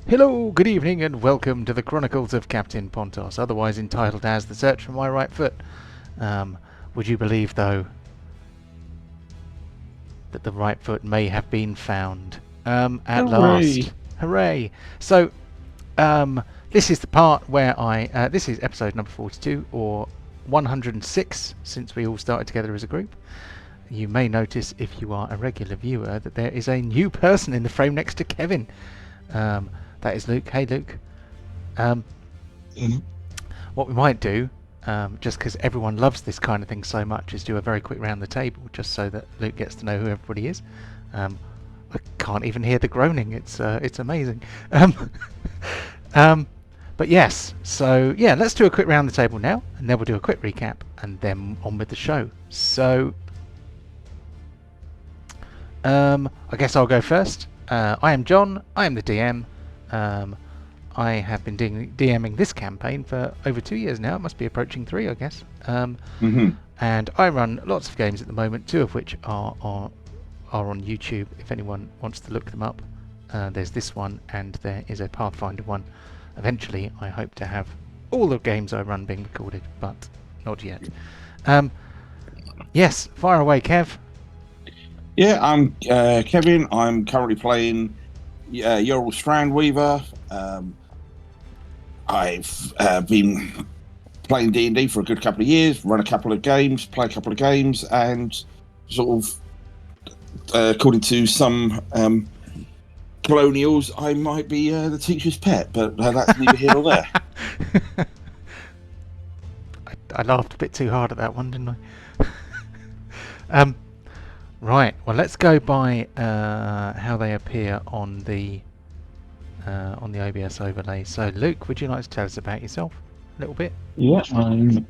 Hello, good evening, and welcome to the Chronicles of Captain Pontos, otherwise entitled as The Search for My Right Foot. Would you believe, though, that the right foot may have been found? At Hooray! last. Hooray! So, this is the part where this is episode number 42, or 106, since we all started together as a group. You may notice, if you are a regular viewer, that there is a new person in the frame next to Kevin. That is Luke. Hey, Luke. What we might do, just because everyone loves this kind of thing so much, is do a very quick round the table, just so that Luke gets to know who everybody is. I can't even hear the groaning. It's amazing. But yes, so yeah, let's do a quick round the table now, and then we'll do a quick recap, and then on with the show. So, I guess I'll go first. I am John. I am the DM. I have been DMing this campaign for over 2 years now. It must be approaching 3, I guess. And I run lots of games at the moment, 2 of which are on YouTube. If anyone wants to look them up, there's this one, and there is a Pathfinder one. Eventually, I hope to have all the games I run being recorded, but not yet. Yes, fire away, Kev. Yeah, I'm Kevin. I'm currently playing Yoral Strandweaver. I've been playing D&D for a good couple of years, run a couple of games, play a couple of games, and sort of, according to some colonials, I might be the teacher's pet, but that's neither here nor there. I laughed a bit too hard at that one, didn't I? Right, well, let's go by how they appear on the OBS overlay. So, Luke, would you like to tell us about yourself a little bit? Yeah, I'm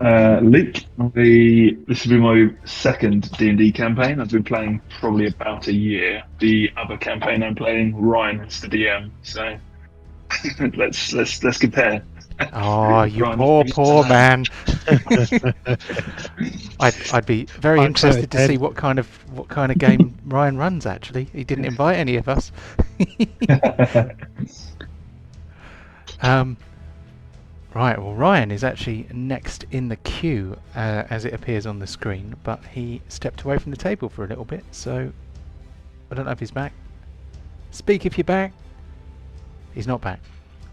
Luke. This will be my second D&D campaign. I've been playing probably about a year. The other campaign I'm playing, Ryan is the DM. So let's compare. Oh, you Ryan, poor man. I'd be very interested to see what kind of game Ryan runs. Actually, he didn't invite any of us. Right, well, Ryan is actually next in the queue as it appears on the screen, but he stepped away from the table for a little bit, so I don't know if he's back. Speak if you're back. He's not back.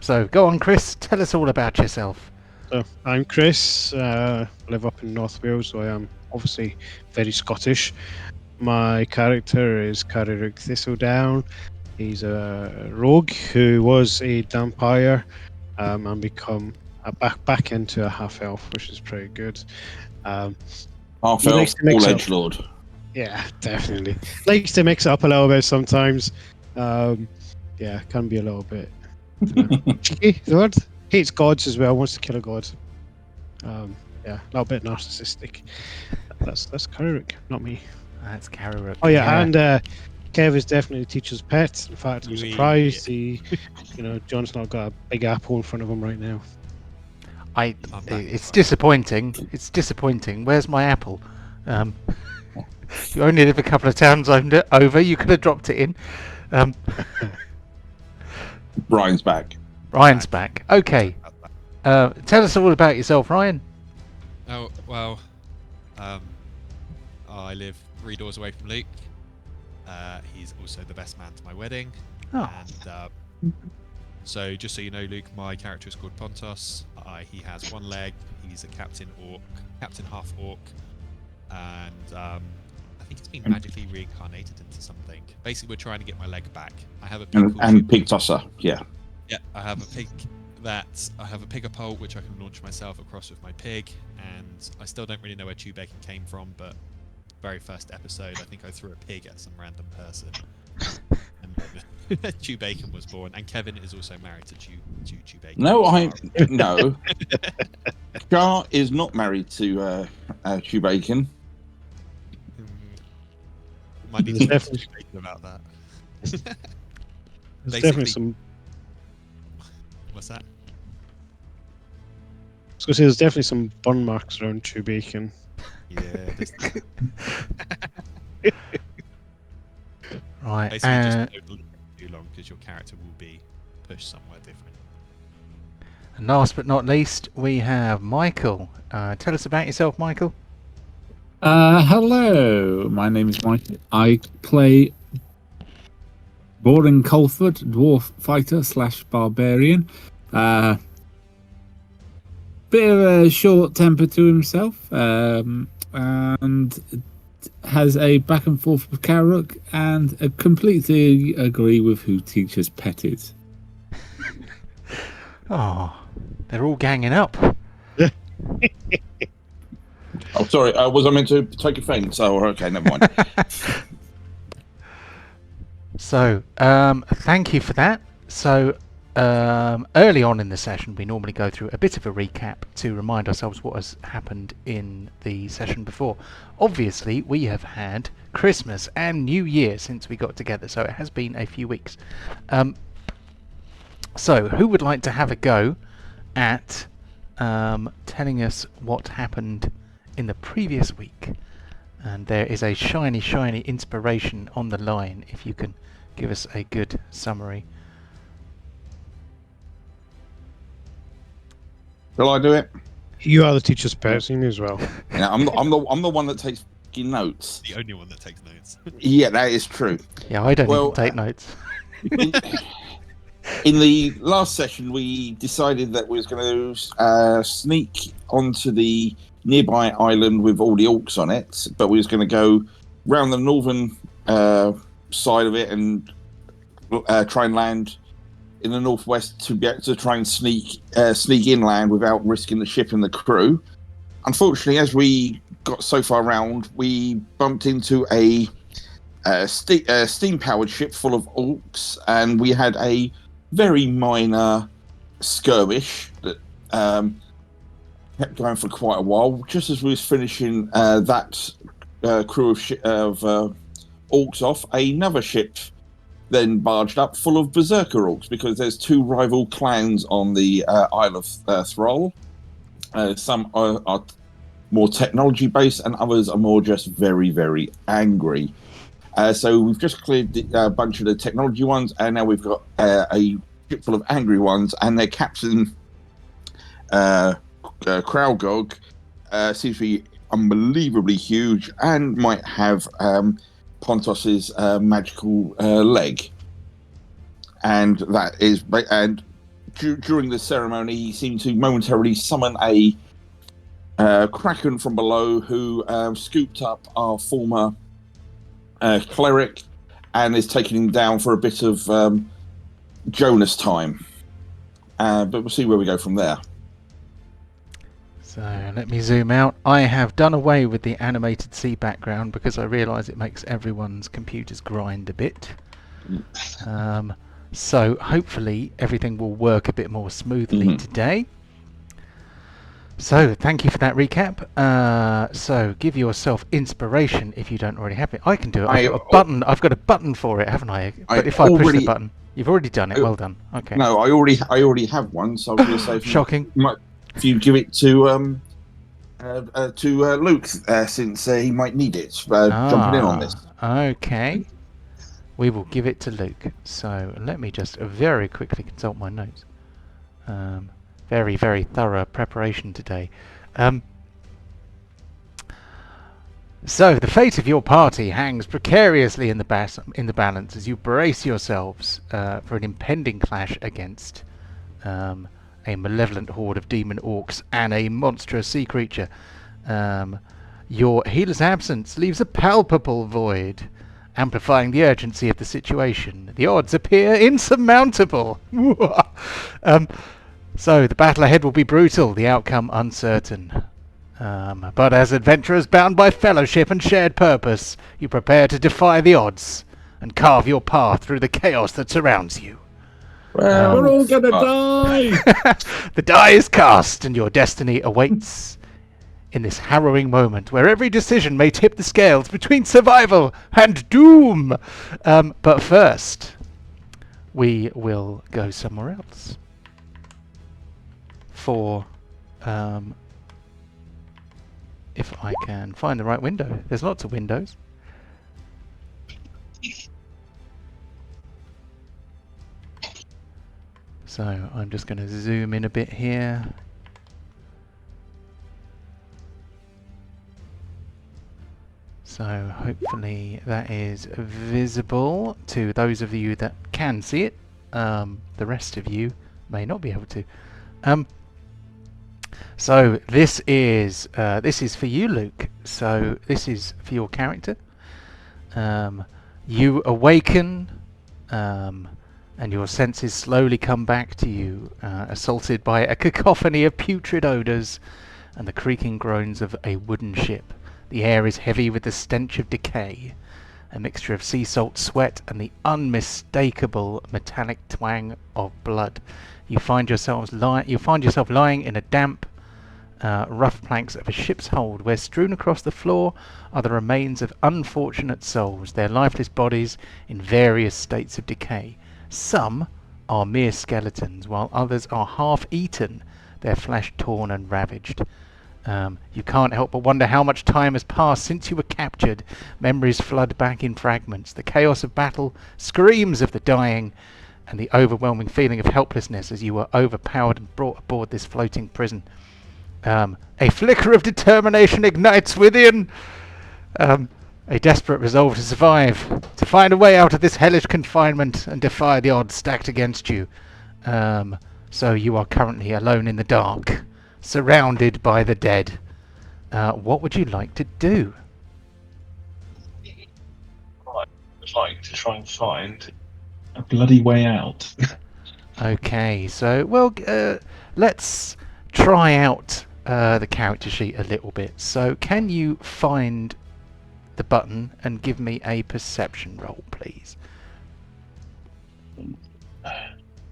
So go on, Chris, tell us all about yourself. So I'm Chris, live up in North Wales, so I am obviously very Scottish. My character is Tanarukk Thistledown. He's a rogue who was a vampire and become back into a half-elf, which is pretty good. Half-elf, all edgelord. Yeah, definitely. Likes to mix it up a little bit sometimes. Yeah, can be a little bit cheeky, the word. Hates gods as well, wants to kill a god. Yeah, a little bit narcissistic. That's Tanarukk, not me. That's Tanarukk. Oh yeah, and Kev is definitely the teacher's pet. In fact, I'm surprised John's not got a big apple in front of him right now. It's disappointing. It's disappointing. Where's my apple? You only live a couple of towns over. You could have dropped it in. Ryan's back. Ryan's back. Okay. Tell us all about yourself, Ryan. Oh, well, I live 3 doors away from Luke. He's also the best man to my wedding. Oh. And so, just so you know, Luke, my character is called Pontos. He has 1 leg. He's a captain half orc, and I think it's been magically reincarnated into something. Basically, we're trying to get my leg back. I have a pig and pig tosser. Yeah. Yeah, I have a pig pole which I can launch myself across with my pig, and I still don't really know where Chewbacon came from, but very first episode, I think I threw a pig at some random person, and Chewbacon was born. And Kevin is also married to Chewbacon. No. Char is not married to Chewbacon. Might need to talk to Chewbacon about that. There's definitely some. What's that? I was going to say there's definitely some burn marks around Chewbacon. Yeah. Right. Basically, just don't leave it too long because your character will be push somewhere different. And last but not least, we have Michael. Tell us about yourself, Michael. Hello, my name is Mike. I play Boring Colford, dwarf fighter / barbarian. Bit of a short temper to himself, and has a back and forth with Tanarukk, and completely agree with who teacher's pet is. Oh, they're all ganging up. Oh, sorry. Was I meant to take offence? Oh, okay, never mind. So, thank you for that. So, early on in the session, we normally go through a bit of a recap to remind ourselves what has happened in the session before. Obviously, we have had Christmas and New Year since we got together, so it has been a few weeks. So, who would like to have a go at telling us what happened in the previous week? And there is a shiny inspiration on the line, if you can give us a good summary. Shall I do it? You are the teacher's pet as well. Yeah, I'm the one that takes fucking notes. The only one that takes notes. Yeah, that is true. Yeah, I don't Well, even take notes. In the last session, we decided that we was going to sneak onto the nearby island with all the orcs on it, but we was going to go round the northern side of it and try and land in the northwest to be able to try and sneak inland without risking the ship and the crew. Unfortunately, as we got so far around, we bumped into a steam-powered ship full of orcs, and we had a very minor skirmish that kept going for quite a while. Just as we was finishing that crew of orcs off, another ship then barged up full of berserker orcs, because there's two rival clans on the Isle of Thrall. Some are more technology based, and others are more just very, very angry. So we've just cleared a bunch of the technology ones, and now we've got a ship full of angry ones, and their captain, Kraugog, seems to be unbelievably huge and might have Pontos's magical leg. And that is, and during the ceremony, he seemed to momentarily summon a kraken from below, who scooped up our former cleric and is taking him down for a bit of Jonas time. But we'll see where we go from there. So let me zoom out. I have done away with the animated sea background because I realise it makes everyone's computers grind a bit. So hopefully everything will work a bit more smoothly today. So thank you for that recap. So give yourself inspiration if you don't already have it. I can do it. I've got a button for it, haven't I? But if I push the button, you've already done it. Well done. Okay. No, I already have one. So I was going to say, shocking. If you give it to Luke, since he might need it, jumping in on this. Okay. We will give it to Luke. So let me just very quickly consult my notes. Very, very thorough preparation today. So the fate of your party hangs precariously in the balance as you brace yourselves for an impending clash against a malevolent horde of demon orcs and a monstrous sea creature. Your healer's absence leaves a palpable void, amplifying the urgency of the situation. The odds appear insurmountable. So the battle ahead will be brutal, the outcome uncertain. But as adventurers bound by fellowship and shared purpose, you prepare to defy the odds and carve your path through the chaos that surrounds you. Well, We're all gonna die! The die is cast, and your destiny awaits in this harrowing moment where every decision may tip the scales between survival and doom. But first, we will go somewhere else. For, if I can find the right window. There's lots of windows. So I'm just going to zoom in a bit here. So hopefully that is visible to those of you that can see it. The rest of you may not be able to. So this is for you, Luke. So this is for your character. You awaken, and your senses slowly come back to you, assaulted by a cacophony of putrid odours and the creaking groans of a wooden ship. The air is heavy with the stench of decay, a mixture of sea salt, sweat, and the unmistakable metallic twang of blood. You find yourself lying in a damp, rough planks of a ship's hold, where strewn across the floor are the remains of unfortunate souls, their lifeless bodies in various states of decay. Some are mere skeletons, while others are half-eaten, their flesh torn and ravaged. You can't help but wonder how much time has passed since you were captured. Memories flood back in fragments. The chaos of battle, screams of the dying, and the overwhelming feeling of helplessness as you were overpowered and brought aboard this floating prison. A flicker of determination ignites within. A desperate resolve to survive, to find a way out of this hellish confinement and defy the odds stacked against you. So you are currently alone in the dark, surrounded by the dead. What would you like to do? I'd like to try and find a bloody way out. Okay, so, well, let's try out the character sheet a little bit. So, can you find the button and give me a perception roll, please?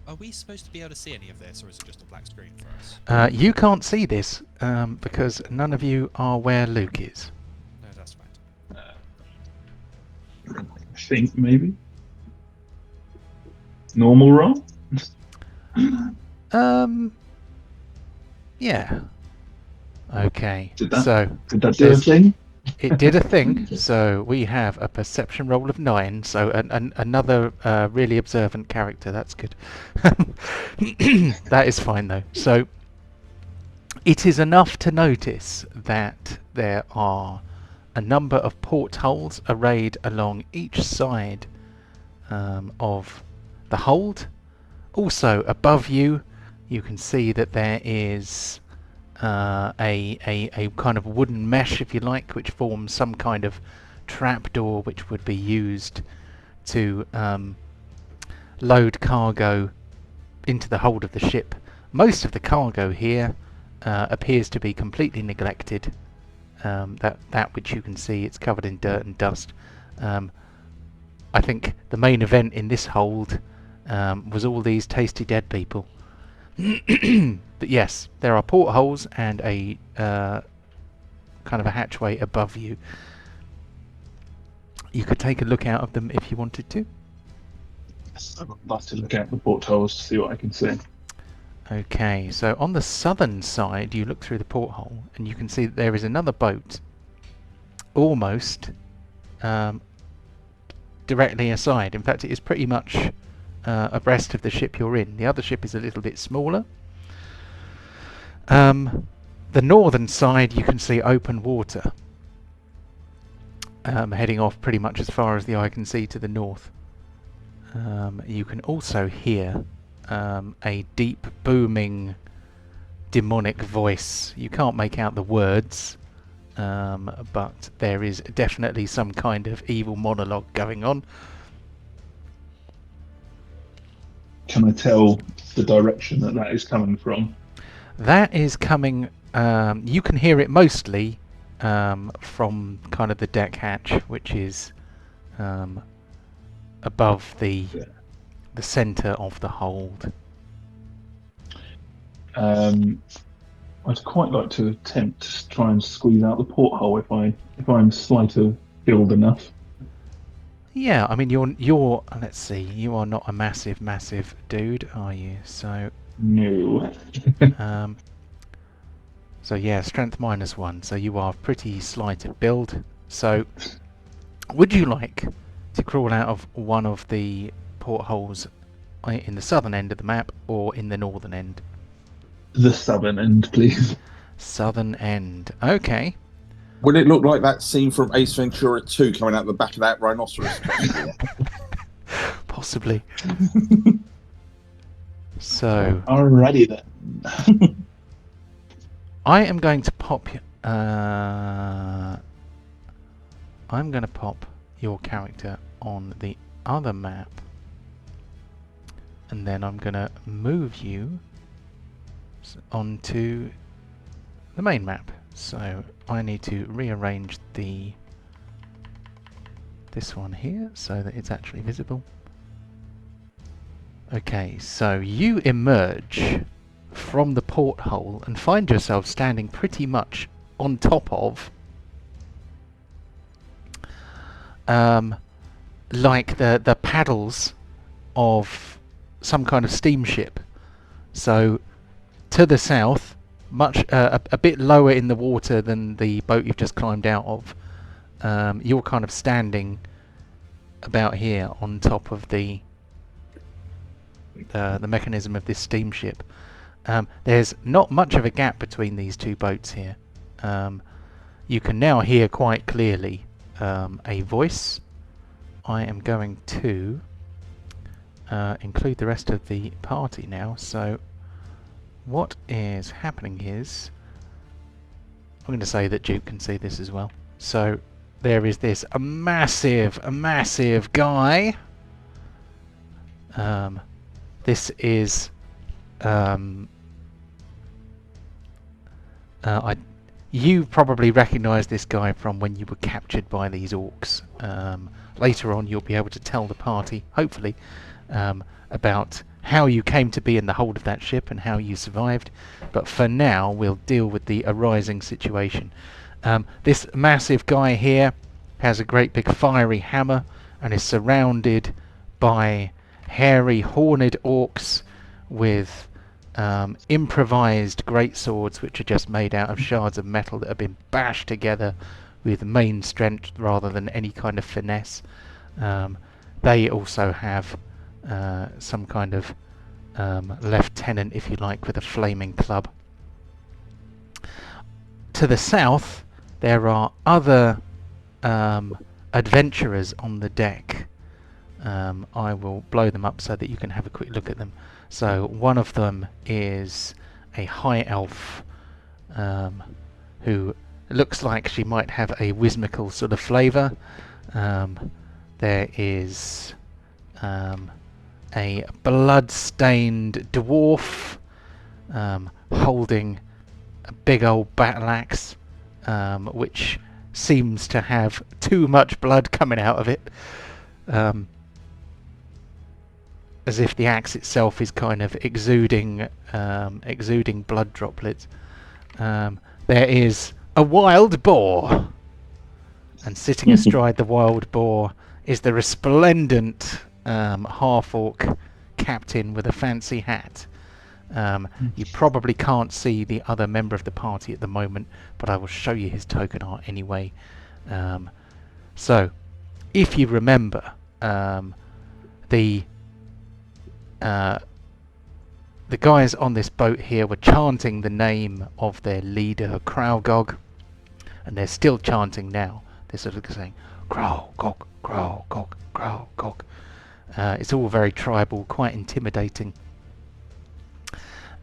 Are we supposed to be able to see any of this, or is it just a black screen for us? You can't see this because none of you are where Luke is. No, that's fine. I think maybe. Normal roll? Yeah. Okay. Did that So do a thing? it did a thing. So we have a perception roll of 9. So another really observant character. That's good. That is fine though. So it is enough to notice that there are a number of portholes arrayed along each side of the hold. Also above you, you can see that there is a kind of wooden mesh, if you like, which forms some kind of trapdoor which would be used to load cargo into the hold of the ship. Most of the cargo here appears to be completely neglected. That which you can see, it's covered in dirt and dust. I think the main event in this hold was all these tasty dead people. But yes, there are portholes and a kind of a hatchway above you. You could take a look out of them if you wanted to. I'd like to look out the portholes to see what I can see. Okay, so on the southern side, you look through the porthole and you can see that there is another boat almost directly aside. In fact, it is pretty much abreast of the ship you're in. The other ship is a little bit smaller. The northern side, you can see open water heading off pretty much as far as the eye can see to the north. You can also hear a deep booming demonic voice. You can't make out the words, but there is definitely some kind of evil monologue going on. Can I tell the direction that is coming from? That is coming, you can hear it mostly from kind of the deck hatch, which is above the centre of the hold. I'd quite like to attempt to try and squeeze out the porthole if I'm slight of build enough. Yeah, I mean you're let's see, you are not a massive dude, are you? So No. so yeah, strength -1, so you are pretty slight of build. So would you like to crawl out of one of the portholes in the southern end of the map or in the northern end? The southern end, please. Southern end. Okay. Would it look like that scene from Ace Ventura 2 coming out the back of that rhinoceros? Possibly. So Alrighty then. I am going to pop. I'm going to pop your character on the other map, and then I'm going to move you onto the main map. So I need to rearrange this one here so that it's actually visible. Okay, so you emerge from the porthole and find yourself standing pretty much on top of like the paddles of some kind of steamship. So to the south, much a bit lower in the water than the boat you've just climbed out of, you're kind of standing about here on top of the mechanism of this steamship. There's not much of a gap between these two boats here. You can now hear quite clearly a voice. I am going to include the rest of the party now. So what is happening is, I'm going to say that Duke can see this as well. So there is this a massive guy. This is you probably recognise this guy from when you were captured by these orcs. Later on, you'll be able to tell the party, hopefully, about how you came to be in the hold of that ship and how you survived. But for now, we'll deal with the arising situation. This massive guy here has a great big fiery hammer and is surrounded by hairy, horned orcs with improvised greatswords, which are just made out of shards of metal that have been bashed together with main strength rather than any kind of finesse. They also have some kind of lieutenant, if you like, with a flaming club. To the south, there are other adventurers on the deck. I will blow them up so that you can have a quick look at them. So one of them is a high elf who looks like she might have a whimsical sort of flavour. There is a blood-stained dwarf holding a big old battle axe, which seems to have too much blood coming out of it. As if the axe itself is kind of exuding blood droplets. There is a wild boar, and sitting astride the wild boar is the resplendent half-orc captain with a fancy hat. You probably can't see the other member of the party at the moment, but I will show you his token art anyway. So, if you remember, the guys on this boat here were chanting the name of their leader, Krowgog, and they're still chanting now. They're sort of saying, Krowgog, Krowgog, Krowgog. It's all very tribal, quite intimidating.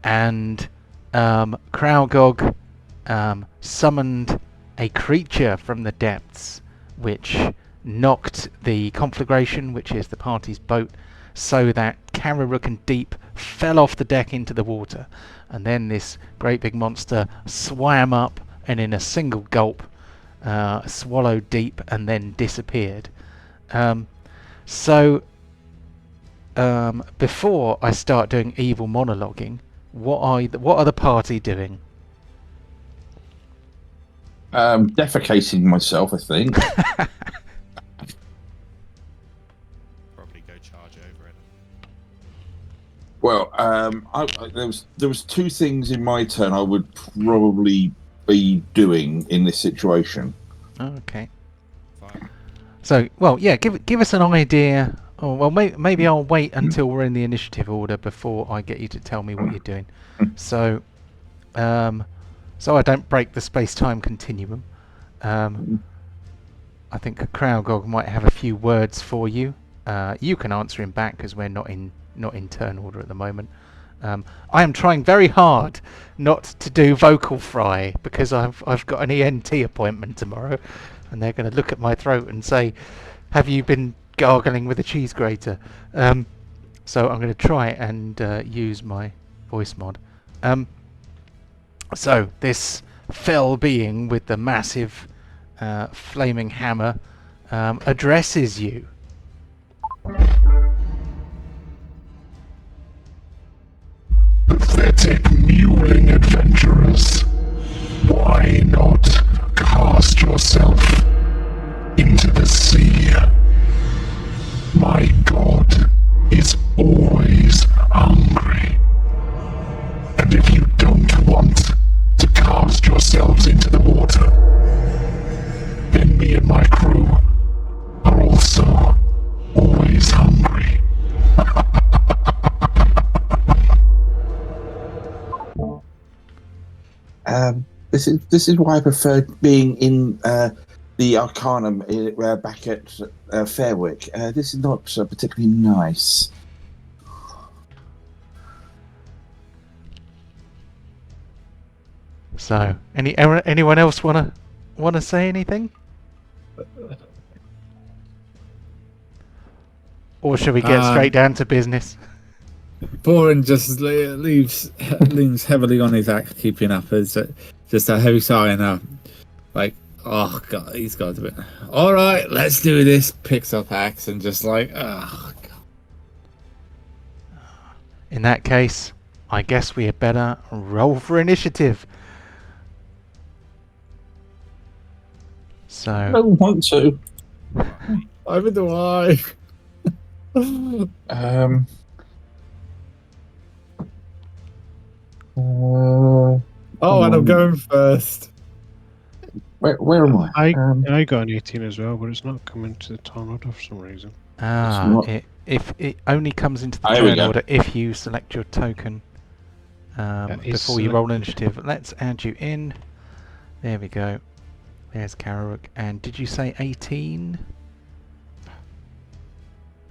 And Krowgog summoned a creature from the depths, which knocked the conflagration, which is the party's boat, so that Tanarukk and Deep fell off the deck into the water, and then this great big monster swam up and in a single gulp swallowed Deep and then disappeared. Before I start doing evil monologuing, what are the party doing? Defecating myself, I think. Probably go charge over it. Well, there was two things in my turn I would probably be doing in this situation. Okay. Fire. So, well, yeah, give us an idea Oh well, maybe I'll wait until we're in the initiative order before I get you to tell me what you're doing. So, so I don't break the space-time continuum. I think Kraugog might have a few words for you. You can answer him back because we're not in turn order at the moment. I am trying very hard not to do vocal fry because I've got an ENT appointment tomorrow, and they're going to look at my throat and say, "Have you been gargling with a cheese grater?" So I'm going to try and use my voice mod. So this fell being with the massive flaming hammer addresses you. Pathetic mewling adventurers, why not cast yourself into the sea? My god is always hungry. And if you don't want to cast yourselves into the water, then me and my crew are also always hungry. This is why I prefer being in the Arcanum back at Fairwick. This is not particularly nice. So, anyone else wanna say anything? Or should we get straight down to business? Boren just leans heavily on his axe, keeping up as just a heavy sigh and like, oh god, he's got a bit. All right, let's do this. Picks up axe and just like, oh god. In that case, I guess we had better roll for initiative. So. I don't want to. Either do I. And I'm going first. Where am I? I got an 18 as well, but it's not coming to the turn order for some reason. It only comes into the There we turn go. order if you select your token before you roll initiative. Let's add you in. There we go. There's Tanarukk. And did you say 18?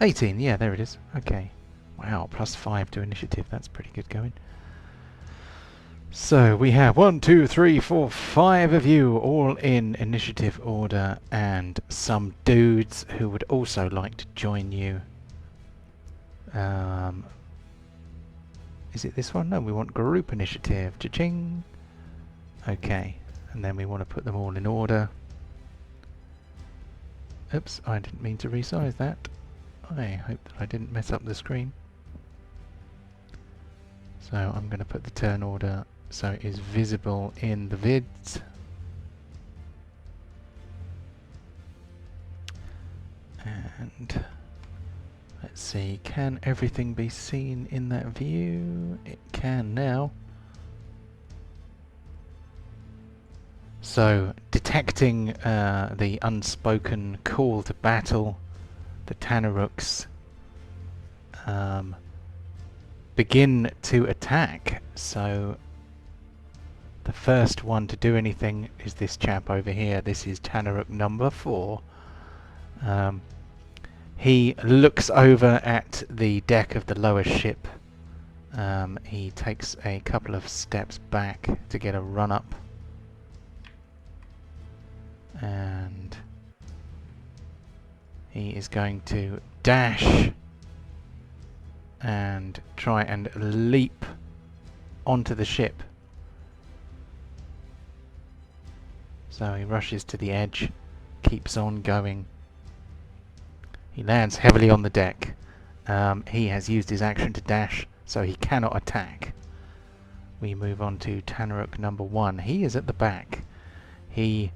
18, yeah, there it is. Okay. Wow, +5 to initiative. That's pretty good going. So we have 1, 2, 3, 4, 5 of you all in initiative order, and some dudes who would also like to join you. Is it this one? No, we want group initiative. Cha-ching! Okay, and then we want to put them all in order. Oops, I didn't mean to resize that. I hope that I didn't mess up the screen. So I'm going to put the turn order so it is visible in the vids. And let's see, can everything be seen in that view? It can now. So, detecting the unspoken call to battle, the Tanarukks begin to attack. So, the first one to do anything is this chap over here. This is Tanarukk number 4. He looks over at the deck of the lower ship. He takes a couple of steps back to get a run up. And he is going to dash and try and leap onto the ship. So he rushes to the edge, keeps on going. He lands heavily on the deck. He has used his action to dash, so he cannot attack. We move on to Tanarukk number 1. He is at the back. He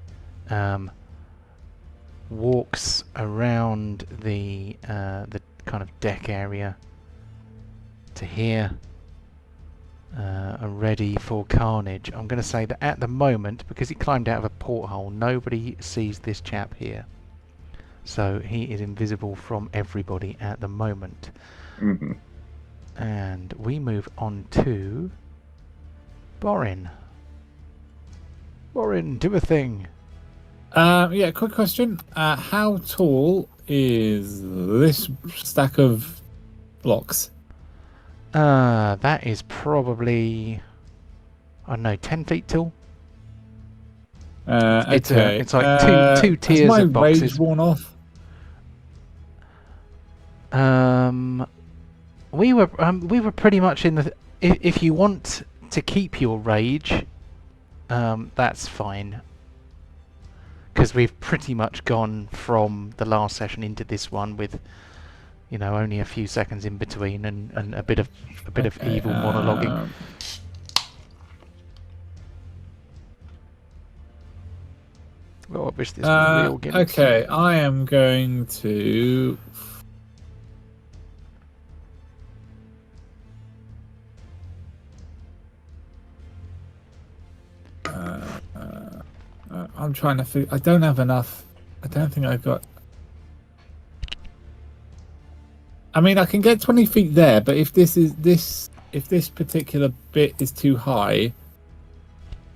walks around the kind of deck area to here, ready for carnage. I'm going to say that at the moment, because he climbed out of a porthole, nobody sees this chap here. So he is invisible from everybody at the moment. Mm-hmm. And we move on to Borin. Borin, do a thing. Yeah, quick question. How tall is this stack of blocks? That is probably, I don't know, 10 feet tall. Okay. It's like two tiers has my of boxes. rage worn off? We were pretty much in the. If you want to keep your rage, that's fine. Because we've pretty much gone from the last session into this one with, only a few seconds in between and a bit of evil monologuing. Oh, I wish this was real gimmicks. Okay, I am going to. I'm trying to figure. I don't have enough. I don't think I've got. I mean, I can get 20 feet there, but if this particular bit is too high,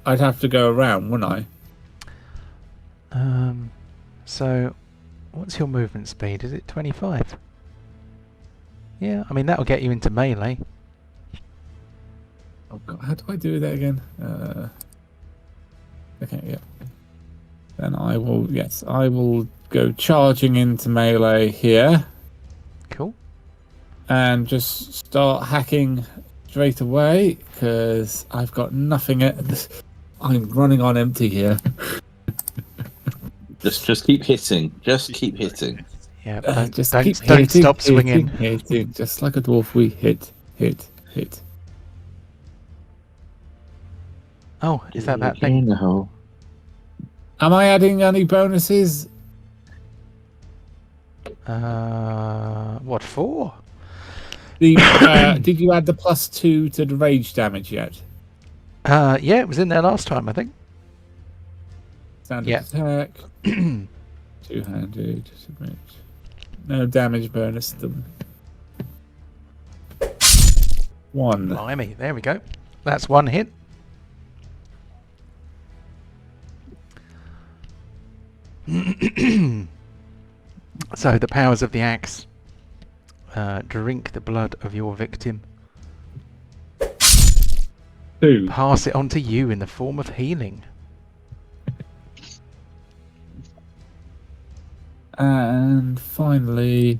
I'd have to go around, wouldn't I? So, what's your movement speed? Is it 25? Yeah, I mean that'll get you into melee. Oh God, how do I do that again? Okay, yeah. Then I will go charging into melee here Cool. and just start hacking straight away because I've got nothing. I'm running on empty here. Just keep hitting. Just keep hitting. Yeah, don't stop swinging. Hitting. Just like a dwarf, we hit. Oh, is that thing? No. Am I adding any bonuses? What for? Did you add the +2 to the rage damage yet? Yeah, it was in there last time, I think. Standard Yeah. attack. Two-handed. No damage bonus. 1. Blimey, there we go. That's one hit. So the powers of the axe drink the blood of your victim. 2. Pass it on to you in the form of healing. And finally,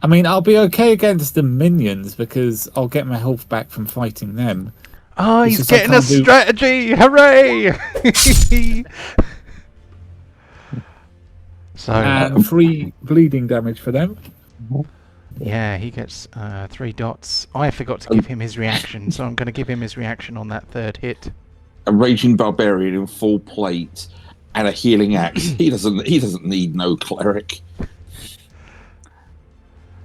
I mean, I'll be okay against the minions because I'll get my health back from fighting them. Oh, It's he's just I getting a can't do- strategy! Hooray! So, And 3 bleeding damage for them. yeah, he gets 3 dots. I forgot to give him his reaction, so I'm going to give him his reaction on that third hit. A raging barbarian in full plate and a healing axe. He doesn't need no cleric.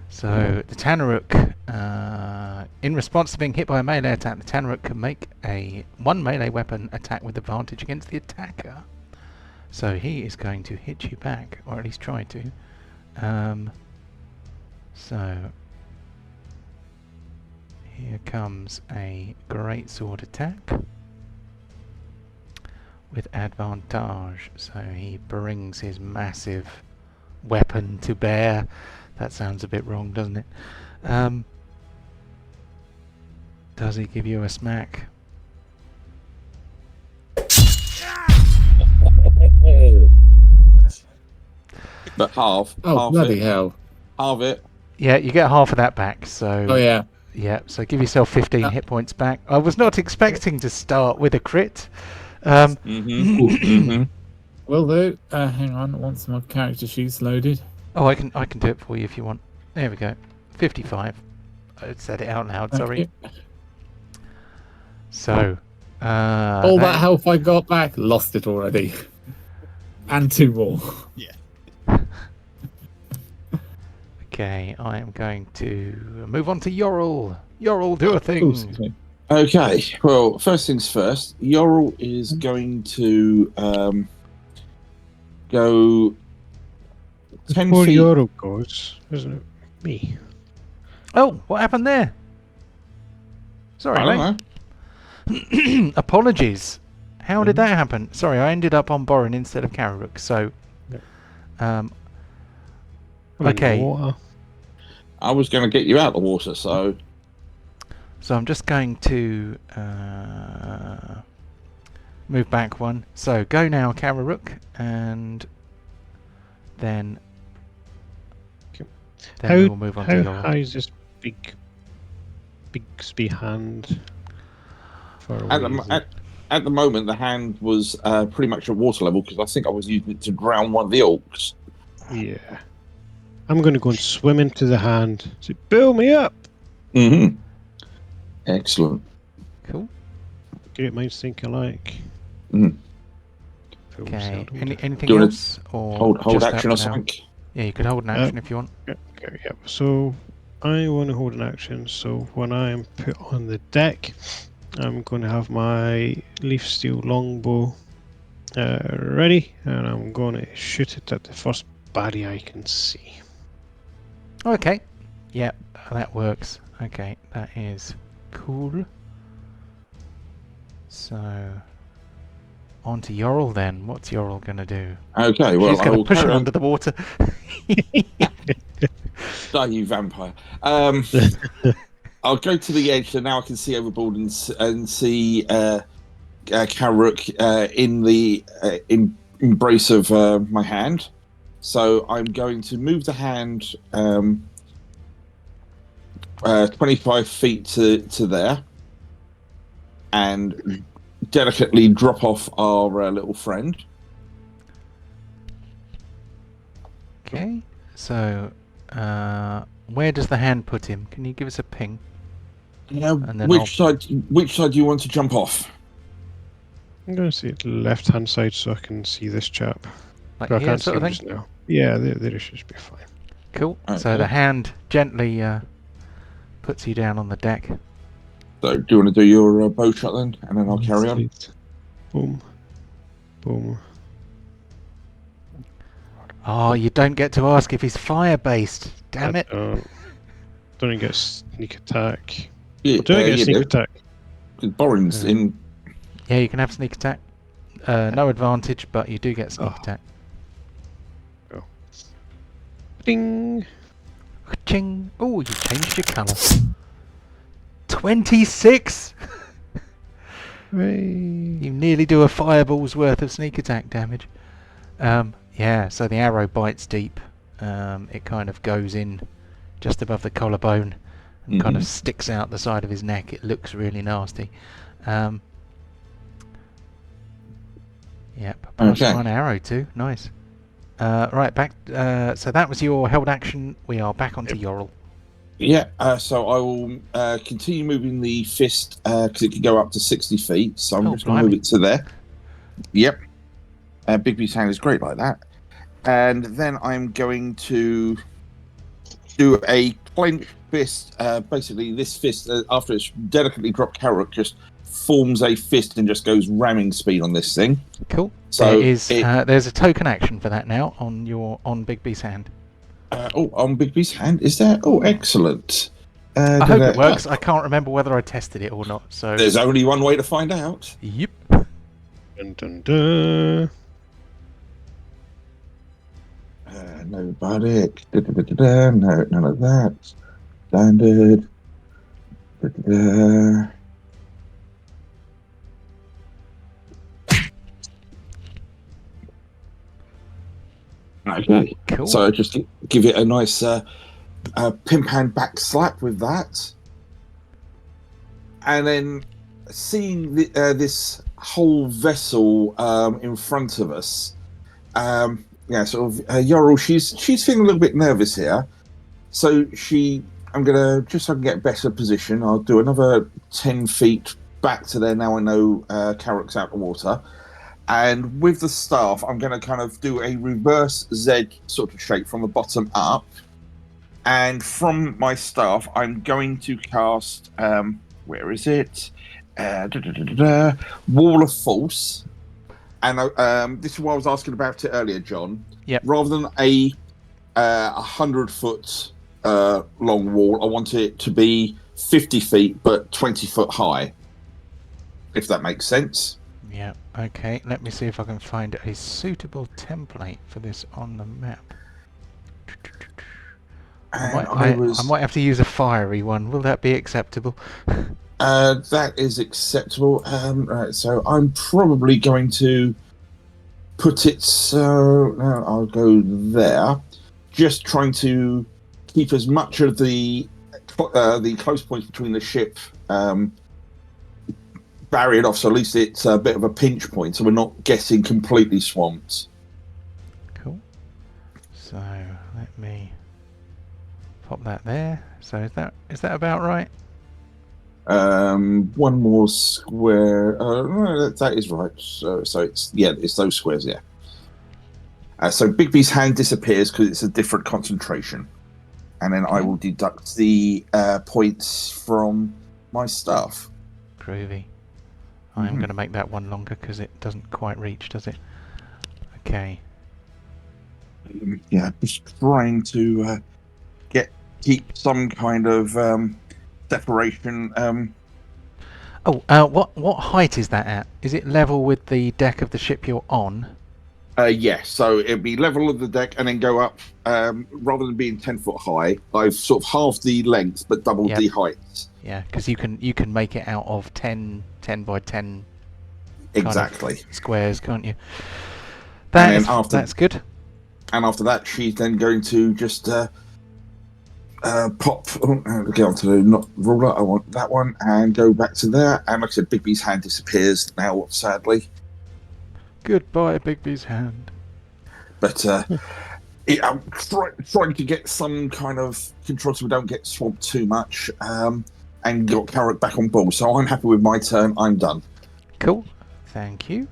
So the Tanarukk, in response to being hit by a melee attack, the Tanarukk can make one melee weapon attack with advantage against the attacker. So he is going to hit you back, or at least try to. So here comes a greatsword attack with advantage. So he brings his massive weapon to bear. That sounds a bit wrong, doesn't it? Does he give you a smack? But half. Oh, half bloody it. hell. Half it. Yeah, you get half of that back. So Oh, yeah. yeah, so give yourself 15 hit points back. I was not expecting to start with a crit. Will do. Hang on, once my character sheet's loaded. Oh, I can do it for you if you want. There we go. 55. I said it out loud. Thank Sorry. you. So All that health I got back, lost it already. And 2 more. Yeah. Okay, I am going to move on to Yorl. Yorl, do a Oh, thing. excuse me. Okay, well, first things first, Yorl is going to go 10 Before feet. Yoro goes, isn't it me? Oh, what happened there? Sorry, I don't mate. know. Apologies. How did Mhm. that happen? Sorry, I ended up on Borin instead of Tanarukk, so... Yep. Um, I'm in the okay, water. I was going to get you out of the water, so so I'm just going to move back one. So go now, Tanarukk, and then How we will move on to how Yorl. high is this Bigsby hand? Far at away the, is at, it? at the moment, the hand was pretty much at water level because I think I was using it to drown one of the orcs. Yeah. I'm going to go and swim into the hand. So build me up. Mm-hmm. Excellent. Cool. Great minds think alike. Mhm. Feel Okay. seldom Anything Do you wanna else, or Hold just that action for or now? something. Yeah, you could hold an action if you want. Okay, yep. So I want to hold an action. So when I am put on the deck, I'm going to have my leaf steel longbow ready, and I'm going to shoot it at the first baddie I can see. Okay. Yeah, that works. Okay, that is cool. So, on to Yorl then. What's Yorl going to do? Okay, well, She's I going will to push carry him on. under the water. Die, you vampire. I'll go to the edge so now I can see overboard and see Tanarukk in the embrace of my hand. So I'm going to move the hand 25 feet to there and delicately drop off our little friend. Okay, so where does the hand put him? Can you give us a ping? And then Which side do you want to jump off? I'm going to see the left-hand side so I can see this chap. Like But I here, can't see sort of him thing? just now. Yeah, there it should be fine. Cool. So Okay. the hand gently puts you down on the deck. So do you want to do your bow shot then, and then I'll carry on? Sweet. Boom. Boom. Oh, you don't get to ask if he's fire-based. Damn it. Don't even get sneak attack. Yeah, Do I get you sneak do. attack? Borin's in. Yeah, you can have sneak attack. No advantage, but you do get sneak Oh. attack. Ding! Ching. Oh, you changed your colour. 26! Hooray. You nearly do a fireball's worth of sneak attack damage. Yeah, so the arrow bites deep. It kind of goes in just above the collarbone and kind of sticks out the side of his neck. It looks really nasty. Yep, plus Okay. one arrow too. Nice. Right, back. So that was your held action. We are back onto Yorl. Yeah, so I will continue moving the fist because it can go up to 60 feet. So I'm Oh, just going to move blimey. it to there. Yep. Bigby's hand is great like that. And then I'm going to do a clenched fist. Basically, this fist, after it's delicately dropped Tanarukk, just forms a fist and just goes ramming speed on this thing. Cool. So There's a token action for that now on Bigby's hand. On Bigby's hand, is there? Oh, excellent. I hope it works. I can't remember whether I tested it or not. So There's only one way to find out. Yep. Dun, dun, dun. No bardic. No, none of that. Standard. Okay. Cool. So I just give it a nice pimp hand back slap with that. And then seeing this whole vessel in front of us, Yorl, she's feeling a little bit nervous here. So I'm gonna, just so I can get a better position, I'll do another 10 feet back to there. Now I know Tanurukk's out of water. And with the staff, I'm going to kind of do a reverse Z sort of shape from the bottom up. And from my staff, I'm going to cast where is it? Wall of Force. And this is what I was asking about it earlier, John. Yep. Rather than a 100-foot long wall, I want it to be 50 feet but 20 foot high. If that makes sense. Yeah, okay. Let me see if I can find a suitable template for this on the map. I might have to use a fiery one. Will that be acceptable? That is acceptable. Right, so I'm probably going to put it so... I'll go there. Just trying to keep as much of the close points between the ship barriered off, so at least it's a bit of a pinch point, so we're not getting completely swamped. Cool. So let me pop that there. So is that about right? One more square. No, that is right. So it's those squares. Yeah. So Bigby's hand disappears because it's a different concentration, and then I will deduct the points from my staff. Groovy. I'm going to make that one longer because it doesn't quite reach, does it? Okay. Yeah, just trying to keep some kind of separation. What height is that at? Is it level with the deck of the ship you're on? Yes, so it'd be level of the deck and then go up. Rather than being 10 foot high, I've sort of halved the length but doubled the height. Yeah, because you can make it out of 10 by 10 exactly squares, can't you? That's good. And after that, she's then going to just pop. Get onto the ruler. I want that one and go back to there. And like I said, Bigby's hand disappears now, sadly. Goodbye, Bigby's hand. But I'm trying to get some kind of control so we don't get swamped too much. And got Tanarukk back on board. So I'm happy with my turn. I'm done. Cool. Thank you.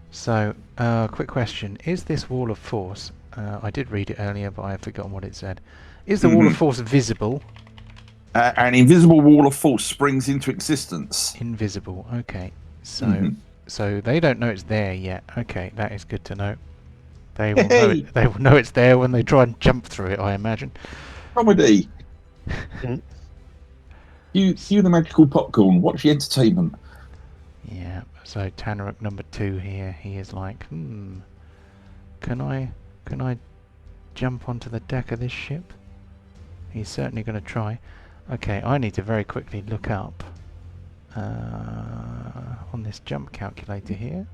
So, quick question. Is this Wall of Force... I did read it earlier, but I have forgotten what it said. Is the Wall of Force visible? An invisible Wall of Force springs into existence. Invisible. Okay. So, so they don't know it's there yet. Okay, that is good to know. They will know it, they will know it's there when they try and jump through it, I imagine. Comedy. You the magical popcorn. Watch the entertainment. Yeah. So Tanarukk number 2 here. He is like, can I jump onto the deck of this ship? He's certainly going to try. Okay, I need to very quickly look up on this jump calculator here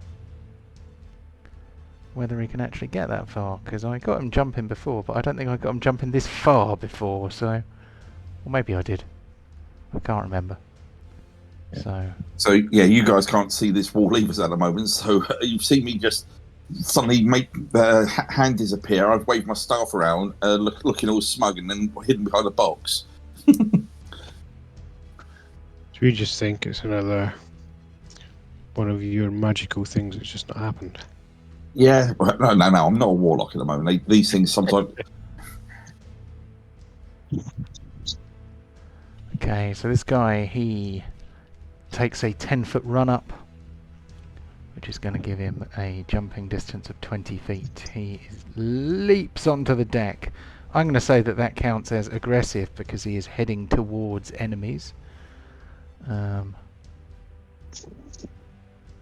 whether he can actually get that far, because I got him jumping before, but I don't think I got him jumping this far before, so... Or maybe I did. I can't remember. Yeah. So yeah, you guys can't see this wall levers at the moment, so you've seen me just suddenly make the hand disappear. I've waved my staff around, looking all smug, and then hidden behind a box. So you just think it's another one of your magical things that's just not happened? Yeah, no, I'm not a warlock at the moment. These things sometimes... Okay, so this guy, he takes a 10-foot run up, which is going to give him a jumping distance of 20 feet. He leaps onto the deck. I'm going to say that counts as aggressive because he is heading towards enemies.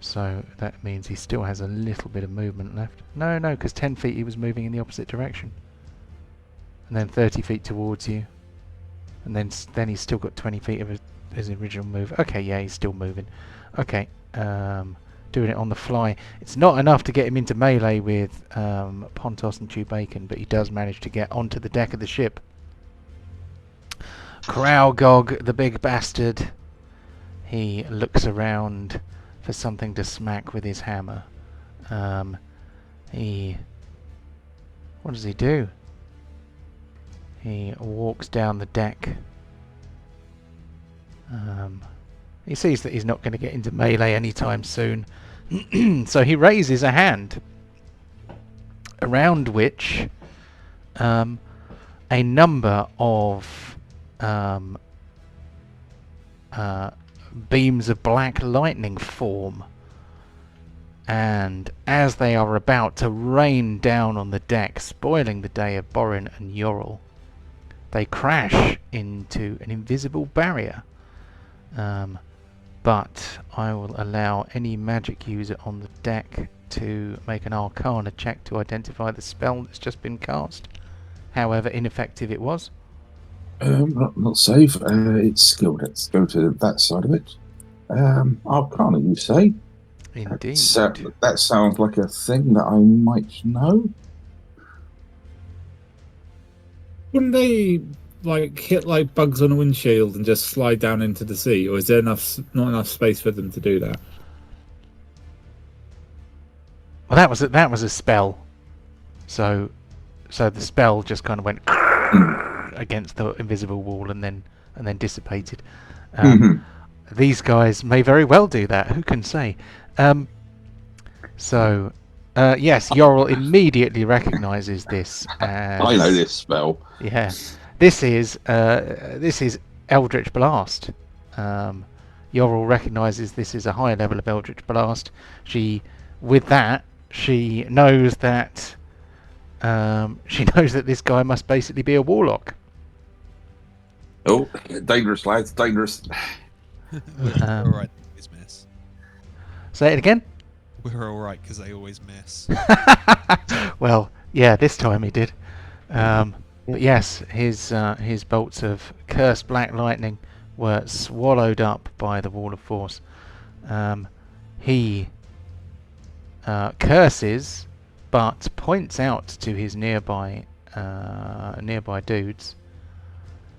So that means he still has a little bit of movement left. No, because 10 feet he was moving in the opposite direction. And then 30 feet towards you. And then he's still got 20 feet of his original move. Okay, yeah, he's still moving. Okay, doing it on the fly. It's not enough to get him into melee with Pontos and Bacon, but he does manage to get onto the deck of the ship. Krowgog, the big bastard, he looks around for something to smack with his hammer. What does he do? He walks down the deck. He sees that he's not going to get into melee anytime soon. So he raises a hand, around which a number of beams of black lightning form, and as they are about to rain down on the deck, spoiling the day of Borin and Yorl, they crash into an invisible barrier. But I will allow any magic user on the deck to make an Arcana check to identify the spell that's just been cast, however ineffective it was. Not safe. It's skilled. Let's go to that side of it. Arcana, you say? Indeed. That sounds like a thing that I might know. Wouldn't they like hit like bugs on a windshield and just slide down into the sea, or is there not enough space for them to do that? Well, that was a spell. So the spell just kind of went against the invisible wall and then dissipated. These guys may very well do that. Who can say? Yes, Yorl immediately recognises this. As, I know this spell. Yeah, this is Eldritch Blast. Yorl recognises this is a high level of Eldritch Blast. She knows that this guy must basically be a warlock. Oh, dangerous, lads, dangerous. We're alright, they always miss. Say it again? We're alright because they always miss. Well, yeah, this time he did. But yes, his bolts of cursed black lightning were swallowed up by the wall of force. He curses, but points out to his nearby dudes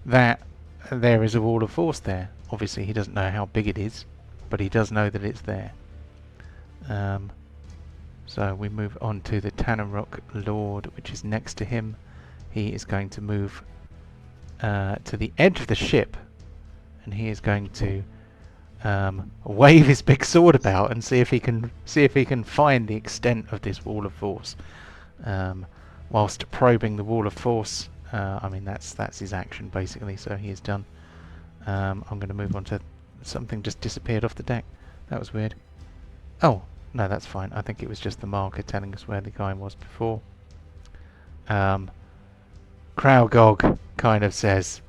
that there is a wall of force there. Obviously, he doesn't know how big it is, but he does know that it's there. So we move on to the Tanarukk Lord, which is next to him. He is going to move to the edge of the ship, and he is going to wave his big sword about and see if he can find the extent of this wall of force. Whilst probing the wall of force, I mean that's his action basically. So he is done. I'm going to move on to something just disappeared off the deck. That was weird. Oh no, that's fine. I think it was just the marker telling us where the guy was before. Kraugog kind of says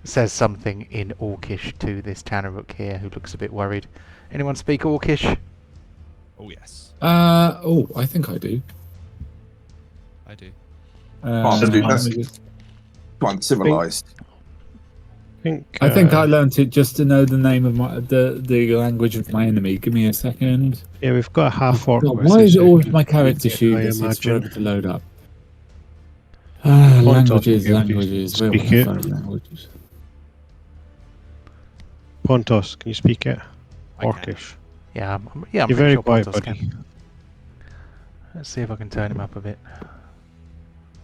something in Orcish to this Tanarukk here, who looks a bit worried. Anyone speak Orcish? Oh yes, I think I do. I do. Quite civilized. I think I learnt it just to know the name of the language of my enemy. Give me a second. Yeah, we've got a half orc. Why is it always my character sheet? It's forever to load up. Languages. Where Speak will I it. find languages? Pontos, can you speak it? I can. Orcish. Yeah, I'm You're pretty very sure quiet, Pontos buddy. can. Let's see if I can turn him up a bit.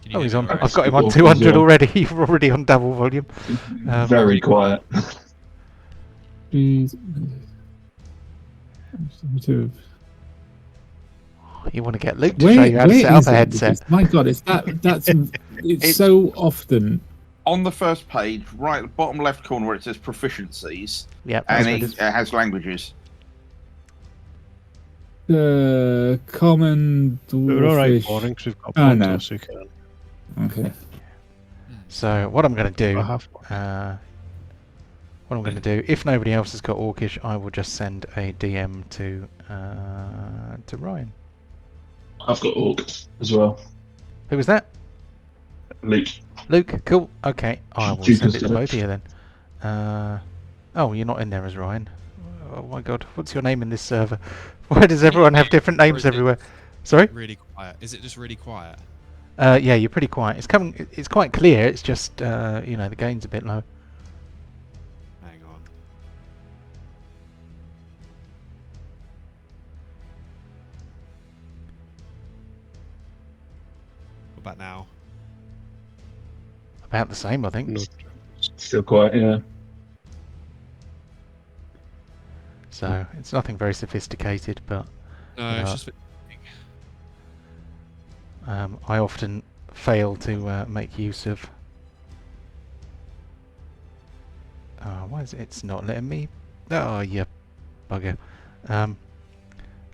Can you Oh, he's hear on. me alright? I've got him on 200 already. You're already on double volume. Very quiet. Please. You want to get Luke to show you how to set up a headset? My God, it's so often. On the first page, right at the bottom left corner where it says proficiencies, Yep. and that's what it it is. has languages. Common We're alright, dwarfish. boring, because we've got Oh, no. Pontos who can. Okay. So what I'm going to do, I have. if nobody else has got Orcish, I will just send a DM to Ryan. I've got Orc as well. Who was that? Luke. Luke. Cool. Okay, I will Jesus, send it to Luke. both of you then. Oh, you're not in there as Ryan. Oh my God, what's your name in this server? Why does everyone have different names everywhere? Sorry? Really quiet. Is it just really quiet? Yeah, you're pretty quiet. It's quite clear. It's just the gain's a bit low. Hang on. What about now? About the same, I think. No. Still quiet, yeah. So it's nothing very sophisticated, but No, it's just. I often fail to make use of Oh, why is it's not letting me? Oh, you bugger.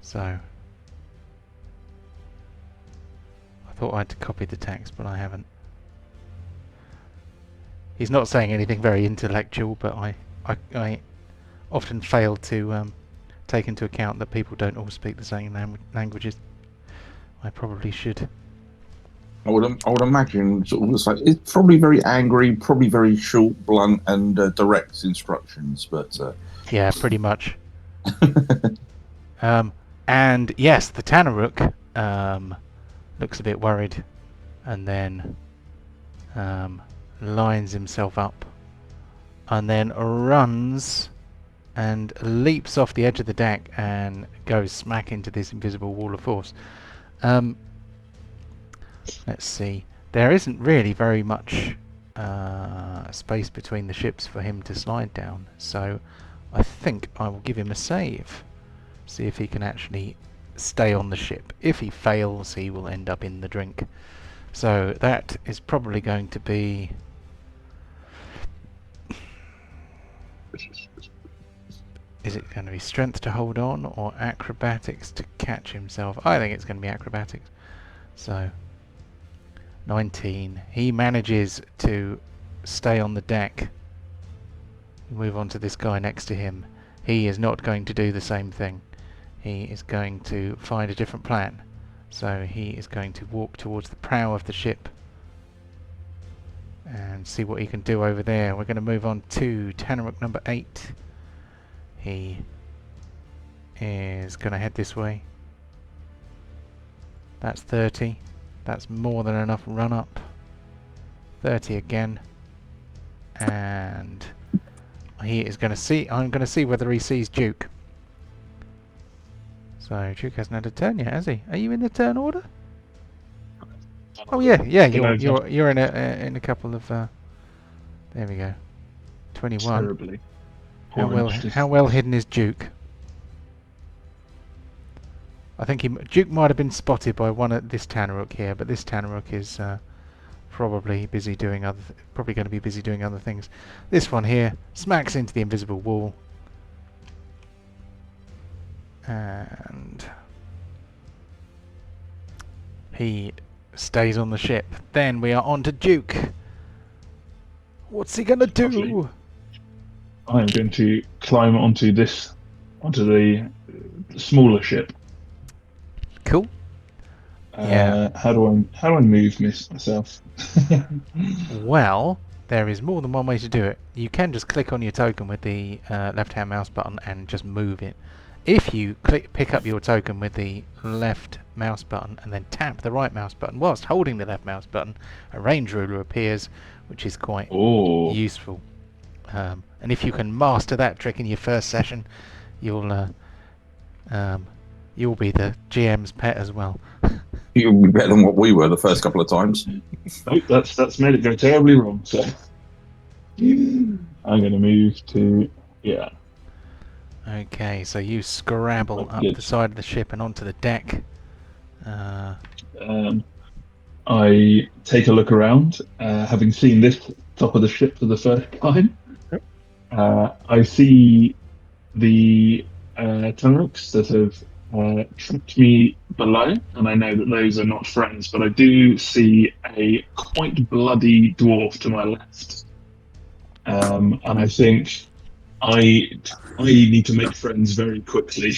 So I thought I'd copied the text, but I haven't. He's not saying anything very intellectual, but I often fail to take into account that people don't all speak the same languages. I probably should. I would imagine sort of it's probably very angry, probably very short, blunt, and direct instructions. But Yeah, pretty much. And yes, the Tanarukk looks a bit worried, and then lines himself up, and then runs and leaps off the edge of the deck and goes smack into this invisible wall of force. Let's see. There isn't really very much space between the ships for him to slide down, so I think I will give him a save. See if he can actually stay on the ship. If he fails, he will end up in the drink. So that is probably going to be... Is it going to be strength to hold on or acrobatics to catch himself? I think it's going to be acrobatics. So 19. He manages to stay on the deck. Move on to this guy next to him. He is not going to do the same thing. He is going to find a different plan. So he is going to walk towards the prow of the ship and see what he can do over there. We're going to move on to Tanarukk number 8. He is going to head this way. That's 30. That's more than enough run up. 30 again. And he is going to see... I'm going to see whether he sees Duke. So Duke hasn't had a turn yet, has he? Are you in the turn order? Oh yeah, you're in a couple of... there we go. 21. Terribly. How well hidden is Duke? I think Duke might have been spotted by one at this Tanarukk here, but this Tanarukk is probably busy doing probably going to be busy doing other things. This one here smacks into the invisible wall, and he stays on the ship. Then we are on to Duke. What's he gonna do? Lovely. I'm going to climb onto the smaller ship. Cool. Yeah. How do I move myself? Well, there is more than one way to do it. You can just click on your token with the left-hand mouse button and just move it. If you pick up your token with the left mouse button and then tap the right mouse button whilst holding the left mouse button, a range ruler appears, which is quite useful. And if you can master that trick in your first session, you'll be the GM's pet as well. You'll be better than what we were the first couple of times. Nope, that's made it go terribly wrong. So I'm going to move to Okay, so you scrabble up the side of the ship and onto the deck. I take a look around, having seen this top of the ship for the first time. I see the Tanarukks that have trapped me below, and I know that those are not friends, but I do see a quite bloody dwarf to my left. And I think I need to make friends very quickly.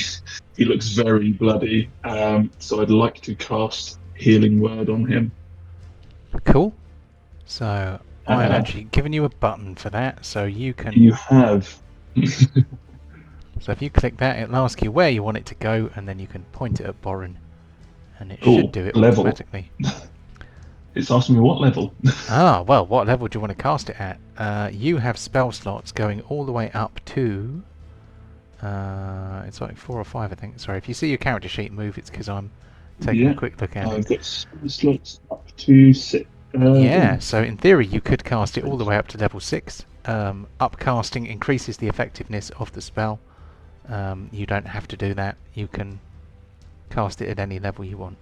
He looks very bloody, so I'd like to cast Healing Word on him. Cool. So I've actually given you a button for that, so you can... You have. So if you click that, it'll ask you where you want it to go, and then you can point it at Borin, and it should do it automatically. It's asking me what level. Well, what level do you want to cast it at? You have spell slots going all the way up to... it's like 4 or 5, I think. Sorry, if you see your character sheet move, it's because I'm taking a quick look at it. I've got spell slots up to 6. Yeah, so in theory you could cast it all the way up to level 6. Upcasting increases the effectiveness of the spell. You don't have to do that. You can cast it at any level you want.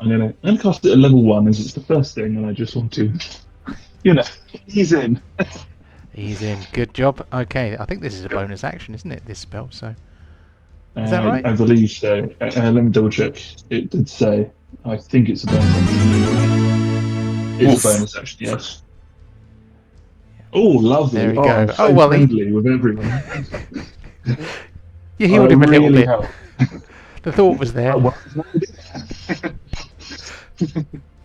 I'm gonna cast it at level 1 as it's the first thing, and I just want to, ease in. He's in. Good job. Okay, I think this is a bonus action, isn't it? This spell. So is that right? I believe so. Let me double check. It did say. I think it's a bonus action. It's a bonus action, yes. Oh, lovely. There we Oh, go. I'm so Oh, well, friendly with everyone. You healed him a little really bit. help. The thought was there. Oh, well,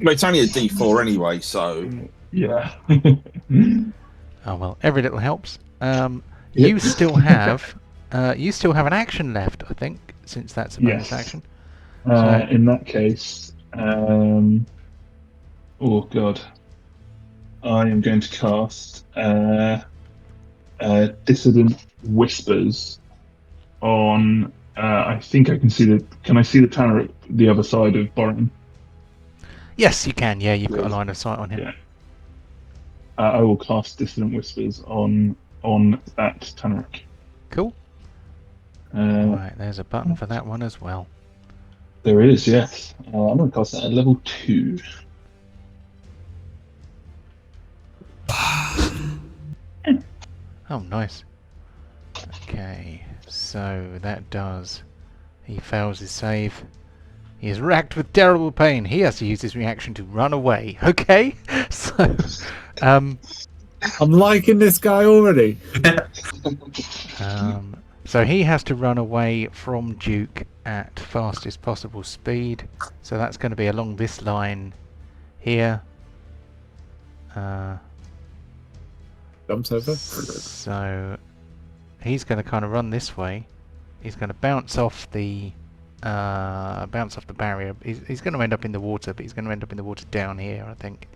Well, it's only a D4 anyway, so yeah. Oh well, every little helps. Yep. You still have an action left, I think, since that's a bonus Yes. action. In that case, oh god, I am going to cast Dissident Whispers on. I think I can see the. Can I see the Tanarukk the other side of Borin? Yes, you can. Yeah, you've got a line of sight on him. Yeah. I will cast Dissident Whispers on that Tanarukk. Cool. Right, there's a button for that one as well. There is, yes. I'm going to cast that at level 2. Oh, nice. Okay, so that does. He fails his save. He is racked with terrible pain. He has to use his reaction to run away. Okay, so I'm liking this guy already. So he has to run away from Duke at fastest possible speed. So that's going to be along this line here. Jumps over. So he's going to kind of run this way. He's going to bounce off the barrier. He's going to end up in the water, but he's going to end up in the water down here, I think.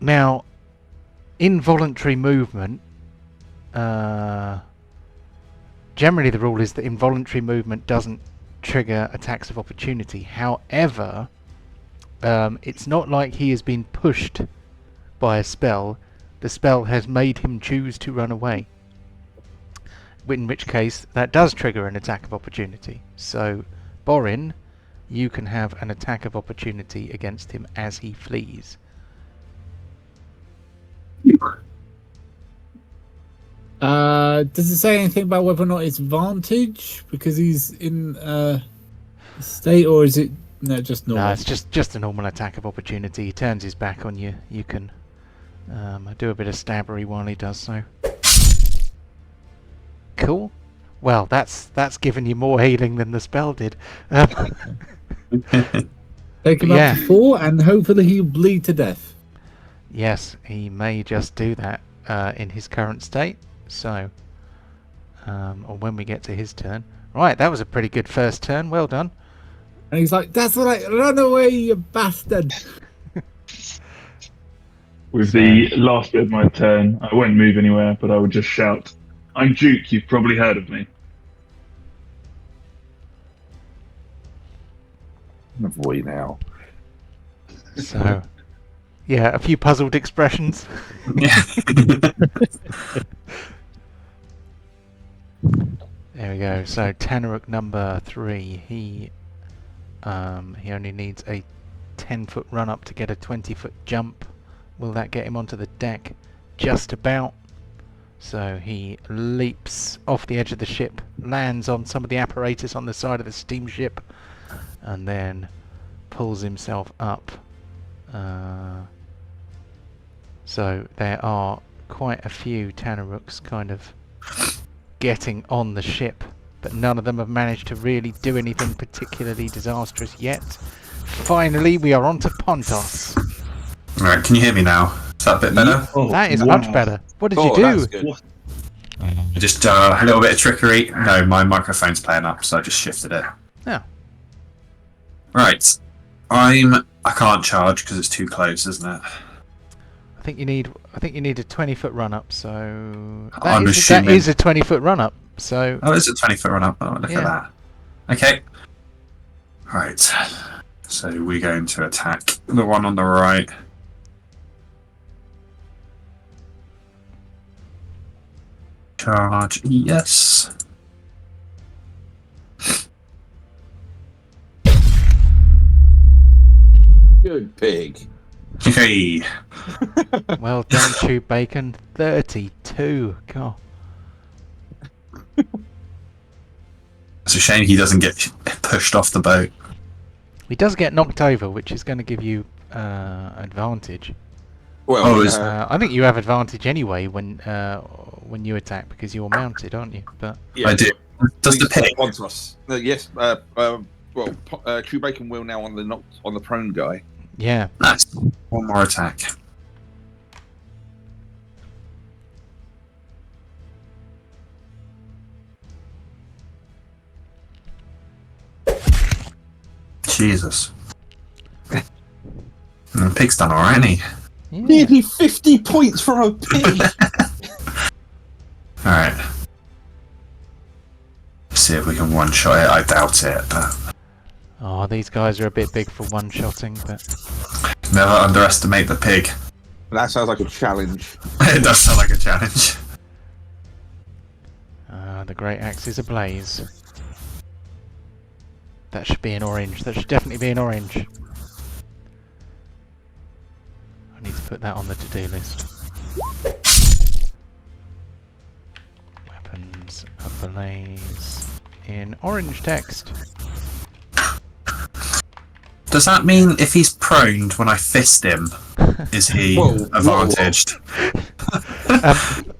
Now, involuntary movement. Generally, the rule is that involuntary movement doesn't trigger attacks of opportunity. However, it's not like he has been pushed by a spell. The spell has made him choose to run away. In which case, that does trigger an attack of opportunity. So, Borin, you can have an attack of opportunity against him as he flees. Does it say anything about whether or not it's vantage because he's in state, or is it just normal? No, it's just a normal attack of opportunity. He turns his back on you. You can do a bit of stabbery while he does so. Cool. Well, that's given you more healing than the spell did. Take him up to 4, and hopefully he'll bleed to death. Yes, he may just do that in his current state. So, or when we get to his turn. Right, that was a pretty good first turn. Well done. And he's like, "That's right, run away, you bastard!" With the last bit of my turn, I won't move anywhere, but I would just shout, "I'm Duke, you've probably heard of me." boy now. So, yeah, a few puzzled expressions. There we go. So Tanarukk number 3. He only needs a 10-foot run up to get a 20-foot jump. Will that get him onto the deck? Just about. So he leaps off the edge of the ship, lands on some of the apparatus on the side of the steamship, and then pulls himself up. So there are quite a few Tanarukks kind of getting on the ship, but none of them have managed to really do anything particularly disastrous yet. Finally, we are on to Pontos. Right, can you hear me now? Is that a bit better? That is much better. What did you do? That's good. Just a little bit of trickery. No, my microphone's playing up, so I just shifted it. Oh. Right. I can't charge because it's too close, isn't it? I think you need a 20-foot run up. So I'm that assuming is a 20-foot run up. So oh, it's a 20-foot run up. Oh, look at that. Okay. Right. So we're going to attack the one on the right. Charge, yes. Good pig. Okay. Well done, Chew Bacon. 32. God. It's a shame he doesn't get pushed off the boat. He does get knocked over, which is going to give you advantage. Well, I think you have advantage anyway when you attack because you're mounted, aren't you? But yeah, I do. Does the pig? Pontos. Yes. True Bacon will now on the prone guy. yeah, Nice. One more attack. Jesus. The pig's done alright, ain't he? yeah. Nearly 50 points for a pig. Alright. See if we can one-shot it. I doubt it, but Oh, these guys are a bit big for one-shotting, but never underestimate the pig. That sounds like a challenge. It does sound like a challenge. the great axe is ablaze. That should be an orange. That should definitely be an orange. I need to put that on the to-do list. Weapons ablaze in orange text. Does that mean if he's proned when I fist him, is he advantaged?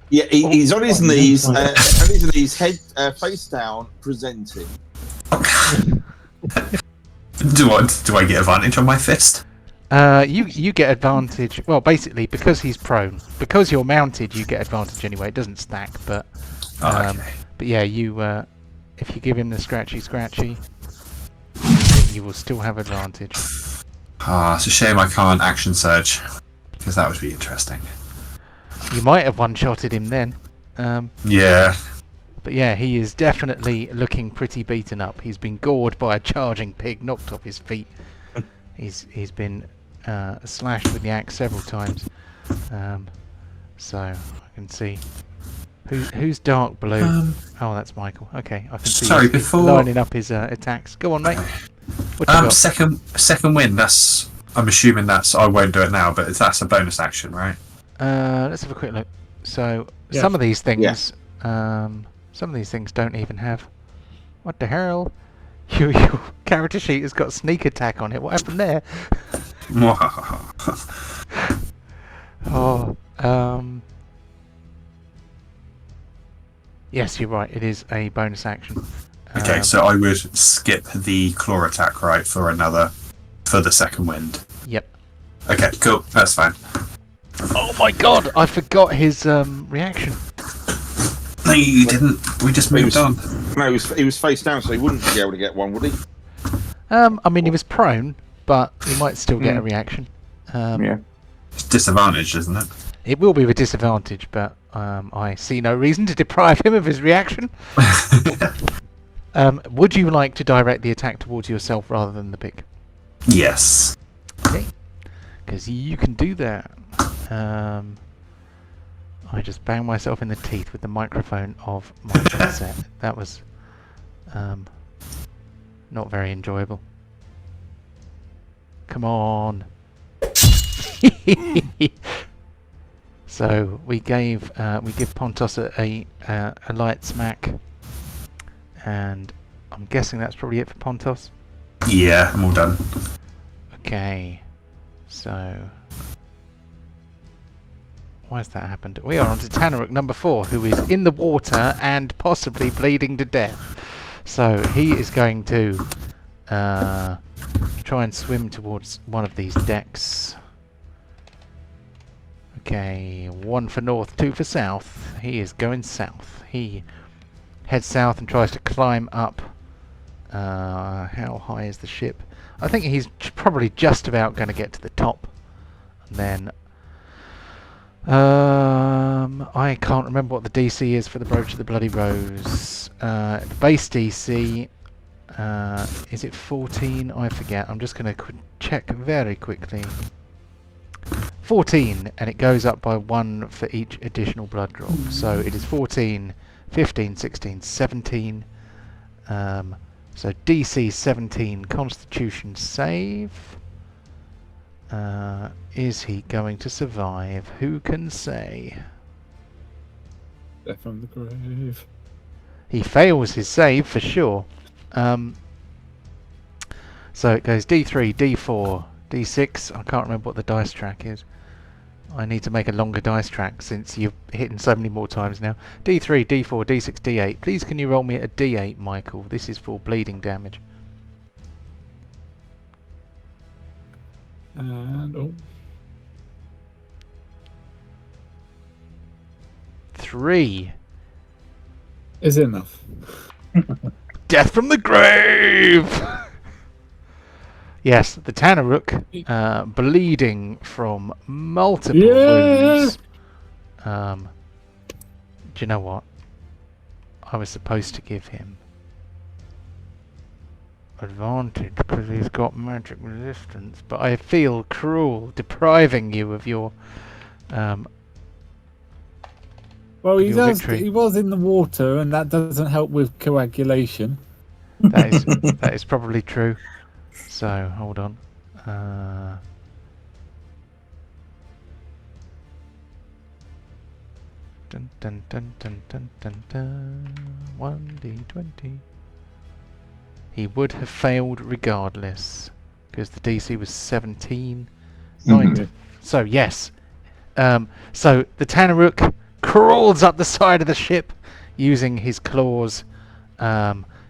Yeah, he's on his knees, head face down, presenting. Do I get advantage on my fist? You get advantage. Well, basically, because he's prone, because you're mounted, you get advantage anyway. It doesn't stack, but Okay. but yeah, you if you give him the scratchy, you will still have advantage. It's a shame I can't action surge, because that would be interesting. You might have one-shotted him then. Yeah. But yeah, he is definitely looking pretty beaten up. He's been gored by a charging pig, knocked off his feet. He's been slashed with the axe several times. So I can see who's dark blue. Oh, that's Michael. Okay, I can see. Sorry, he's before lining up his attacks. Go on, mate. What you got? Second wind. I'm assuming I won't do it now, but that's a bonus action, right? Let's have a quick look. So Yeah. some of these things, don't even have. What the hell? Your character sheet has got sneak attack on it. What happened there? Oh, yes, you're right. It is a bonus action. Okay, so I would skip the claw attack, right, for the second wind. Yep. Okay, cool. That's fine. Oh my god! I forgot his reaction. No, you didn't. We just moved on. No, he was face down, so he wouldn't be able to get one, would he? I mean, he was prone, but he might still get a reaction. Yeah. It's disadvantaged, isn't it? It will be with disadvantage, but I see no reason to deprive him of his reaction. Would you like to direct the attack towards yourself rather than the pig? Yes. Okay, because you can do that. I just banged myself in the teeth with the microphone of my headset. That was not very enjoyable. Come on. So we give Pontos a light smack, and I'm guessing that's probably it for Pontos. Yeah, I'm all done. Okay, so why has that happened? We are on to Tanarukk number 4, who is in the water and possibly bleeding to death. So he is going to try and swim towards one of these decks. Okay, 1 for north, 2 for south. He is going south. He heads south and tries to climb up. How high is the ship? I think he's probably just about going to get to the top. And then I can't remember what the DC is for the Brooch of the Bloody Rose. Base DC, is it 14? I forget. I'm just going to check very quickly. 14, and it goes up by 1 for each additional blood drop. So it is 14, 15, 16, 17. So DC 17, Constitution save. Is he going to survive? Who can say? Death from the grave. He fails his save for sure. So it goes D3, D4, D6. I can't remember what the dice track is. I need to make a longer dice track since you've hit so many more times now. D3, D4, D6, D8. Please can you roll me a D8, Michael? This is for bleeding damage. And 3. is it enough? Death from the grave! Yes, the Tanarukk, bleeding from multiple wounds. Do you know what? I was supposed to give him advantage because he's got magic resistance, but I feel cruel depriving you of your Well, he your does. victory. He was in the water, and that doesn't help with coagulation. That is probably true. So hold on. Dun dun dun dun dun dun dun. 1d20. He would have failed regardless because the DC was 17. So yes. So the Tanarukk crawls up the side of the ship using his claws.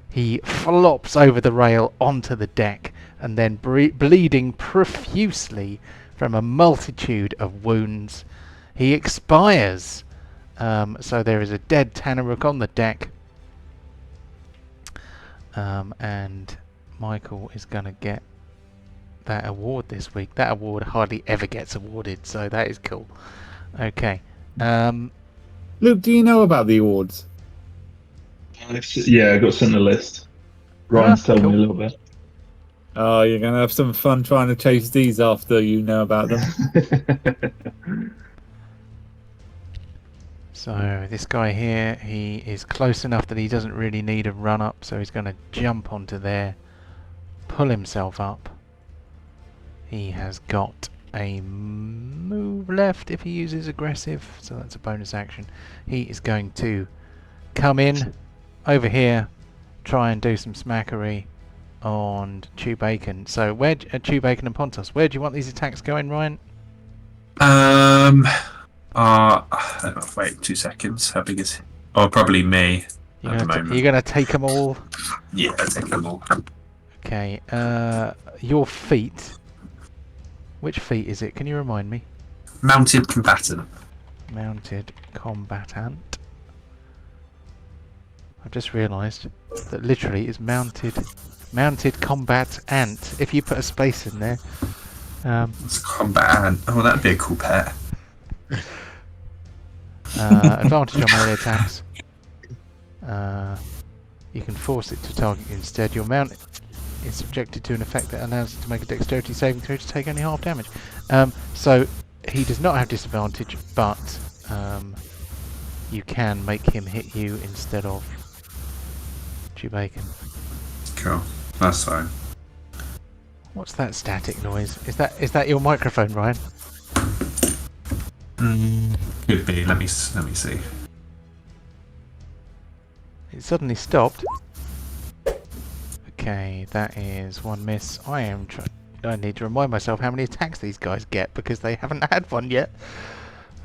He flops over the rail onto the deck and then bleeding profusely from a multitude of wounds. He expires. So there is a dead Tanarukk on the deck. And Michael is going to get that award this week. That award hardly ever gets awarded, so that is cool. Okay. Luke, do you know about the awards? Yeah, I got sent a list. Ryan's told cool. me a little bit. Oh, you're going to have some fun trying to chase these after you know about them. So this guy here, he is close enough that he doesn't really need a run up, so he's going to jump onto there, pull himself up. He has got a move left if he uses aggressive, so that's a bonus action. He is going to come in over here, try and do some smackery on Chewbacon. So where Chewbacon and Pontos, where do you want these attacks going, Ryan? Wait 2 seconds. How big is he? Oh, probably me at the moment. You're gonna take them all. Yeah, take them all. Okay. Your feat. Which feat is it? Can you remind me? Mounted combatant. Mounted combatant. I've just realised that literally is mounted combat ant. If you put a space in there. It's combatant. Oh, that'd be a cool pet. Advantage on melee attacks. You can force it to target you instead. Your mount is subjected to an effect that allows it to make a dexterity saving throw to take only half damage. So he does not have disadvantage, but you can make him hit you instead of Chewbacon. Cool. That's fine. What's that static noise? Is that your microphone, Ryan? Could be. Let me see. It suddenly stopped. Okay, that is one miss. I need to remind myself how many attacks these guys get because they haven't had one yet.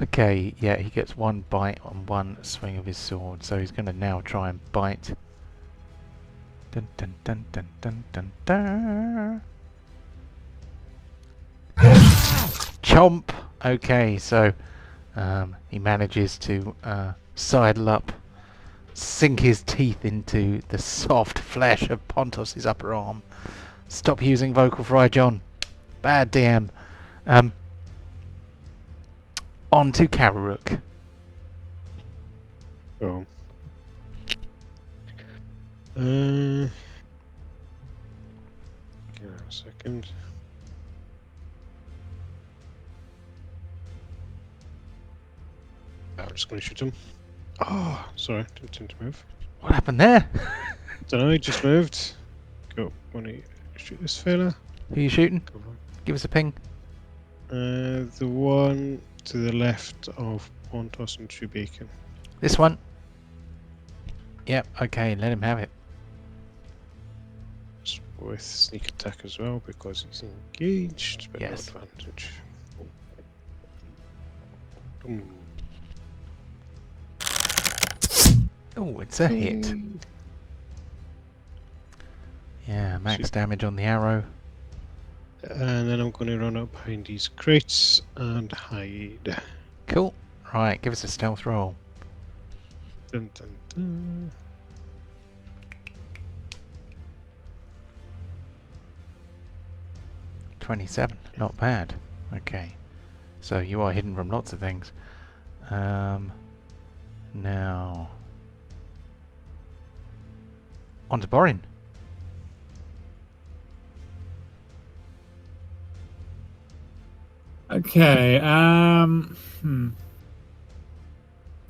Okay, yeah, he gets one bite on one swing of his sword, so he's going to now try and bite. Dun dun dun dun dun dun dun. Chomp! Okay, so he manages to sidle up, sink his teeth into the soft flesh of Pontos' upper arm. Stop using vocal fry, John. Bad DM. On to Tanarukk. Oh. Give me a second. I'm just going to shoot him. Oh, sorry, didn't intend to move. What happened there? Don't know, he just moved. Go, want to shoot this fella? Who are you shooting? Come on. Give us a ping. The one to the left of Pontos and True Beacon. This one? Yep, okay, let him have it. With sneak attack as well because he's engaged, but Yes. no advantage. Boom. Oh, it's a hit. Yeah, max damage on the arrow. And then I'm going to run up behind these crates and hide. Cool. Right, give us a stealth roll. Dun, dun, dun. 27, not bad. Okay, so you are hidden from lots of things. Now, on to Borin. Okay.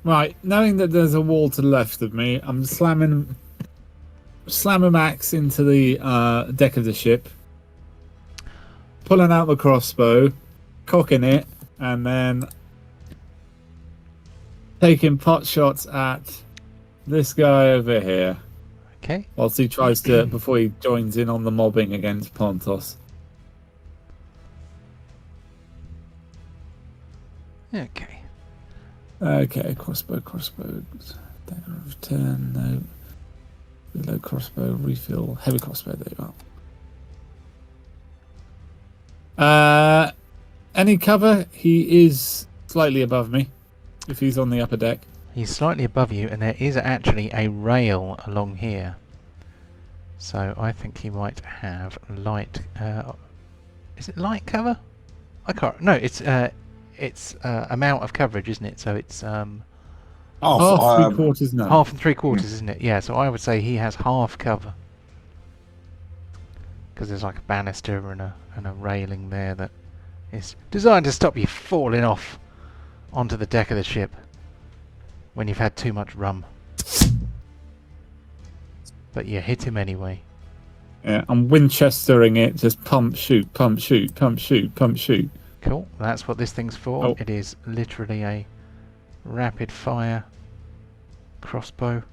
Right. Knowing that there's a wall to the left of me, I'm slamming axe into the deck of the ship, pulling out the crossbow, cocking it, and then taking pot shots at this guy over here. Okay. Whilst he tries to, before he joins in on the mobbing against Pontos. Okay. Okay, crossbow. Dagger of turn, no. Reload crossbow, refill, heavy crossbow, there you are. Any cover? He is slightly above me, if he's on the upper deck. He's slightly above you, and there is actually a rail along here. So I think he might have light. Is it light cover? I can't. No, it's amount of coverage, isn't it? So it's Half 3/4 now. half and 3/4, isn't it? Yeah. So I would say he has half cover because there's like a banister and a railing there that is designed to stop you falling off onto the deck of the ship when you've had too much rum. But you hit him anyway. Yeah, I'm Winchestering it, just pump, shoot, pump, shoot, pump, shoot, pump, shoot. Cool, that's what this thing's for. Oh. It is literally a rapid fire crossbow.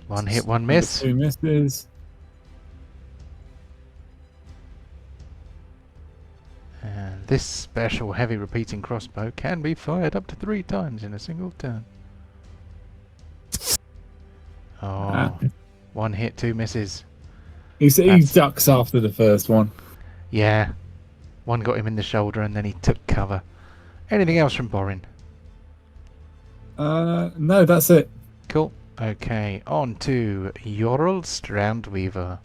One hit, one miss. 2 misses. And this special heavy repeating crossbow can be fired up to 3 times in a single turn. Oh, 1 hit, 2 misses. He That's- ducks after the first one. Yeah, one got him in the shoulder and then he took cover. Anything else from Borin? No, that's it. Cool. Okay, on to Yorl Strandweaver.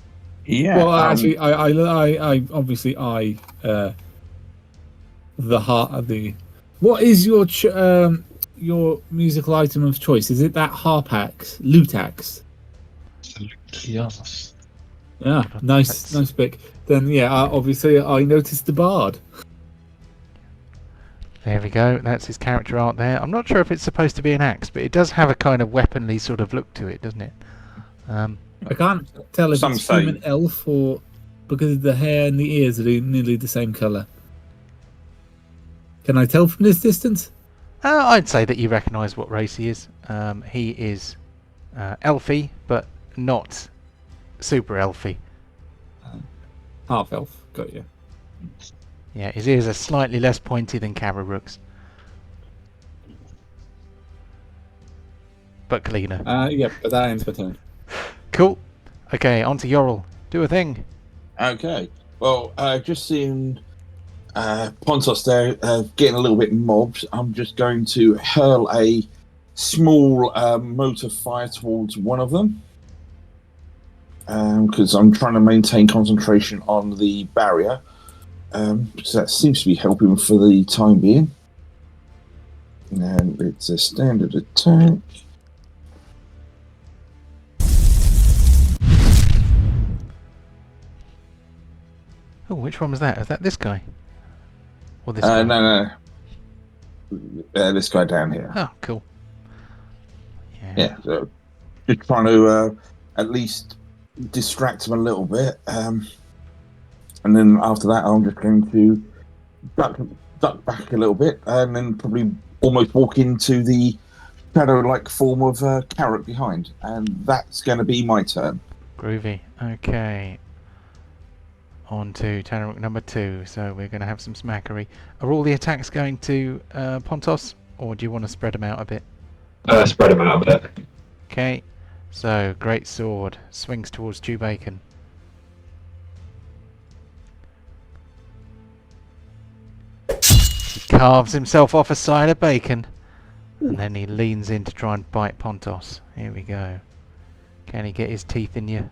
Yeah. Well, actually, I obviously the heart of the. What is your musical item of choice? Is it that harp axe, lute axe? Yes. Yeah, nice pick. Then yeah, obviously I noticed the bard. There we go, that's his character art there. I'm not sure if it's supposed to be an axe, but it does have a kind of weaponly sort of look to it, doesn't it? I can't tell if Some it's say- human elf or because the hair and the ears are nearly the same colour. Can I tell from this distance? I'd say that you recognise what race he is. He is elfy, but not super elfy. Half elf, got you. Yeah, his ears are slightly less pointy than Tanaruk's, but cleaner. Yeah, but that ends my turn. Cool. Okay, on to Yorl. Do a thing. Okay. Well, just seeing Pontos there getting a little bit mobbed, I'm just going to hurl a small motor fire towards one of them. Because I'm trying to maintain concentration on the barrier. So that seems to be helping for the time being. And it's a standard attack. Oh, which one was that? Is that this guy? Or this guy? No. This guy down here. Oh, cool. Yeah, so just trying to at least distract him a little bit. And then after that, I'm just going to duck back a little bit and then probably almost walk into the shadow-like form of Carrot behind. And that's going to be my turn. Groovy. Okay. On to Tanarukk number 2. So we're going to have some smackery. Are all the attacks going to Pontos, or do you want to spread them out a bit? Spread them out a bit. Okay. So great sword swings towards Stew Bacon. He carves himself off a side of bacon, and then he leans in to try and bite Pontos. Here we go. Can he get his teeth in you?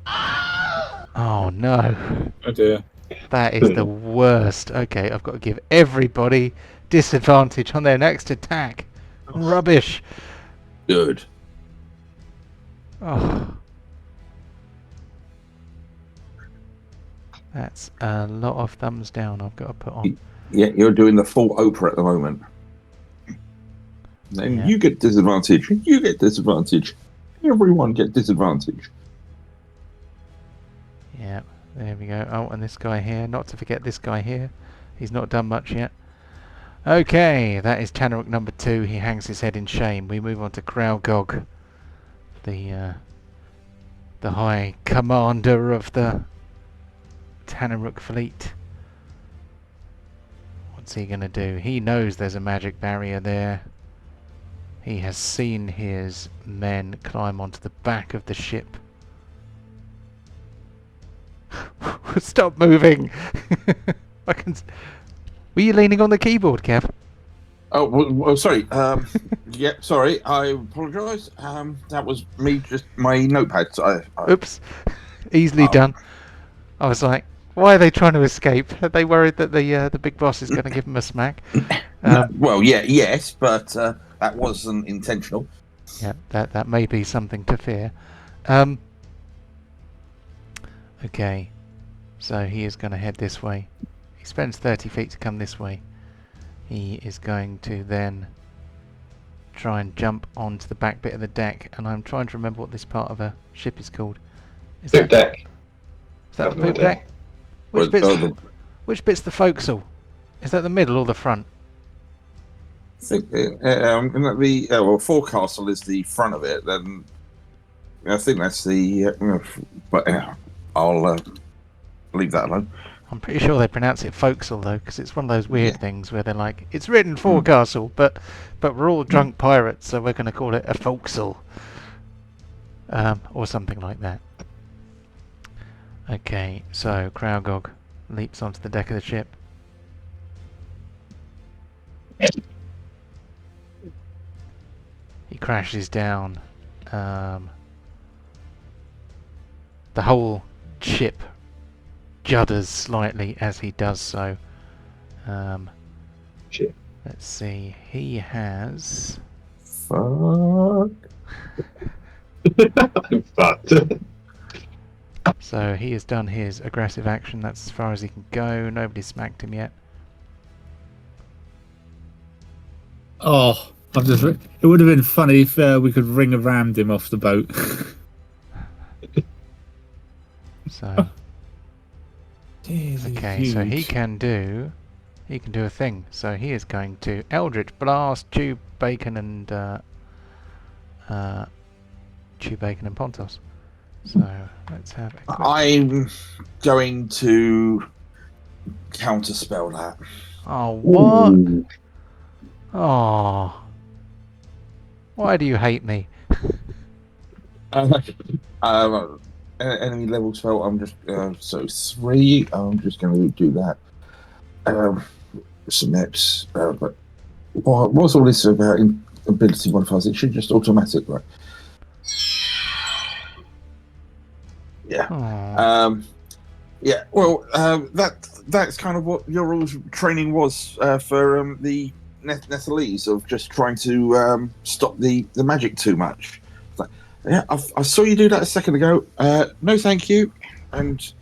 Oh no. Oh dear. That is the worst. Okay, I've got to give everybody disadvantage on their next attack. Rubbish. Good. Oh. That's a lot of thumbs down I've got to put on. Yeah, you're doing the full Oprah at the moment. Then Yeah. you get disadvantage. You get disadvantage. Everyone get disadvantage. Yeah, there we go. Oh, and this guy here. Not to forget this guy here. He's not done much yet. Okay, that is Tanarukk number 2. He hangs his head in shame. We move on to Kraugog, the high commander of the Tanarukk fleet. What's he gonna do? He knows there's a magic barrier there. He has seen his men climb onto the back of the ship. Stop moving! I can. Were you leaning on the keyboard, Kev? Oh, well sorry. Yeah, sorry. I apologise. That was me. Just my notepad. So Oops. Easily done. I was like, why are they trying to escape? Are they worried that the big boss is going to give them a smack? well, yeah, yes, but that wasn't intentional. Yeah, that may be something to fear. Okay, so he is going to head this way. He spends 30 feet to come this way. He is going to then try and jump onto the back bit of the deck, and I'm trying to remember what this part of a ship is called. Is Poop deck. Is that the poop deck? Which Well, bit's the forecastle? Is that the middle or the front? I think the forecastle is the front of it. Then I think that's the. But I'll leave that alone. I'm pretty sure they pronounce it forecastle though, because it's one of those weird things where they're like, it's written forecastle, but we're all drunk pirates, so we're going to call it a forecastle, or something like that. Okay, so Kraugog leaps onto the deck of the ship. He crashes down. The whole ship judders slightly as he does so. Shit. Let's see. He has. Fuck. But So he has done his aggressive action. That's as far as he can go. Nobody's smacked him yet. Oh, it would have been funny if we could ring around him off the boat. So. Okay, so he can do a thing. So he is going to Eldritch Blast, Chew Bacon and Pontos. So let's have a quick... I'm going to counterspell that. Oh, what? Oh. Why do you hate me? Enemy level spell. I'm just so 3. I'm just going to do that. Submit. But what's all this about ability modifiers? It should just automatic, right? Yeah. Oh. Yeah. Well, that's kind of what your rules training was for the Netherese of just trying to stop the magic too much. Like, yeah, I saw you do that a second ago. No, thank you. And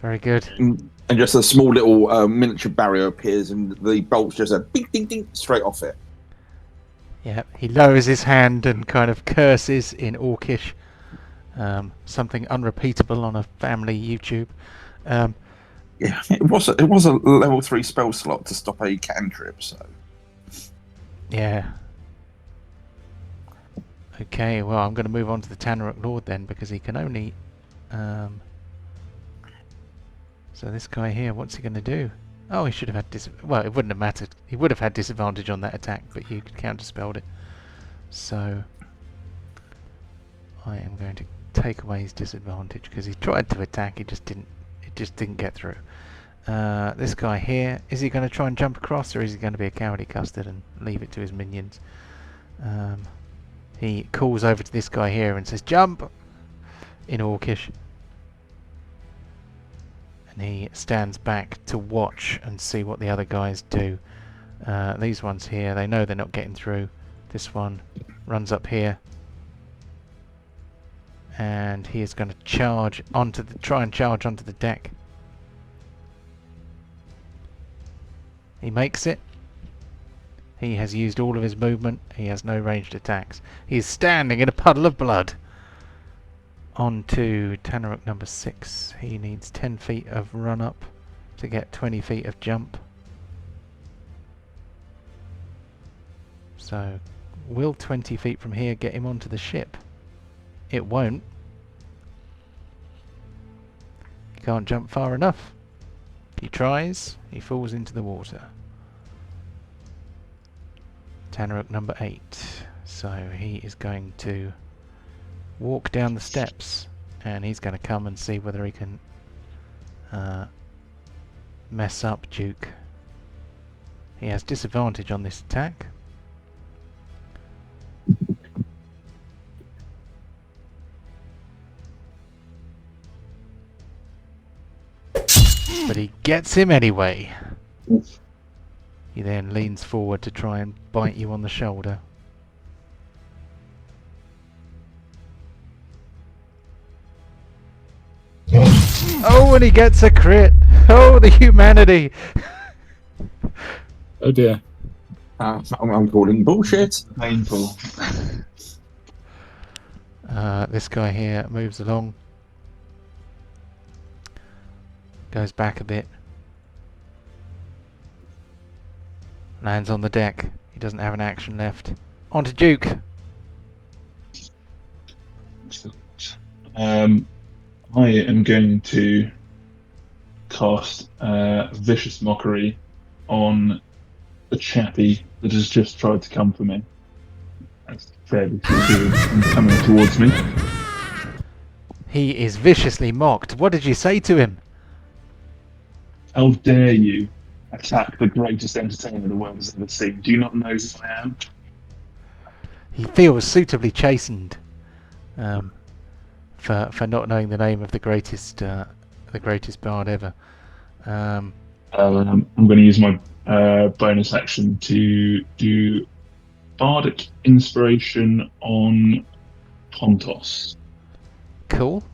Very good. And just a small little miniature barrier appears, and the bolts just a ding, ding, ding, straight off it. Yeah, he lowers his hand and kind of curses in Orcish. Something unrepeatable on a family YouTube. Yeah, it was a level 3 spell slot to stop a cantrip, so... Yeah. Okay, well, I'm going to move on to the Tanarukk Lord then, because he can only... So this guy here, what's he going to do? Oh, he should have had well, it wouldn't have mattered. He would have had disadvantage on that attack, but you could counterspelled it. So I am going to take away his disadvantage because he tried to attack, it just didn't get through. This guy here, is he going to try and jump across, or is he going to be a cowardly custard and leave it to his minions? He calls over to this guy here and says, "Jump!" in Orcish. And he stands back to watch and see what the other guys do. These ones here, they know they're not getting through. This one runs up here. And he is going to charge onto try and charge onto the deck. He makes it. He has used all of his movement. He has no ranged attacks. He is standing in a puddle of blood. On to Tanarukk number 6. He needs 10 feet of run up to get 20 feet of jump. So, will 20 feet from here get him onto the ship? It won't. He can't jump far enough. He tries, he falls into the water. Tanarukk number 8. So he is going to walk down the steps, and he's going to come and see whether he can mess up Duke. He has disadvantage on this attack. But he gets him anyway. He then leans forward to try and bite you on the shoulder. Oh, and he gets a crit! Oh, the humanity! Oh dear. I'm calling bullshit. Painful. This guy here moves along. Goes back a bit. Lands on the deck. He doesn't have an action left. On to Duke. I am going to cast Vicious Mockery on the chappie that has just tried to come for me. That's fairly secure and coming towards me. He is viciously mocked. What did you say to him? How dare you attack the greatest entertainer the world has ever seen? Do you not know who I am? He feels suitably chastened for not knowing the name of the greatest bard ever. I'm going to use my bonus action to do Bardic Inspiration on Pontos. Cool.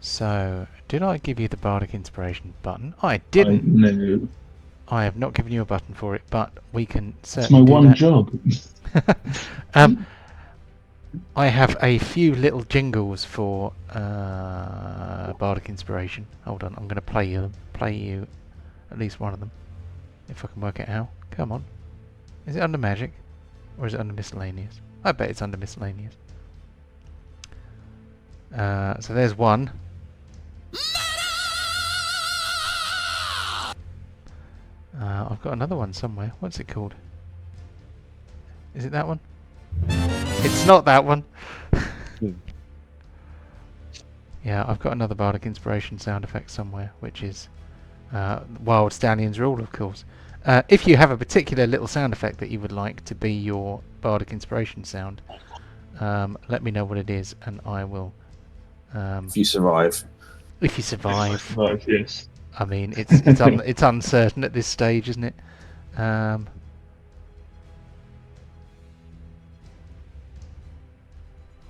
So, did I give you the Bardic Inspiration button? I didn't. No. I have not given you a button for it, but we can It's certainly my do one that. job. I have a few little jingles for Bardic Inspiration. Hold on, I'm going to play you at least one of them, if I can work it out. Come on. Is it under Magic? Or is it under Miscellaneous? I bet it's under Miscellaneous. So there's one. I've got another one somewhere. What's it called? Is it that one? It's not that one. Yeah, I've got another Bardic Inspiration sound effect somewhere, which is Wild Stallion's Rule, of course. If you have a particular little sound effect that you would like to be your Bardic Inspiration sound, let me know what it is, and I will... If you survive. If you survive. Right, yes. I mean, it's uncertain at this stage, isn't it? I'm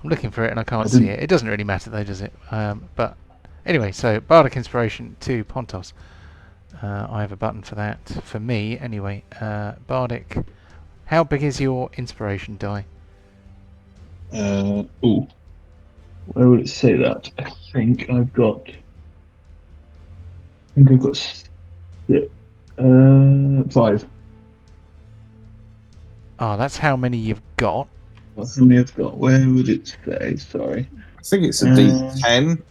looking for it and I can't see it. It doesn't really matter though, does it? But Anyway, so Bardic Inspiration to Pontos. I have a button for that, for me anyway. Bardic. How big is your inspiration die? Where would it say that? I think I've got. Yeah, 5. Oh, that's how many you've got. How many I've got? Where would it say? Sorry. I think it's a D10.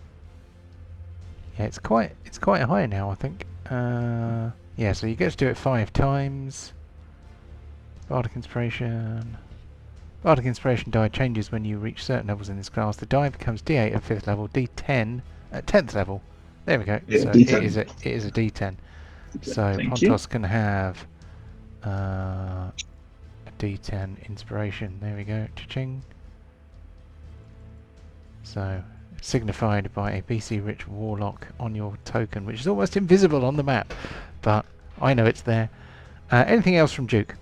Yeah, it's quite high now, I think. Yeah, so you get to do it 5 times. Bardic Inspiration. Bardic Inspiration die changes when you reach certain levels in this class. The die becomes D8 at 5th level, D10 at 10th level. There we go. Yeah, so D10. it is a D10. So Thank you. Pontos can have a D10 inspiration. There we go. Cha-ching. So signified by a BC rich warlock on your token, which is almost invisible on the map, but I know it's there. Anything else from Duke?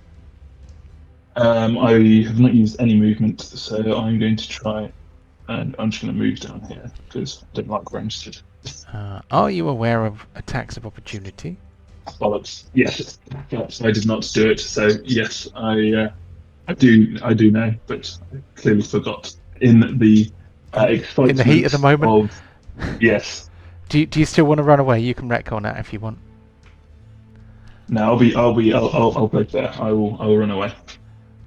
I have not used any movement, so I'm going to try, and I'm just going to move down here because I don't like ranged. Are you aware of attacks of opportunity? Bollocks. Yes, I did not do it. So yes, I do know, but I clearly forgot in the excitement In the heat of the moment? Yes. Do you still want to run away? You can retcon that if you want. No, I'll break there. I will run away.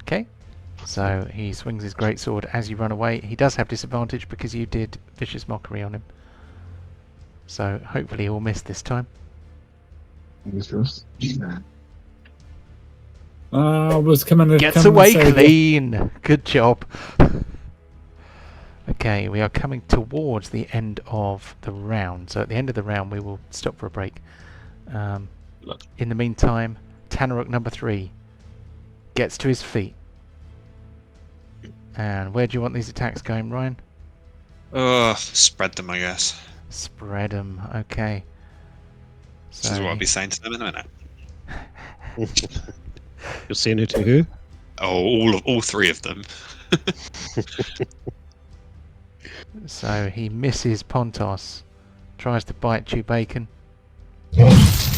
Okay. So he swings his greatsword as you run away. He does have disadvantage because you did vicious mockery on him. So hopefully he'll miss this time. I was coming to Gets come and away save you. clean. Good job. Okay, we are coming towards the end of the round. So at the end of the round we will stop for a break. In the meantime, Tanarukk number 3 gets to his feet. And where do you want these attacks going, Ryan? Spread them, I guess. Spread them. Okay. So This is what I'll be saying to them in a minute. You're saying it to who? Oh, all 3 of them. So he misses Pontos. Tries to bite Chewbacon.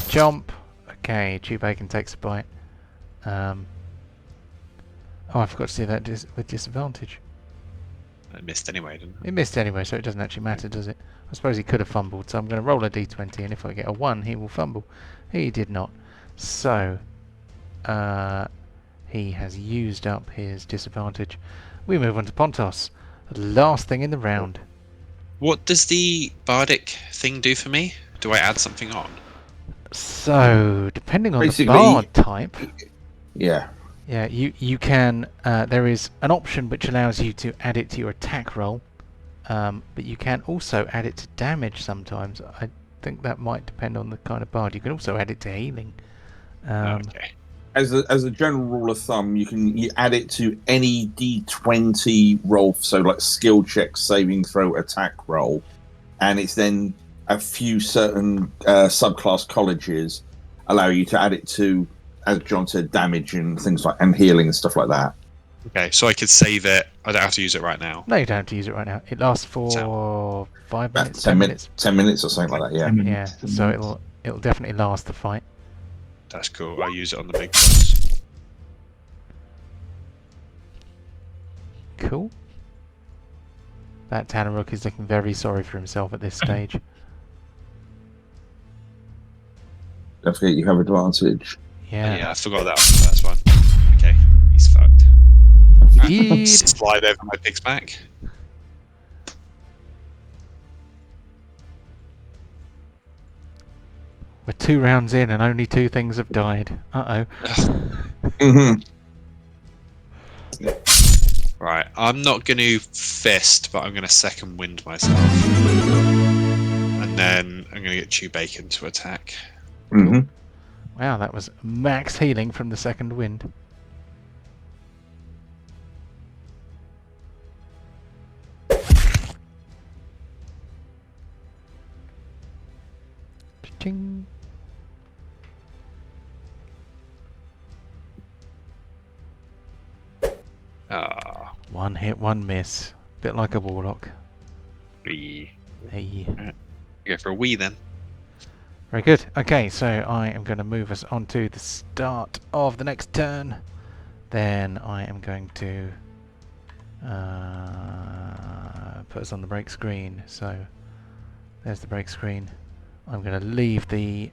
Jump. Okay, Chewbacon takes a bite. Oh, I forgot to do that with disadvantage. I missed anyway, didn't I? It missed anyway, so it doesn't actually matter, does it? I suppose he could have fumbled, so I'm going to roll a d20, and if I get a 1, he will fumble. He did not. So, he has used up his disadvantage. We move on to Pontos. Last thing in the round. What does the bardic thing do for me? Do I add something on? So, depending on Basically, the bard type... Yeah. Yeah, you can... there is an option which allows you to add it to your attack roll, but you can also add it to damage sometimes. I think that might depend on the kind of bard. You can also add it to healing. Okay. As a general rule of thumb, you add it to any D20 roll, so like skill check, saving throw, attack roll, and it's then a few certain subclass colleges allow you to add it to, as John said, damage and things like and healing and stuff like that. Okay, so I could save it. I don't have to use it right now. No, you don't have to use it right now. It lasts for 5 About minutes, 10 minutes. 10 minutes or something like that. Yeah. 10 Yeah, minutes, 10 so minutes. it'll definitely last the fight. That's cool. I'll use it on the big boss. Cool. That Tanarukk is looking very sorry for himself at this stage. Don't forget you have advantage. Yeah. I forgot that was the first one. Okay, he's fucked. Indeed. Slide over my pig's back. We're 2 rounds in and only 2 things have died. Uh-oh. Mm-hmm. Right, I'm not going to fist, but I'm going to second wind myself. And then I'm going to get Chewbacon to attack. Mm-hmm. Wow, that was max healing from the second wind. Ching. Ah, 1 hit, 1 miss. Bit like a warlock. three. Hey. Go for a wee then. Very good. Okay, so I am going to move us on to the start of the next turn. Then I am going to put us on the break screen. So there's the break screen. I'm going to leave the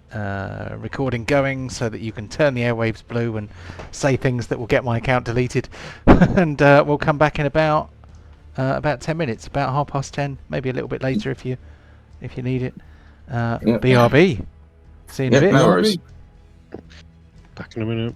recording going so that you can turn the airwaves blue and say things that will get my account deleted. And we'll come back in about 10 minutes, about 10:30, maybe a little bit later if you need it. Yep. BRB. See you in a bit. No worries. Back in a minute.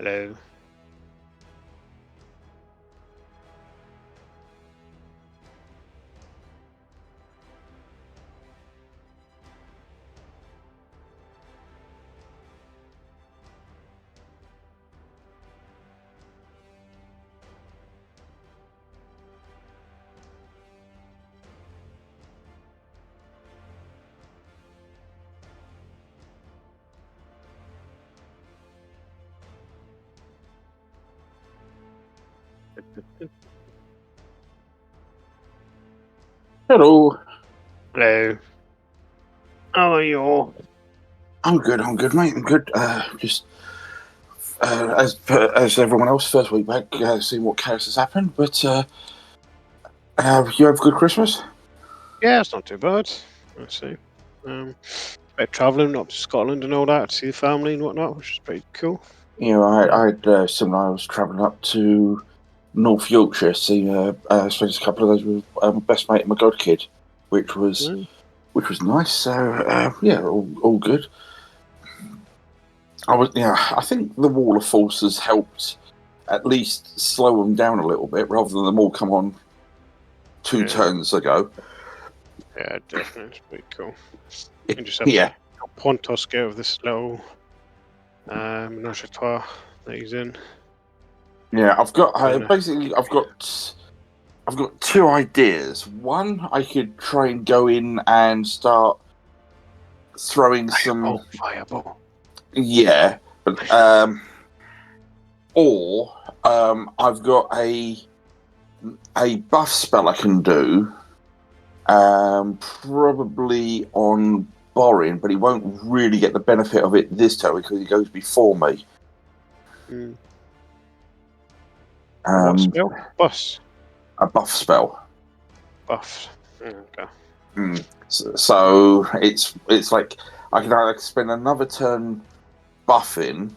Hello. Hello. Hello. How are you all? I'm good, mate. I'm good. Just as everyone else, first week back, seeing what chaos has happened. But you have a good Christmas? Yeah, it's not too bad. Let's see. Bit travelling up to Scotland and all that to see the family and whatnot, which is pretty cool. Yeah, I had similar. I was travelling up to North Yorkshire, see, spent a couple of days with my best mate and my god kid, which was nice. So yeah, all good. I think the Wall of Force has helped at least slow them down a little bit, rather than them all come on two turns ago. Yeah, definitely, it's pretty cool. It- You just have yeah. to help Pontos get with this little menage a trois that he's in. Yeah, I've got Yeah. basically I've got two ideas. One, I could try and go in and start throwing some Fireball. yeah, but or I've got a buff spell I can do, probably on Borin, but he won't really get the benefit of it this turn because he goes before me. What spell? Bus. A buff spell. Buff. Okay. So it's like I can either spend another turn buffing,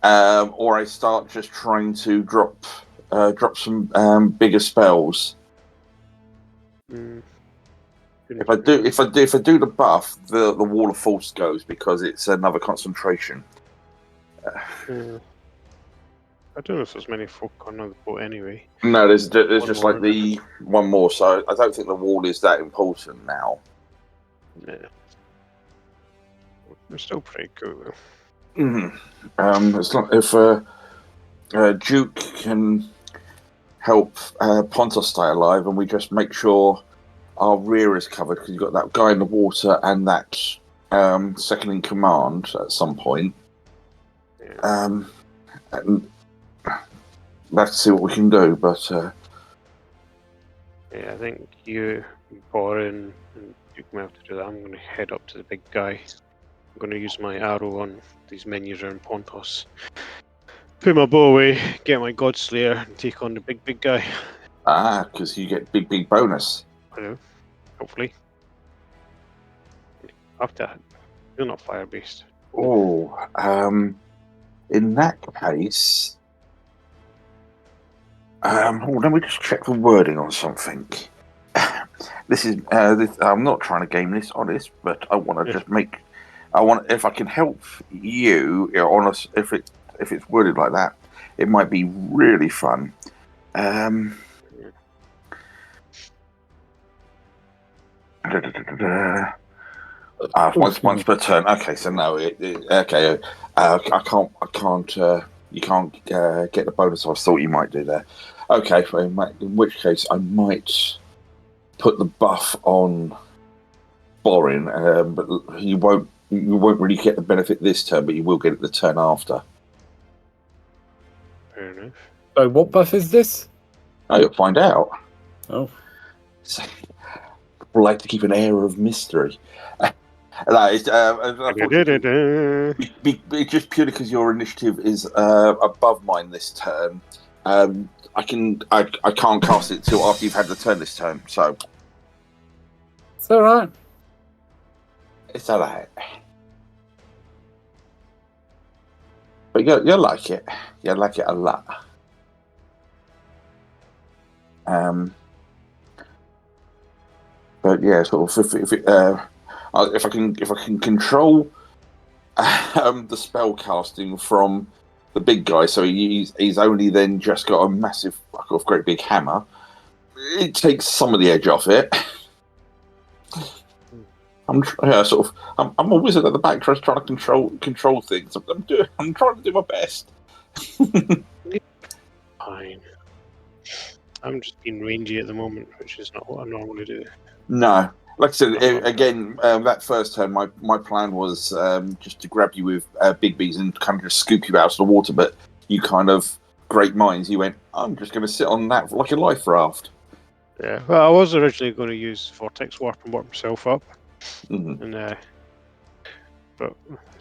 or I start just trying to drop some bigger spells. If I do the buff, the Wall of Force goes because it's another concentration. I don't know if there's many folk on the boat anyway. No, there's One just more, like the one more. So I don't think the wall is that important now. Yeah. It's still pretty cool though. It's not if Duke can help Pontos stay alive, and we just make sure our rear is covered because you've got that guy in the water and that second in command at some point. And let's see what we can do. But yeah, I think you, Borin, and Duke may have to do that. I'm going to head up to the big guy. I'm going to use my arrow on these menus around Pontos. Put my bow away, get my Godslayer, and take on the big guy. because you get big bonus. I know. Hopefully. After that, you're not fire based. Oh, in that case, let me just check the wording on something. This is I'm not trying to game this honest, but I want to just make. I want if I can help you, on us if it's worded like that, it might be really fun. Once per turn. Okay, so no. Okay, I can't. You can't get the bonus I thought you might do there. Okay, in which case I might put the buff on Borin, but you won't really get the benefit this turn, but you will get it the turn after. Fair enough. So what buff is this? Oh, you'll find out. Oh. So, I like to keep an air of mystery. No, it's just purely because your initiative is above mine this turn. I can't cast it till after you've had the turn this turn. So It's all right. it's all right. But you'll like it. You'll like it a lot. But yeah, sort of if I can control the spell casting from the big guy, so he's only then just got a massive, great big hammer. It takes some of the edge off it. I'm a wizard at the back, trying to control things. I'm trying to do my best. Fine. I'm just being rangy at the moment, which is not what I normally do. No, like I said again, that first turn, my plan was just to grab you with big bees and kind of just scoop you out of the water. But you kind of great minds. You went, I'm just going to sit on that like a life raft. Yeah. Well, I was originally going to use Vortex Warp and warp myself up, Mm-hmm. and but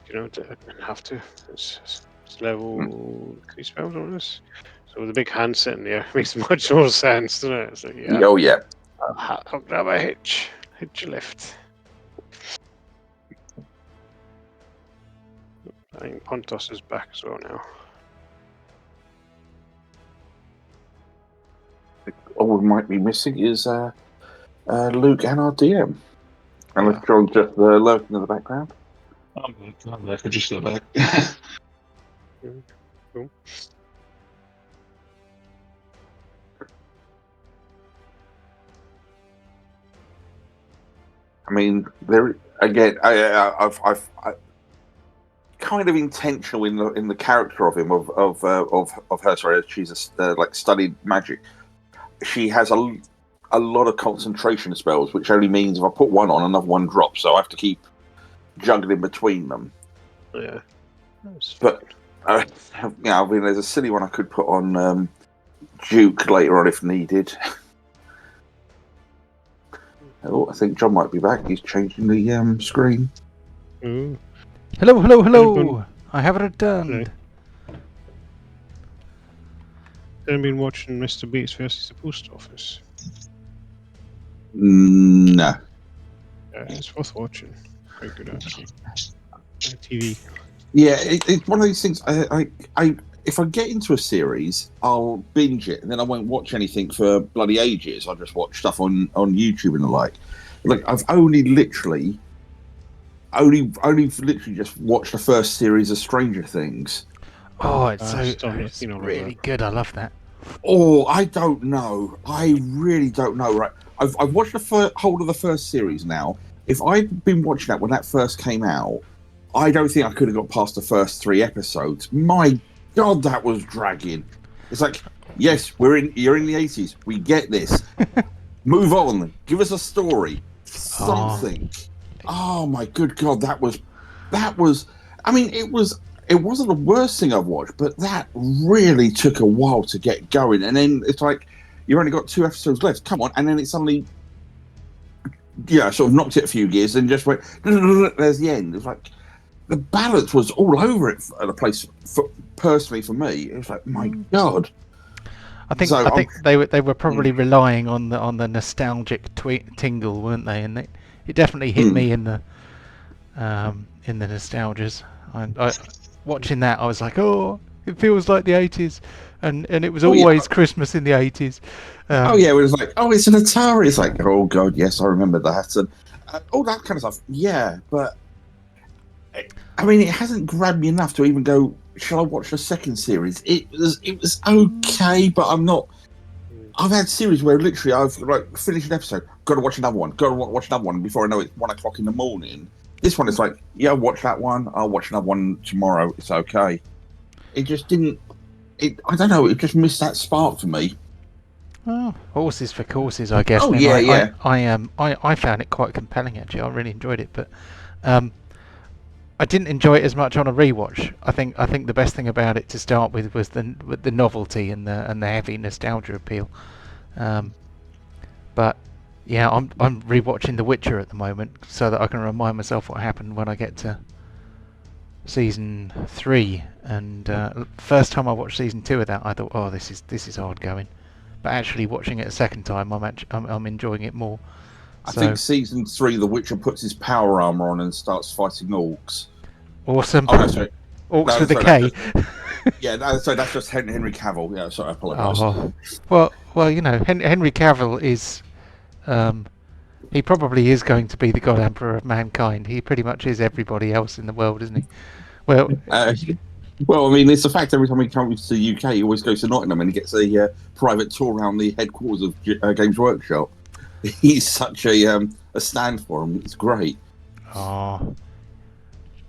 you know, I didn't have to. It's level 3 spells on this. So with the big hand sitting there, it makes much more sense, doesn't it? It's like, yeah. Oh yeah. I'll grab a hitch lift. I think Pontos is back as well now. All we might be missing is Luke and our DM. Unless Yeah. John's just lurking in the background. I'm there for just the back. Cool. I mean, there again. I've kind of intentional in the character of him of her. Sorry, she's like studied magic. She has a lot of concentration spells, which only means if I put one on, another one drops. So I have to keep juggling between them. Yeah. But I mean, there's a silly one I could put on Duke later on if needed. Oh, I think John might be back. He's changing the screen. Ooh. Hello! I have returned. I've been watching Mr. Bates versus the Post Office. No. Yeah, it's worth watching. Very good, actually. TV. Yeah, it's one of these things. I if I get into a series, I'll binge it, and then I won't watch anything for bloody ages. I'll just watch stuff on YouTube and the like. Like I've only literally just watched the first series of Stranger Things. Oh, it's really good. I love that. Oh, I don't know. I really don't know. Right, I've watched the whole of the first series now. If I'd been watching that when that first came out, I don't think I could have got past the first 3 episodes. My God, that was dragging. It's like, yes, you're in the 80s. We get this. Move on. Give us a story. Something. Oh my good God, that was. I mean, it wasn't the worst thing I've watched, but that really took a while to get going. And then it's like, you've only got 2 episodes left. Come on. And then it suddenly, sort of knocked it a few gears and just went, there's the end. It's like, the balance was all over it at a place, personally for me. It was like, my God. I think they were probably relying on the nostalgic tingle, weren't they? And it definitely hit me in the nostalgias. I watching that, I was like, oh, it feels like the 80s, and it was always Christmas in the 80s. It was like, oh, it's an Atari. It's like, oh God, yes, I remember that, and all that kind of stuff. Yeah, but I mean, it hasn't grabbed me enough to even go, shall I watch the second series? It was okay, but I'm not. I've had series where literally I've like finished an episode, got to watch another one, and before I know it, it's 1 o'clock in the morning. This one is like, yeah, I'll watch that one. I'll watch another one tomorrow. It's okay. It just didn't. I don't know. It just missed that spark for me. Oh, horses for courses, I guess. Oh, then. yeah. I found it quite compelling actually. I really enjoyed it, but I didn't enjoy it as much on a rewatch. I think the best thing about it to start with was the novelty and the heavy nostalgia appeal. But yeah, I'm rewatching The Witcher at the moment so that I can remind myself what happened when I get to season 3. And first time I watched season 2 of that, I thought, oh, this is hard going. But actually watching it a second time, I'm enjoying it more. I think season 3, The Witcher puts his power armor on and starts fighting orcs. Awesome. Oh, no, sorry. Orcs with a K. That's just Henry Cavill. Yeah, sorry, I apologise. Oh, well, Henry Cavill is. He probably is going to be the God Emperor of mankind. He pretty much is everybody else in the world, isn't he? Well, Well, I mean, it's a fact every time he comes to the UK, he always goes to Nottingham and he gets a private tour around the headquarters of Games Workshop. He's such a stand for him. It's great. Oh,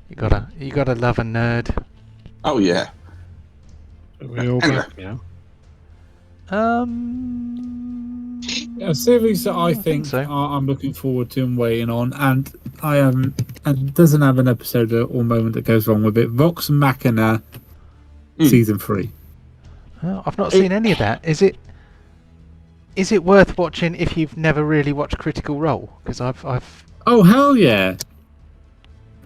you gotta love a nerd. Oh, yeah. Are we all Anyway. back now? A series that I think so. I'm looking forward to and waiting on, and I and it doesn't have an episode or moment that goes wrong with it. Vox Machina season 3. Oh, I've not seen any of that. Is it worth watching if you've never really watched Critical Role? Because I've Oh hell yeah!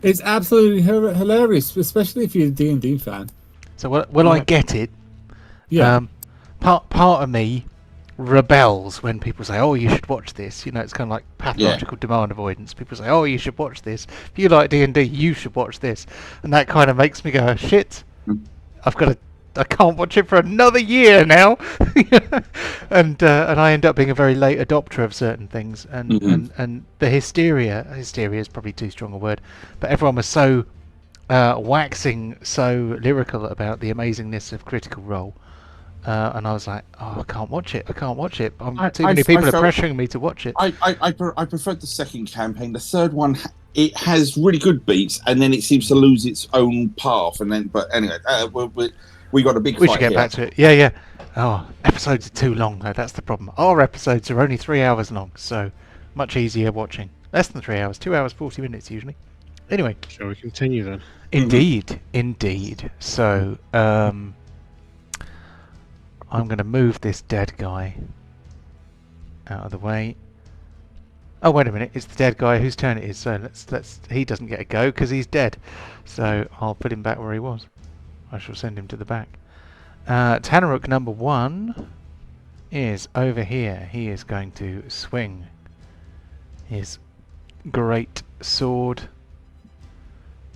It's absolutely hilarious, especially if you're a D&D fan. So will I get it? Yeah. Part of me rebels when people say, "Oh, you should watch this." You know, it's kind of like pathological demand avoidance. People say, "Oh, you should watch this. If you like D&D, you should watch this," and that kind of makes me go, "Shit, I can't watch it for another year now." and I end up being a very late adopter of certain things, and the hysteria is probably too strong a word, but everyone was so waxing so lyrical about the amazingness of Critical Role. And I was like, "Oh, I can't watch it. Too many people are pressuring me to watch it." I preferred the second campaign. The third one, it has really good beats, and then it seems to lose its own path. And then, but anyway, we got a big. We fight should get here. back to it. Yeah. Oh, episodes are too long though. That's the problem. Our episodes are only 3 hours long, so much easier watching. Less than 3 hours. 2 hours 40 minutes usually. Anyway. Shall we continue then? Indeed. So, I'm going to move this dead guy out of the way. Oh, wait a minute. It's the dead guy whose turn it is. So he doesn't get a go because he's dead. So I'll put him back where he was. I shall send him to the back. Tanarukk number 1 is over here. He is going to swing his great sword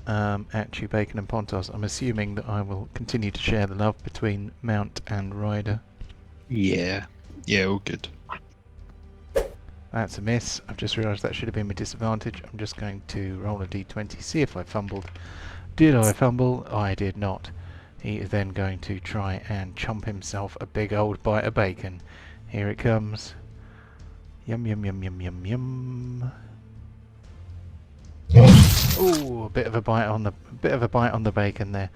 at Chewbacca and Pontos. I'm assuming that I will continue to share the love between Mount and Rider. Yeah, all good. That's a miss. I've just realised that should have been my disadvantage. I'm just going to roll a d20, see if I fumbled. Did I fumble? I did not. He is then going to try and chomp himself a big old bite of bacon. Here it comes. Yum yum yum yum yum yum. Ooh, a bit of a bite on the bacon there.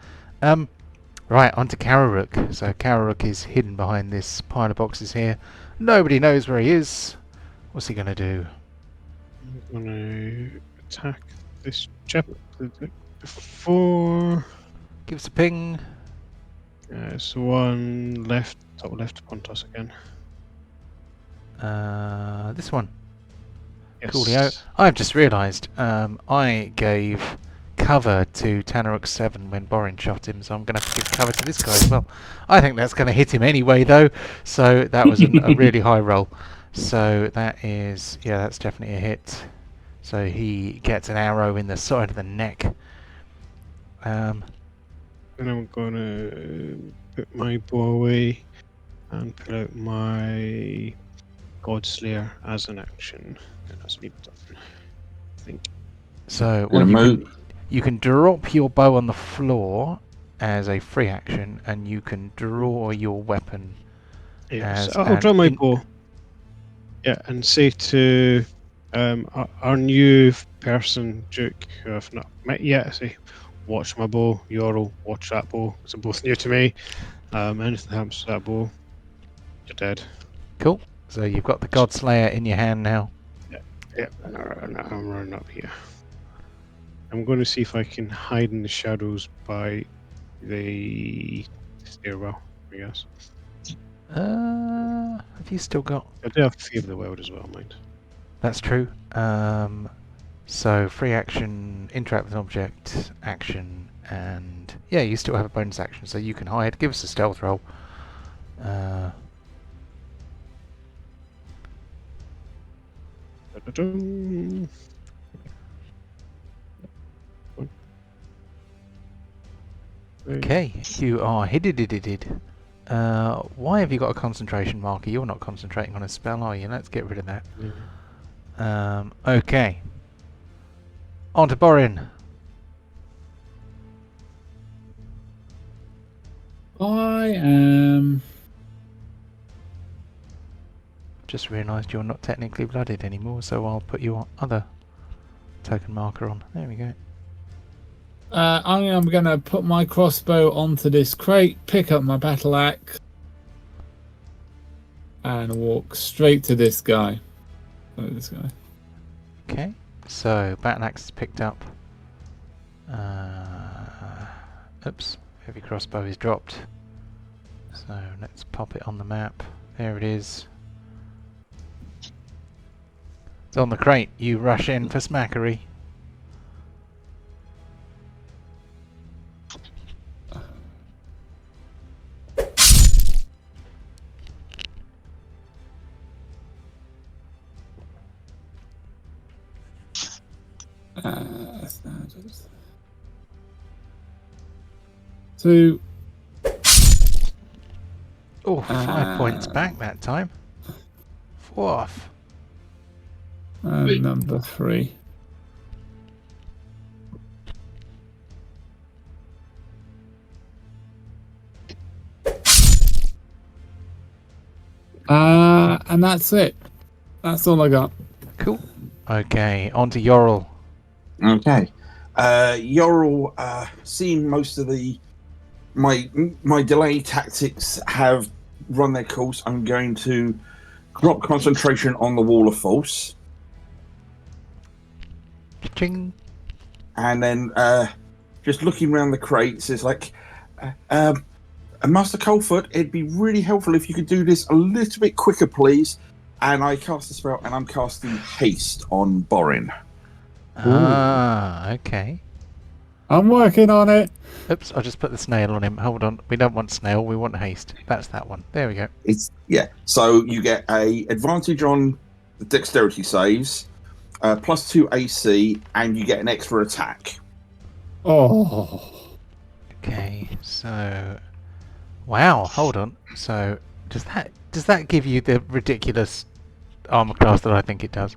Right, on to Tanarukk. So Tanarukk is hidden behind this pile of boxes here. Nobody knows where he is. What's he gonna do? I'm gonna attack this chap before. Give us a ping. It's one left, top left, Pontos again. This one. Yes. Coolio. I've just realised I gave cover to Tanarukk 7 when Borin shot him, so I'm going to have to give cover to this guy as well. I think that's going to hit him anyway, though, so that was a really high roll. So that is, yeah, that's definitely a hit. So he gets an arrow in the side of the neck. And I'm gonna put my bow away and pull out my Godslayer as an action. And that's me done, I think. So what you can drop your bow on the floor as a free action, and you can draw your weapon. Yes, as I'll draw my bow. Yeah, and say to our new person, Duke, who I've not met yet, I say, watch my bow, Yorl, watch that bow. It's both new to me. Anything happens to that bow, you're dead. Cool. So you've got the Godslayer in your hand now. Yep, and I'm running up here. I'm going to see if I can hide in the shadows by the stairwell, I guess. Have you still got... I do have Fear of the World as well, mind. That's true. So free action, interact with an object, action, and yeah, you still have a bonus action, so you can hide. Give us a stealth roll. Okay, you are hidden. Why have you got a concentration marker? You're not concentrating on a spell, are you? Let's get rid of that. Okay. On to Borin. I am. Just realised you're not technically blooded anymore, so I'll put your other token marker on. There we go. I am going to put my crossbow onto this crate, pick up my battle axe, and walk straight to this guy. Okay, so battle axe is picked up. Oops, heavy crossbow is dropped. So let's pop it on the map. There it is. It's on the crate. You rush in for smackery. Two. Oh, 5 points back that time. 4th. And number 3. And that's it. That's all I got. Cool. Okay, on to Yorl. Okay. Yorl, seeing most of my delay tactics have run their course, I'm going to drop concentration on the Wall of Force. Ching. And then just looking around the crates, it's like, Master Coldfoot, it'd be really helpful if you could do this a little bit quicker, please. And I cast a spell, and I'm casting Haste on Borin. Ah, okay. I'm working on it. Oops, I just put the snail on him. Hold on. We don't want snail, we want haste. That's that one. There we go. So you get a advantage on the dexterity saves, +2 AC, and you get an extra attack. Oh. Okay, so wow, hold on. So does that give you the ridiculous armor class that I think it does?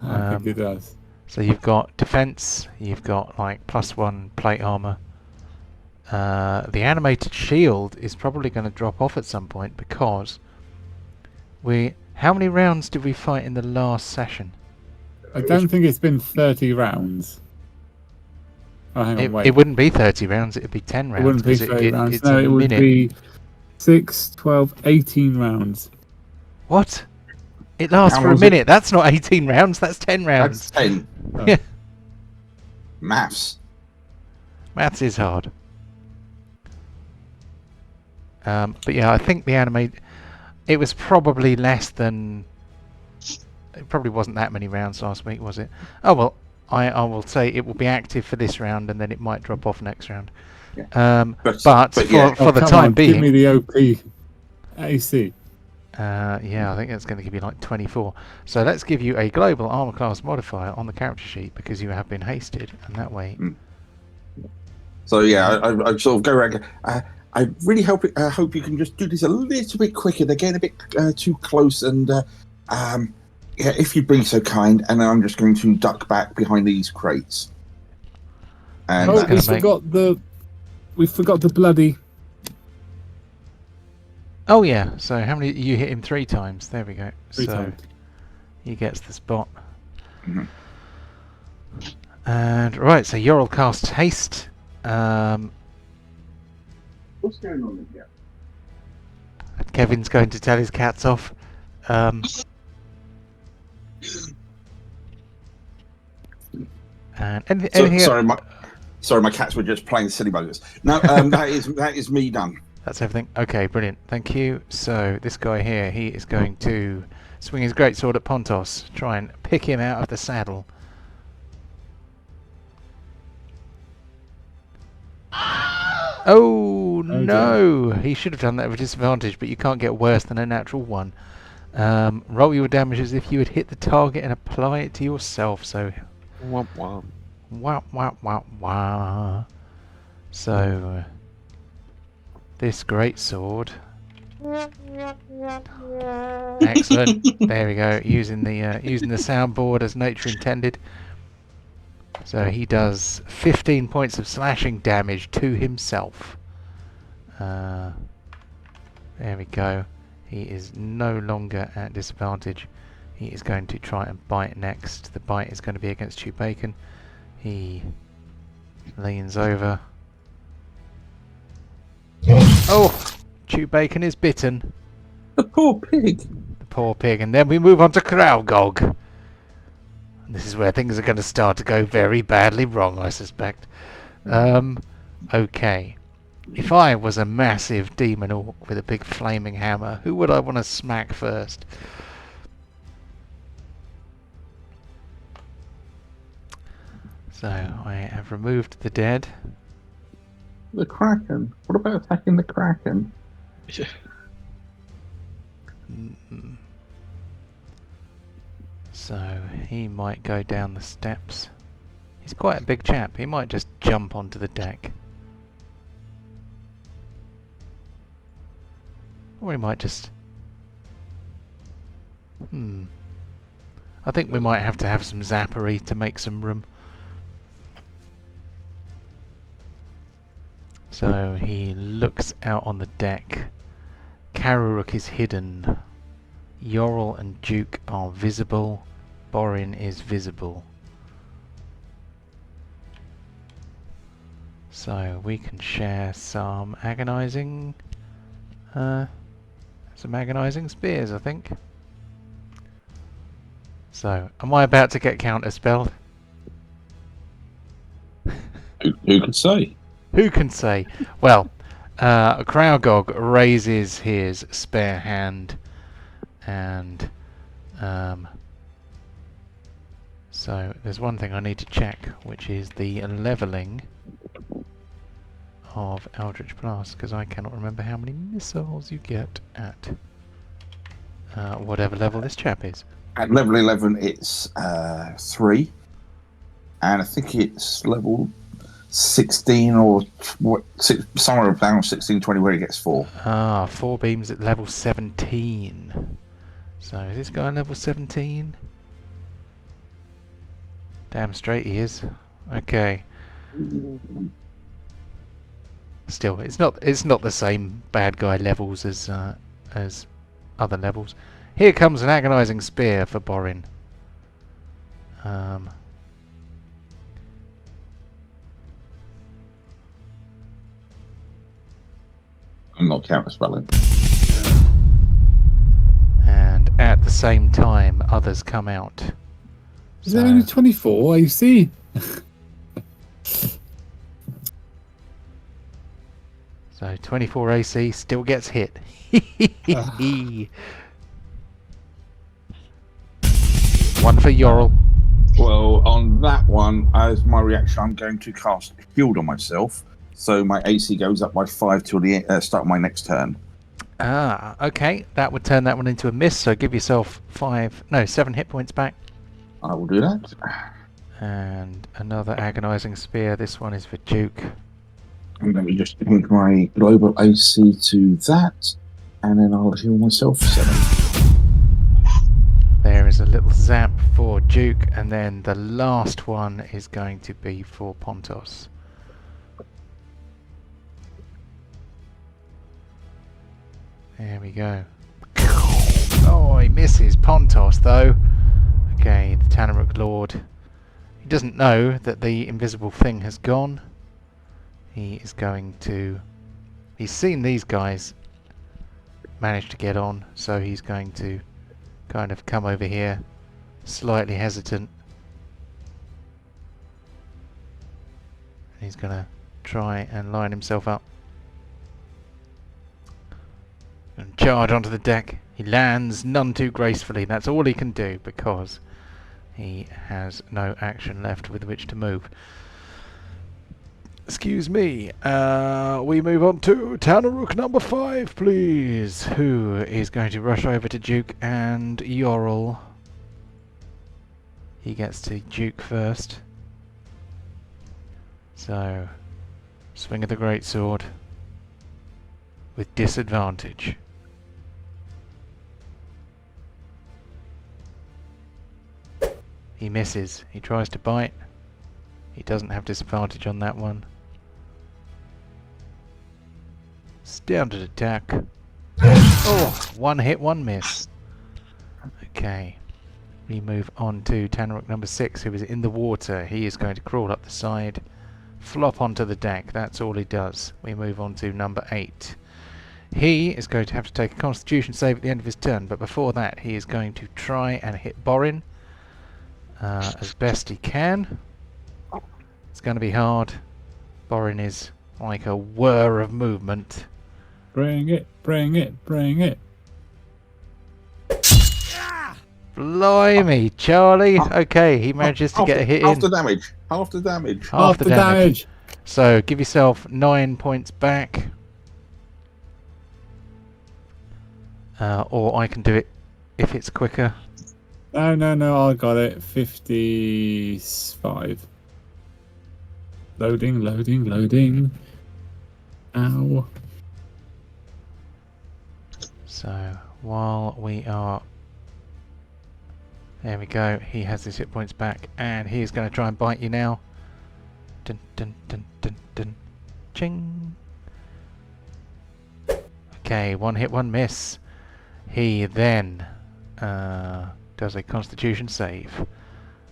I think it does. So you've got defense, you've got like +1 plate armor. The animated shield is probably going to drop off at some point because how many rounds did we fight in the last session? I don't think it's been 30 rounds. Oh, hang on, wait. It wouldn't be 30 rounds, it would be 10 rounds. It wouldn't be 30 rounds. It's No, a it would minute. be 6, 12, 18 rounds. What? It lasts for a minute. That's not 18 rounds, that's 10 rounds. That's 10. Oh. Yeah. Maths. Maths is hard. But yeah, I think the animate... It was probably less than... It probably wasn't that many rounds last week, was it? Oh well, I will say it will be active for this round and then it might drop off next round. Yeah. But yeah. for the time being... Give me the OP AC. Yeah, I think that's going to give you like 24. So let's give you a global armor class modifier on the character sheet because you have been hasted, and that way... So yeah, I sort of go around. I really hope you can just do this a little bit quicker. They're getting a bit too close, and yeah, if you'd be so kind. And then I'm just going to duck back behind these crates. And we forgot the bloody. Oh yeah, so how many... You hit him 3 times. There we go. Three times. He gets the spot. Mhm. And right, so Yorl casts haste. What's going on in here? Kevin's going to tell his cats off. And anything Sorry, my cats were just playing silly buggers. No, that is me done. That's everything. Okay, brilliant. Thank you. So this guy here, he is going to swing his greatsword at Pontos, try and pick him out of the saddle. Oh no! He should have done that with disadvantage, but you can't get worse than a natural 1. Roll your damage as if you had hit the target and apply it to yourself. So, Womp womp. wah wah wah wah. So, this great sword. Excellent. There we go. Using the soundboard as nature intended. So he does 15 points of slashing damage to himself. There we go. He is no longer at disadvantage. He is going to try and bite next. The bite is going to be against Chew Bacon. He leans over. Oh! Chew Bacon is bitten. The poor pig. The poor pig. And then we move on to Krowgog. This is where things are going to start to go very badly wrong, I suspect. Okay. If I was a massive demon orc with a big flaming hammer, who would I want to smack first? So, I have removed the dead. The Kraken. What about attacking the Kraken? So, he might go down the steps. He's quite a big chap. He might just jump onto the deck. Or he might just... I think we might have to have some zappery to make some room. So he looks out on the deck. Tanarukk is hidden. Yorl and Duke are visible. Borin is visible. So we can share some agonizing... some agonizing spears, I think. So, am I about to get counterspelled? Who can say? Who can say? Well, Krowgog raises his spare hand, and so there's one thing I need to check, which is the leveling of Eldritch Blast, because I cannot remember how many missiles you get at whatever level this chap is. At level 11, it's 3, and I think it's level 16 or somewhere around 16, 20 where he gets 4. 4 beams at level 17. So is this guy level 17? Damn straight he is. Okay. Still, it's not the same bad guy levels as other levels. Here comes an agonizing spear for Borin. I'm not counterspelling. And at the same time, others come out. Is it only 24 AC? So 24 AC still gets hit. One for Yorl. Well, on that one, as my reaction, I'm going to cast Shield on myself, so my AC goes up by 5 till the start of my next turn. Okay. That would turn that one into a miss, so give yourself 7 hit points back. I will do that. And another agonizing spear. This one is for Duke. And let me just link my global AC to that, and then I'll heal myself 7. There is a little zap for Duke, and then the last one is going to be for Pontos. There we go. Oh, he misses Pontos though. Okay, the Tanarukk Lord. He doesn't know that the invisible thing has gone. He is going to... He's seen these guys manage to get on, so he's going to kind of come over here, slightly hesitant. He's going to try and line himself up. And charge onto the deck. He lands none too gracefully. That's all he can do because he has no action left with which to move. Excuse me. We move on to Tanarukk number 5, please. Who is going to rush over to Duke and Yorl? He gets to Duke first. So, swing of the greatsword with disadvantage. He misses. He tries to bite. He doesn't have disadvantage on that one. Standard attack. Oh, one hit, one miss. Okay. We move on to Tanarukk number 6, who is in the water. He is going to crawl up the side, flop onto the deck. That's all he does. We move on to number 8. He is going to have to take a Constitution save at the end of his turn, but before that he is going to try and hit Borin as best he can. It's going to be hard. Borin is like a whir of movement. Bring it, bring it, bring it. Blimey, Charlie. Okay, he manages to get a hit in. Half the damage. Half the damage. Half the damage. So give yourself 9 points back. Or I can do it if it's quicker. No, I got it. 55. Loading. Ow. So while we are... There we go. He has his hit points back, and he is going to try and bite you now. Dun dun dun dun dun. Ching. Okay, one hit, one miss. He then does a Constitution save,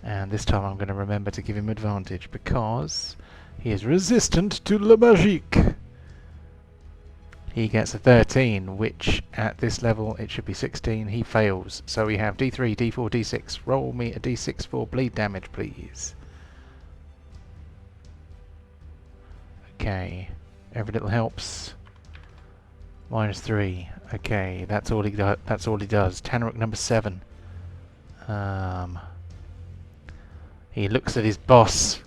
and this time I'm going to remember to give him advantage because he is resistant to la magique. He gets a 13, which at this level it should be 16. He fails, so we have D3, D4, D6. Roll me a D6 for bleed damage, please. Okay, every little helps. -3. Okay, that's all he does. Tanarukk number 7. He looks at his boss.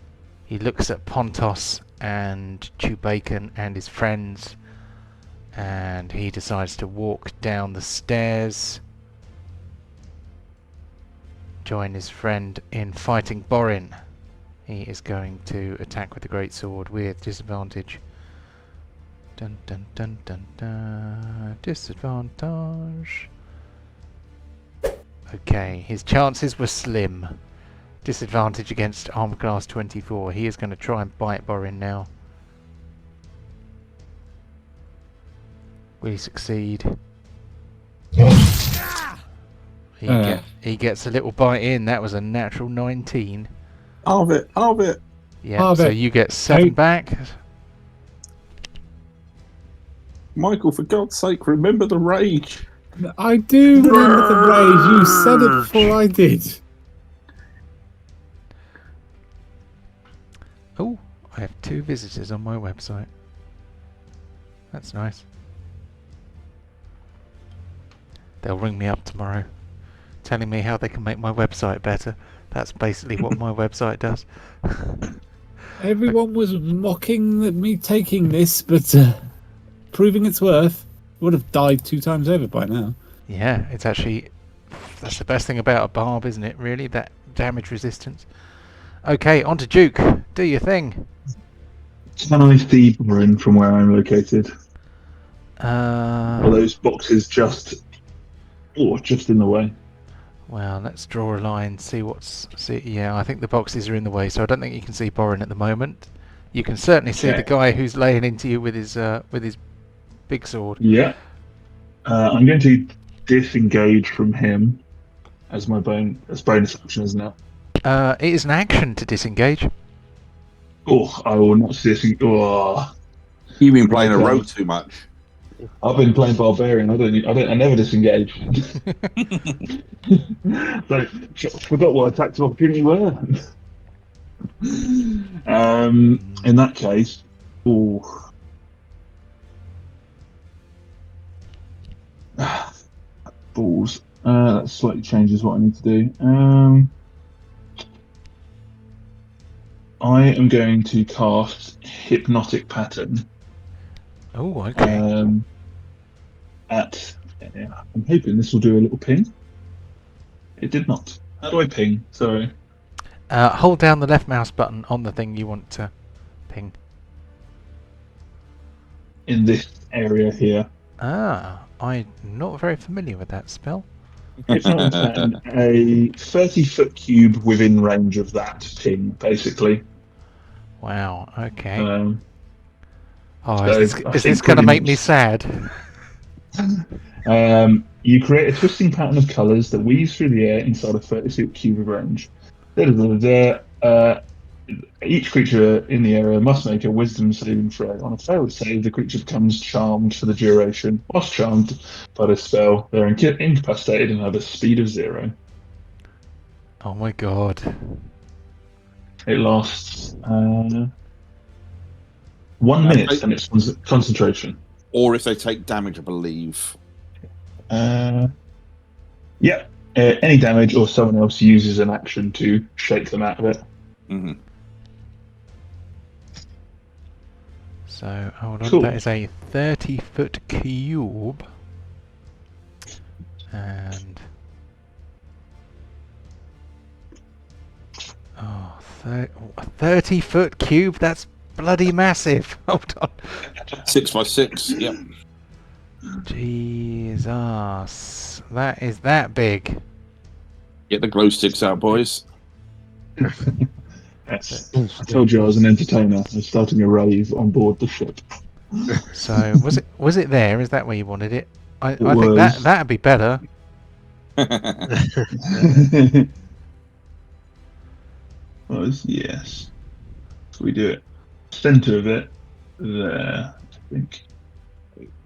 He looks at Pontos and Bacon and his friends, and he decides to walk down the stairs, join his friend in fighting Borin. He is going to attack with the greatsword with disadvantage. Dun dun dun dun dun. Disadvantage. Okay, his chances were slim. Disadvantage against armor class 24. He is going to try and bite Borin now. Will he succeed? He gets a little bite in. That was a natural 19. Halve it. Yeah, so you get 7 back. Michael, for God's sake, remember the rage. I do remember the rage. You said it before I did. Oh, I have 2 visitors on my website. That's nice. They'll ring me up tomorrow, telling me how they can make my website better. That's basically what my website does. Everyone was mocking me taking this, but proving its worth. Would have died 2 times over by now. Yeah, it's actually... That's the best thing about a barb, isn't it, really? That damage resistance. Okay, on to Duke. Do your thing. Can I see Borin from where I'm located? Are those boxes just in the way? Well, let's draw a line, see what's... Yeah, I think the boxes are in the way, so I don't think you can see Borin at the moment. You can certainly see the guy who's laying into you with his big sword. Yeah. I'm going to disengage from him as my bonus action, isn't it? It is an action to disengage. Oh, I will not disengage. Oh. You've been playing a rogue too much. I've been playing barbarian. I never disengage. So forgot what attacks of opportunity were. In that case, balls. That slightly changes what I need to do. I am going to cast Hypnotic Pattern. Oh, okay. I'm hoping this will do a little ping. It did not. How do I ping? Sorry. Hold down the left mouse button on the thing you want to ping. In this area here. I'm not very familiar with that spell. Hypnotic Pattern, a 30-foot cube within range of that ping, basically. Wow, okay. Oh, So is I this think going to pretty make me much- sad? You create a twisting pattern of colours that weaves through the air inside a 30-foot cube of range. Each creature in the area must make a wisdom saving throw. On a failed save, the creature becomes charmed for the duration. Whilst charmed by this spell, they're incapacitated and have a speed of 0. Oh my god. It lasts 1 minute and it's concentration. Or if they take damage, I believe. Yeah. Any damage or someone else uses an action to shake them out of it. Mm-hmm. So, hold on, Cool. that is a 30-foot cube. And... Oh, a 30-foot cube? That's bloody massive. Hold on. 6 by 6, yep. Jesus. That is that big. Get the glow sticks out, boys. Yes. I told you I was an entertainer. I was starting a rave on board the ship. So, was it there? Is that where you wanted it? I think was. that'd be better. Yes. So we do it. Center of it. There, I think.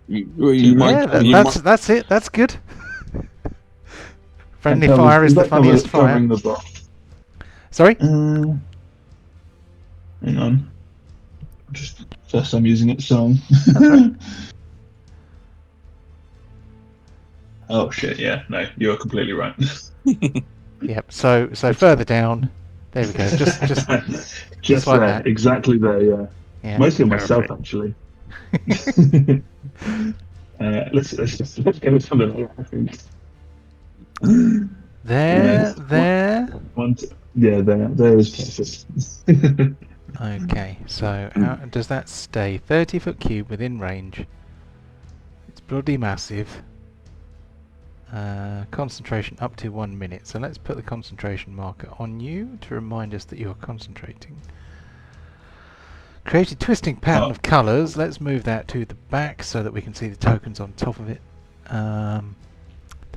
That's it. That's good. Friendly And fire is the funniest fire. Covering the box. Sorry? Hang on. Just first I'm using it, so. Right. Oh shit! Yeah, no, you're completely right. Yep. So further down. There we go. Just just like there, that. exactly there. Yeah. Yeah. Mostly on myself, actually. Let's go with something like that, I think. There. One, yeah, there is perfect. Okay. So how does that stay? 30-foot cube within range. It's bloody massive. Concentration up to 1 minute. So let's put the concentration marker on you to remind us that you are concentrating. Create a twisting pattern of colours. Let's move that to the back so that we can see the tokens on top of it. The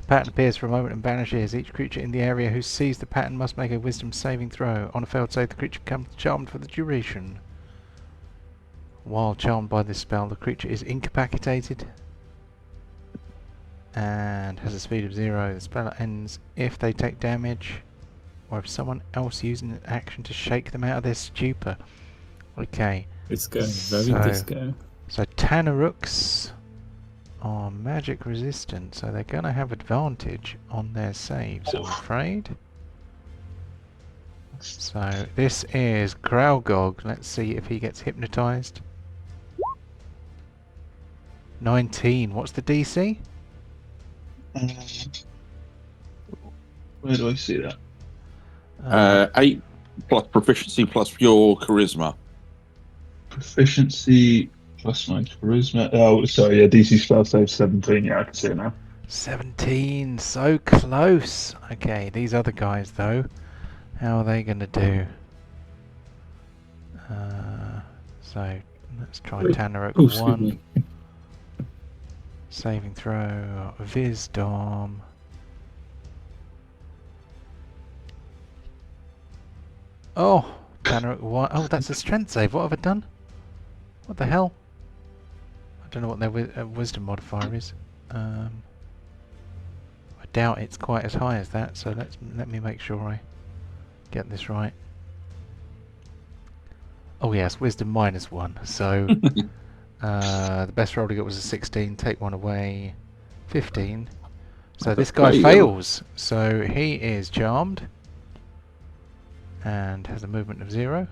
pattern appears for a moment and vanishes. Each creature in the area who sees the pattern must make a wisdom saving throw. On a failed save, the creature becomes charmed for the duration. While charmed by this spell, the creature is incapacitated and has a speed of 0. The spell ends if they take damage or if someone else uses an action to shake them out of their stupor. Okay. It's going very disco. So Tanarukks are magic resistant, so they're going to have advantage on their saves, I'm afraid. So this is Growlgog. Let's see if he gets hypnotized. 19. What's the DC? Where do I see that? 8 plus proficiency plus your charisma. Proficiency plus my charisma. Oh, sorry, yeah, DC spell save 17. Yeah, I can see it now. 17. So close. Okay, these other guys though, how are they going to do? So let's try Tanarukk 1. Saving throw, Wisdom. Oh, Tanarukk 1. Oh, that's a strength save. What have I done? What the hell? I don't know what their wisdom modifier is. I doubt it's quite as high as that, so let me make sure I get this right. Oh yes, wisdom -1. So the best roll to get was a 16. Take 1 away. 15. So this guy fails. So he is charmed and has a movement of 0.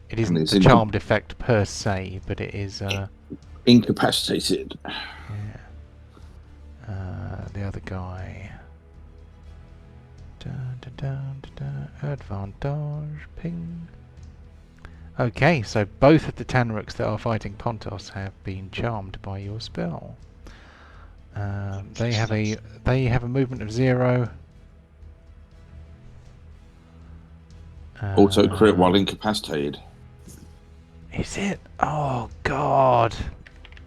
It isn't the charmed effect per se, but it is incapacitated. Yeah. The other guy. Advantage. Ping. Okay, so both of the Tanarukks that are fighting Pontos have been charmed by your spell. They have a movement of 0. Auto crit while incapacitated. Is it? Oh God.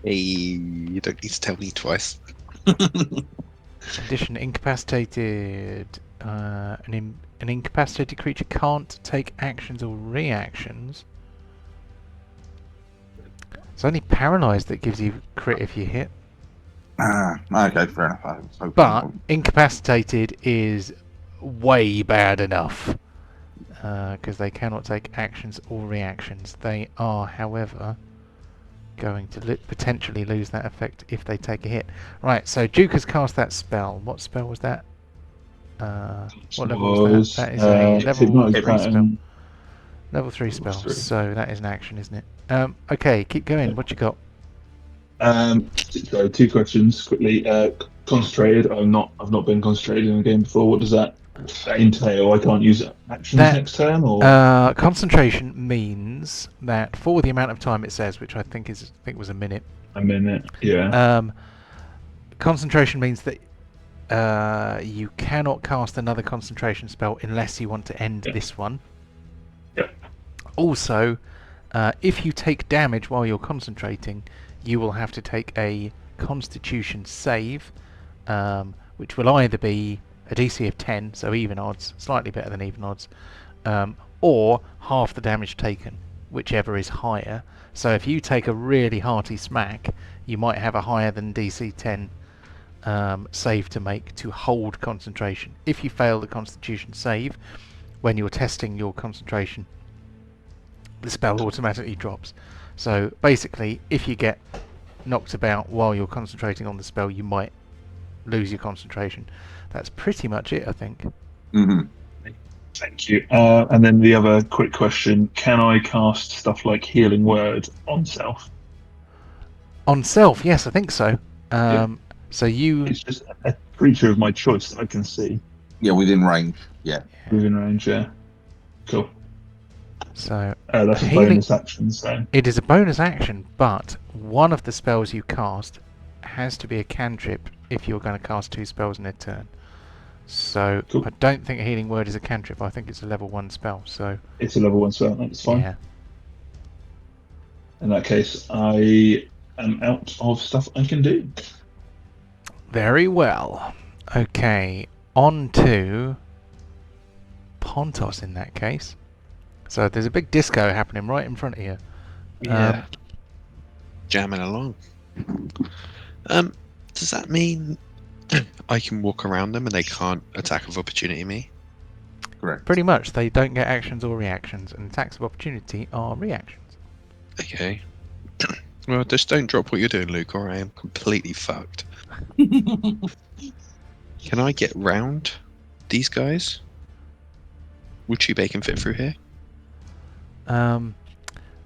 Hey, you don't need to tell me twice. Condition incapacitated. An incapacitated creature can't take actions or reactions. It's only paralysed that gives you crit if you hit. Okay, fair enough. I was hoping But it incapacitated is way bad enough because they cannot take actions or reactions. They are, however, going to potentially lose that effect if they take a hit. Right, so Duke has cast that spell. What spell was that? What level was that? That is a level Hypnotic 3 spell. Pattern. Level 3 Level spell. 3. So that is an action, isn't it? Okay, keep going. What you got? So 2 questions quickly. Concentrated. I've not been concentrated in a game before. What does that entail? I can't use actions next turn, or Concentration means that for the amount of time it says, which I think was a minute. a minute. Yeah. Concentration means that you cannot cast another concentration spell unless you want to end this one. Yep. Also, if you take damage while you're concentrating, you will have to take a Constitution save, which will either be a DC of 10, so even odds, slightly better than even odds, or half the damage taken, whichever is higher. So if you take a really hearty smack, you might have a higher than DC 10 save to make to hold concentration. If you fail the Constitution save when you're testing your concentration, the spell automatically drops. So basically, if you get knocked about while you're concentrating on the spell, you might lose your concentration. That's pretty much it, I think. Mm-hmm. Thank you. And then the other quick question: can I cast stuff like Healing Word on self? On self, yes, I think so. So you... It's just a creature of my choice that I can see. Yeah, within range. Yeah. Within range, yeah. Cool. So That's a healing... bonus action, so... It is a bonus action, but one of the spells you cast has to be a cantrip if you're going to cast 2 spells in a turn. So Cool. I don't think Healing Word is a cantrip. I think it's a level 1 spell. So It's a level 1 spell, that's fine. yeah. In that case, I am out of stuff I can do. Very well. Okay, on to Pontos in that case. So there's a big disco happening right in front of you. Yeah. Jamming along. Does that mean I can walk around them and they can't attack of opportunity me? Correct. Pretty much, they don't get actions or reactions, and attacks of opportunity are reactions. Okay. Well, just don't drop what you're doing, Luke, or I am completely fucked. Can I get round these guys? Would Chew Bacon fit through here?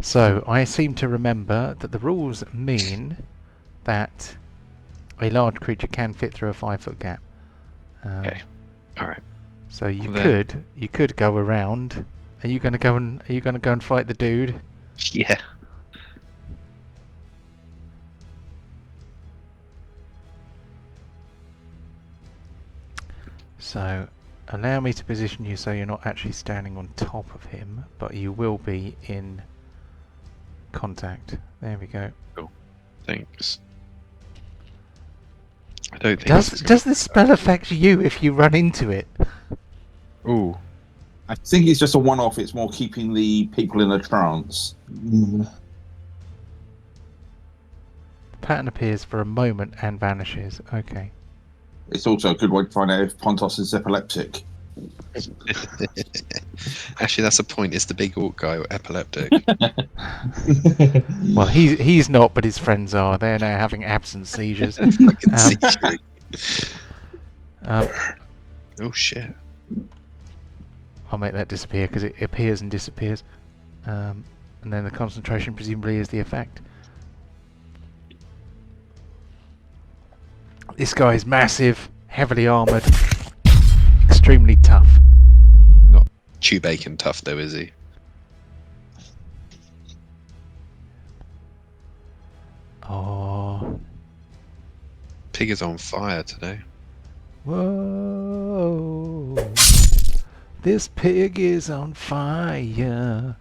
So I seem to remember that the rules mean that a large creature can fit through a 5-foot gap. Okay. All right. So you Well, could go around. Are you going to go and fight the dude? Yeah. So allow me to position you so you're not actually standing on top of him, but you will be in contact. There we go. Thanks. I don't think. Does this spell affect you if you run into it? Ooh. I think it's just a one-off. It's more keeping the people in a trance. Pattern appears for a moment and vanishes. Okay. It's also a good way to find out if Pontos is epileptic. Actually, that's a point. Is the big orc guy epileptic? Well, he's not, but his friends are. They're now having absence seizures. Fucking seizure. Oh shit. I'll make that disappear because it appears and disappears. And then the concentration presumably is the effect. This guy is massive, heavily armoured, extremely tough. Not Chew Bacon tough though, is he? Oh. Pig is on fire today. Whoa. This pig is on fire.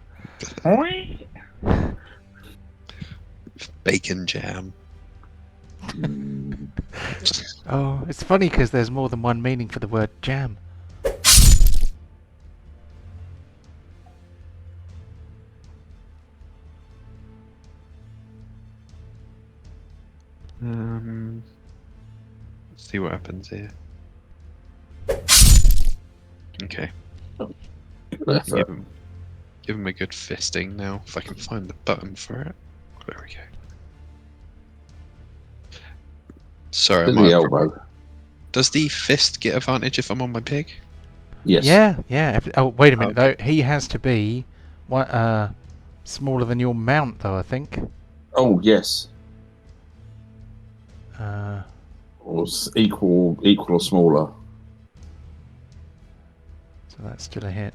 Bacon jam. Oh, it's funny because there's more than one meaning for the word jam. Let's see what happens here. Okay. Give him a good fisting now, if I can find the button for it. There we go. Sorry, To the elbow. Does the fist get advantage if I'm on my pig? Yes. Yeah. Oh, wait a minute though. He has to be smaller than your mount, though. I think. Oh yes. Or equal or smaller. So that's still a hit.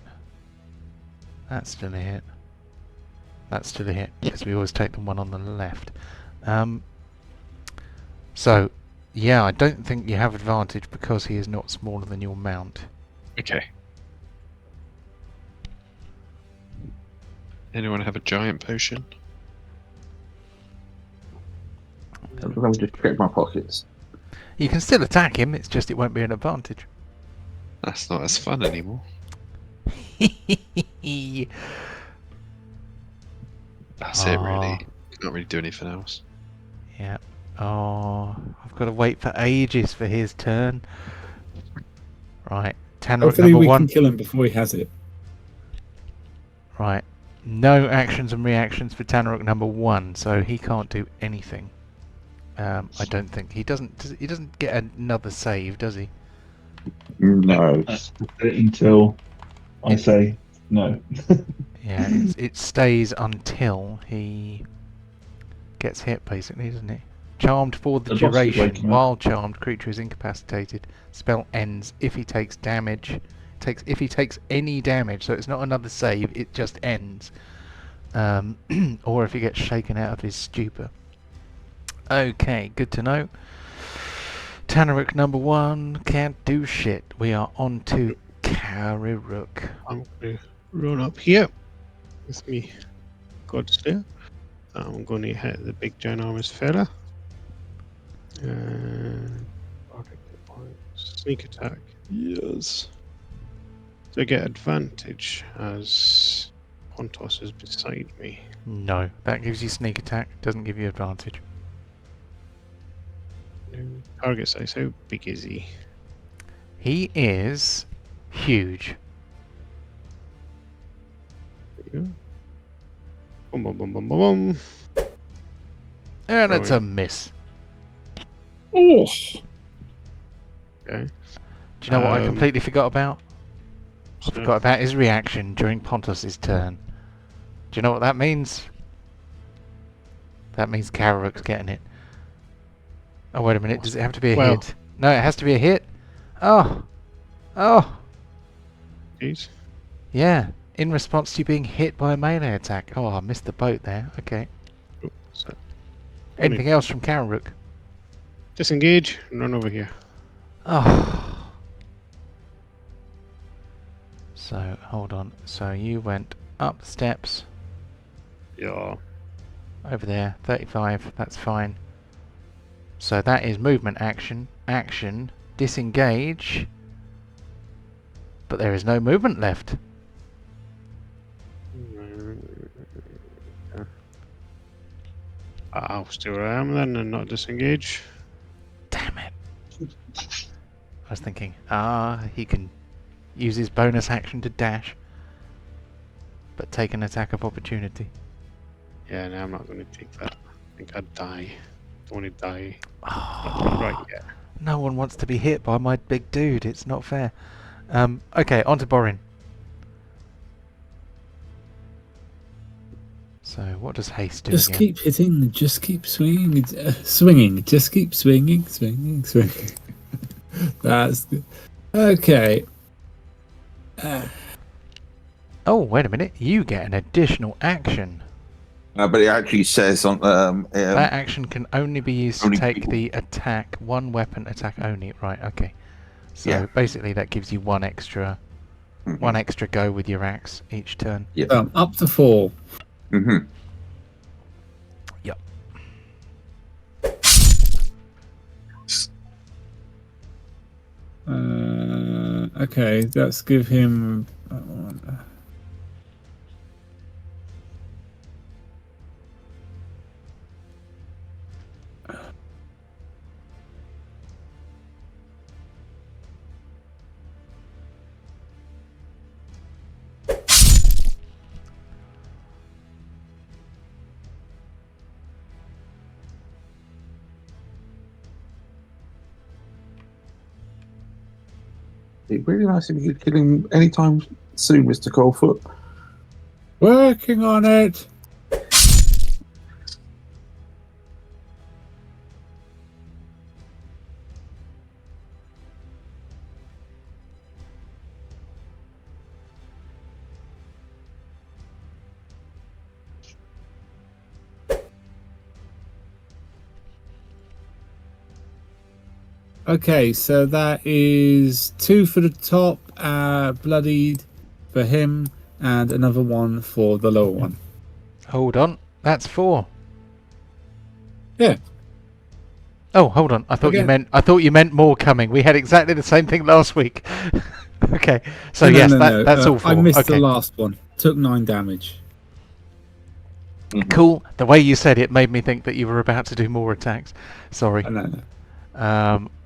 That's still a hit. That's still a hit because we always take the one on the left. So, yeah, I don't think you have advantage because he is not smaller than your mount. Okay. Anyone have a giant potion? I'm going to just check my pockets. You can still attack him, it's just it won't be an advantage. That's not as fun anymore. That's it, really. Can't really do anything else. Yeah. Oh, I've got to wait for ages for his turn. Right. Tanarukk Hopefully number we one. can kill him before he has it. Right. No actions and reactions for Tanarukk number one, so he can't do anything. I don't think he doesn't. He doesn't get another save, does he? No. That's it until I say no. Yeah, it stays until he gets hit, basically, doesn't it? Charmed for the The boss is duration. waking up. While charmed, creature is incapacitated. Spell ends if he takes damage. If he takes any damage, so it's not another save. It just ends. Or if he gets shaken out of his stupor. Okay, good to know. Tanarukk number one can't do shit. We are on to Tanarukk. I'm going to run up here with me Godslayer. I'm going to hit the big ginormous fella. Sneak attack. Yes. So I get advantage as Pontos is beside me. No, that gives you sneak attack. Doesn't give you advantage. Target size, how big is he? He is huge. There you go. Boom, boom, boom, boom, boom, boom. And it's Oh, a miss. Oh. Okay. Do you know what I completely forgot about? I So, forgot about his reaction during Pontos' turn. Do you know what that means? That means Kararukk's getting it. Oh, wait a minute. Does it have to be a Well- hit? No, it has to be a hit. Oh. Oh. Jeez. Yeah. In response to you being hit by a melee attack. Oh, I missed the boat there. Okay. Oh, so Anything else from Tanarukk? disengage and run over here. Oh. So, hold on. So you went up the steps. Yeah. Over there. 35. That's fine. So that is movement action. Action. Disengage. But there is no movement left. I'll stay where I am then and not disengage. Damn it. I was thinking, he can use his bonus action to dash. But take an attack of opportunity. Yeah, no, I'm not going to take that. I think I'd die. Don't want to die. Oh, Right, yeah. no one wants to be hit by my big dude. It's not fair. Okay, on to Borin. So, what does haste do Just again? keep hitting, just keep swinging, swinging, just keep swinging, swinging, swinging. That's good. Okay. Oh, wait a minute. You get an additional action. But it actually says on That action can only be used to only take people. the attack, one weapon attack only. Right, okay. So Yeah. basically that gives you one extra go with your axe each turn. Up to 4. Mm-hmm. Okay, let's give him. It'd be really nice if you could kill him anytime soon, Mr. Coldfoot. Working on it. Okay, so that is 2 for the top, bloodied for him, and another 1 for the lower one. Hold on. That's 4. Yeah. Oh, hold on. I thought you meant more coming. We had exactly the same thing last week. Okay. So No. that's all 4. I missed okay. the last one. Took 9 damage. Cool. The way you said it made me think that you were about to do more attacks. Sorry. No.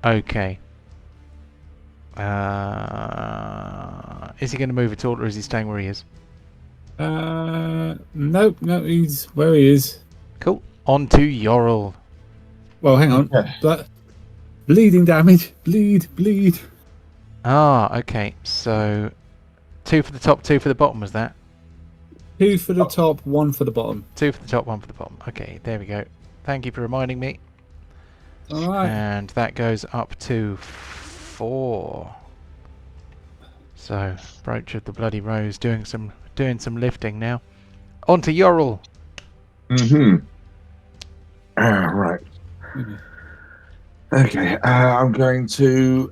Okay. Is he going to move at all, or is he staying where he is? No, he's where he is. Cool. On to Yorl. Well, hang on. But bleeding damage. Bleed. Ah, okay. So 2 for the top, 2 for the bottom, was that? 2 for the top, 1 for the bottom. 2 for the top, 1 for the bottom. Okay, there we go. Thank you for reminding me. All right. And that goes up to 4. So, Brooch of the Bloody Rose doing some lifting now. On to Yorl. Right. Okay, I'm going to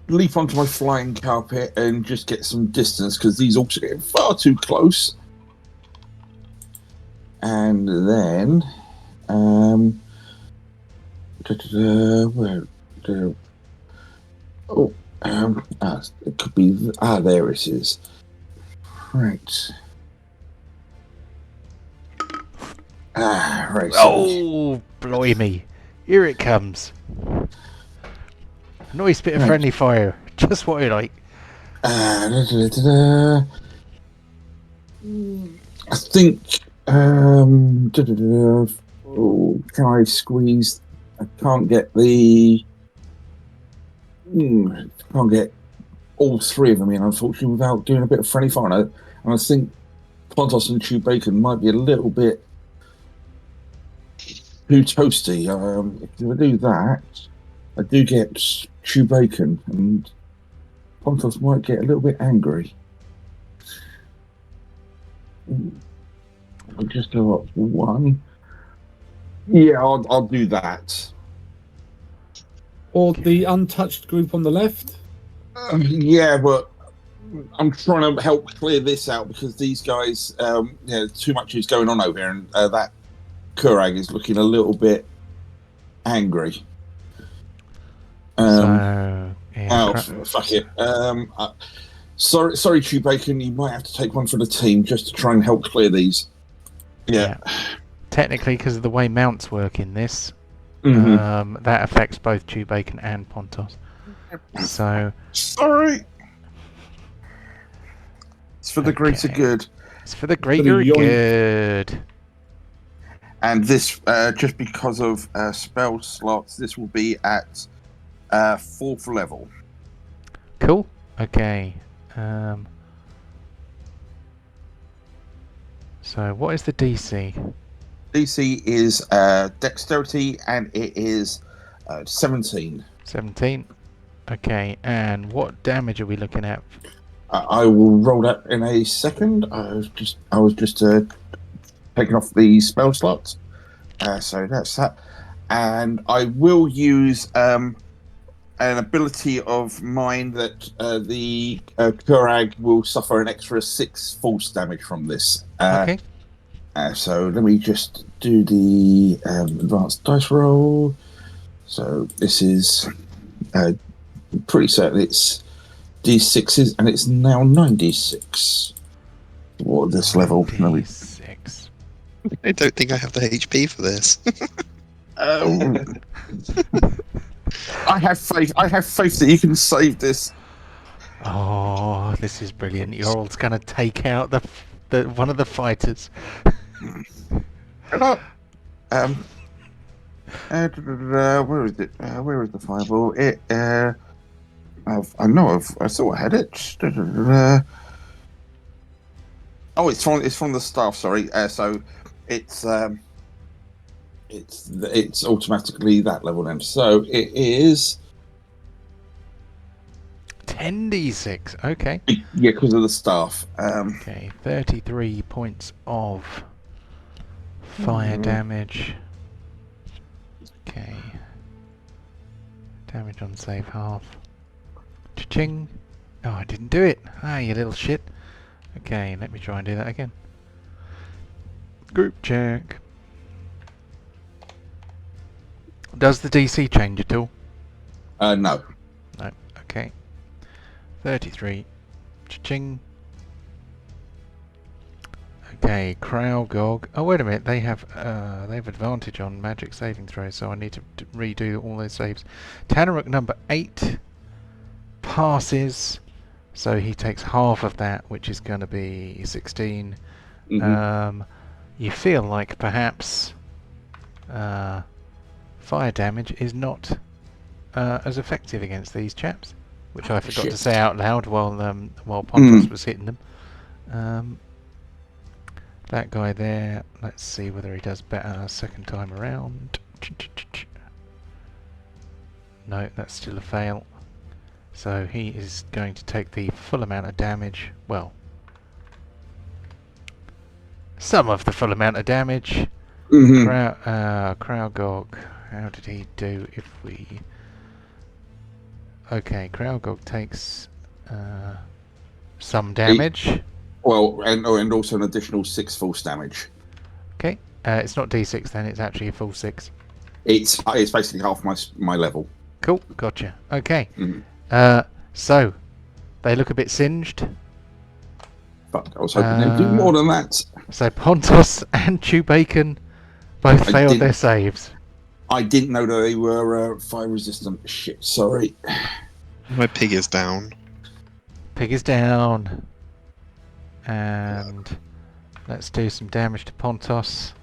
leap onto my flying carpet and just get some distance because these orcs are getting far too close. And then, it could be. There it is. Right. Right. Oh, blimey. Here it comes. A nice bit of friendly fire. Just what I like. I think. Can I squeeze? I can't get the. Can't get all 3 of them in, unfortunately, without doing a bit of friendly fire. And I think Pontos and Chew Bacon might be a little bit too toasty. If I do that, I do get Chew Bacon, and Pontos might get a little bit angry. I'll just go up 1. Yeah, I'll do that. Or the untouched group on the left? Yeah, but I'm trying to help clear this out because these guys, too much is going on over here, and that Kurag is looking a little bit angry. Fuck it. Sorry, Chew Bacon, you might have to take one for the team just to try and help clear these. Yeah. Technically, because of the way mounts work in this, that affects both Chew Bacon and Pontos. So sorry. It's for the greater good. It's for the greater good. And this, just because of spell slots, this will be at 4th level. Cool. Okay. So what is the DC? DC is dexterity, and it is 17. 17. Okay, and what damage are we looking at? I will roll that in a second. I was just taking off the spell slots. So that's that. And I will use an ability of mine that the Kurag will suffer an extra 6 force damage from this. Okay. So let me just do the advanced dice roll. So this is pretty certain it's D6s, and it's now 9d6. What this level? D6. I don't think I have the HP for this. I have faith. I have faith that you can save this. Oh, this is brilliant. Yorl's going to take out the one of the fighters. Where is it? Where is the fireball? I thought I had it. Oh, it's from the staff. Sorry. So it's automatically that level then. So it is 10d6. Okay. Yeah, because of the staff. Okay. 33 points of fire damage. Okay. Damage on save half. Cha-ching. Oh, I didn't do it. Ah, you little shit. Okay, let me try and do that again. Group check. Does the DC change at all? No. No. Okay. 33. Cha-ching. Okay, Kralgog. Oh, wait a minute. They have advantage on magic saving throws, so I need to redo all those saves. Tanarukk number 8 passes, so he takes half of that, which is going to be 16. Mm-hmm. You feel like perhaps fire damage is not as effective against these chaps, which I forgot to say out loud while Pontos was hitting them. That guy there, let's see whether he does better second time around. No, that's still a fail. So he is going to take the full amount of damage. Well, some of the full amount of damage. Kralgog, how did he do if we... Okay, Kralgog takes some damage. And also an additional 6 false damage. Okay, it's not D6 then, it's actually a full 6. It's basically half my level. Cool, gotcha. Okay. Mm-hmm. So, they look a bit singed. But I was hoping they'd do more than that. So Pontos and Chewbacon both failed their saves. I didn't know that they were fire resistant. Shit, sorry. My pig is down. Pig is down. And let's do some damage to Pontos.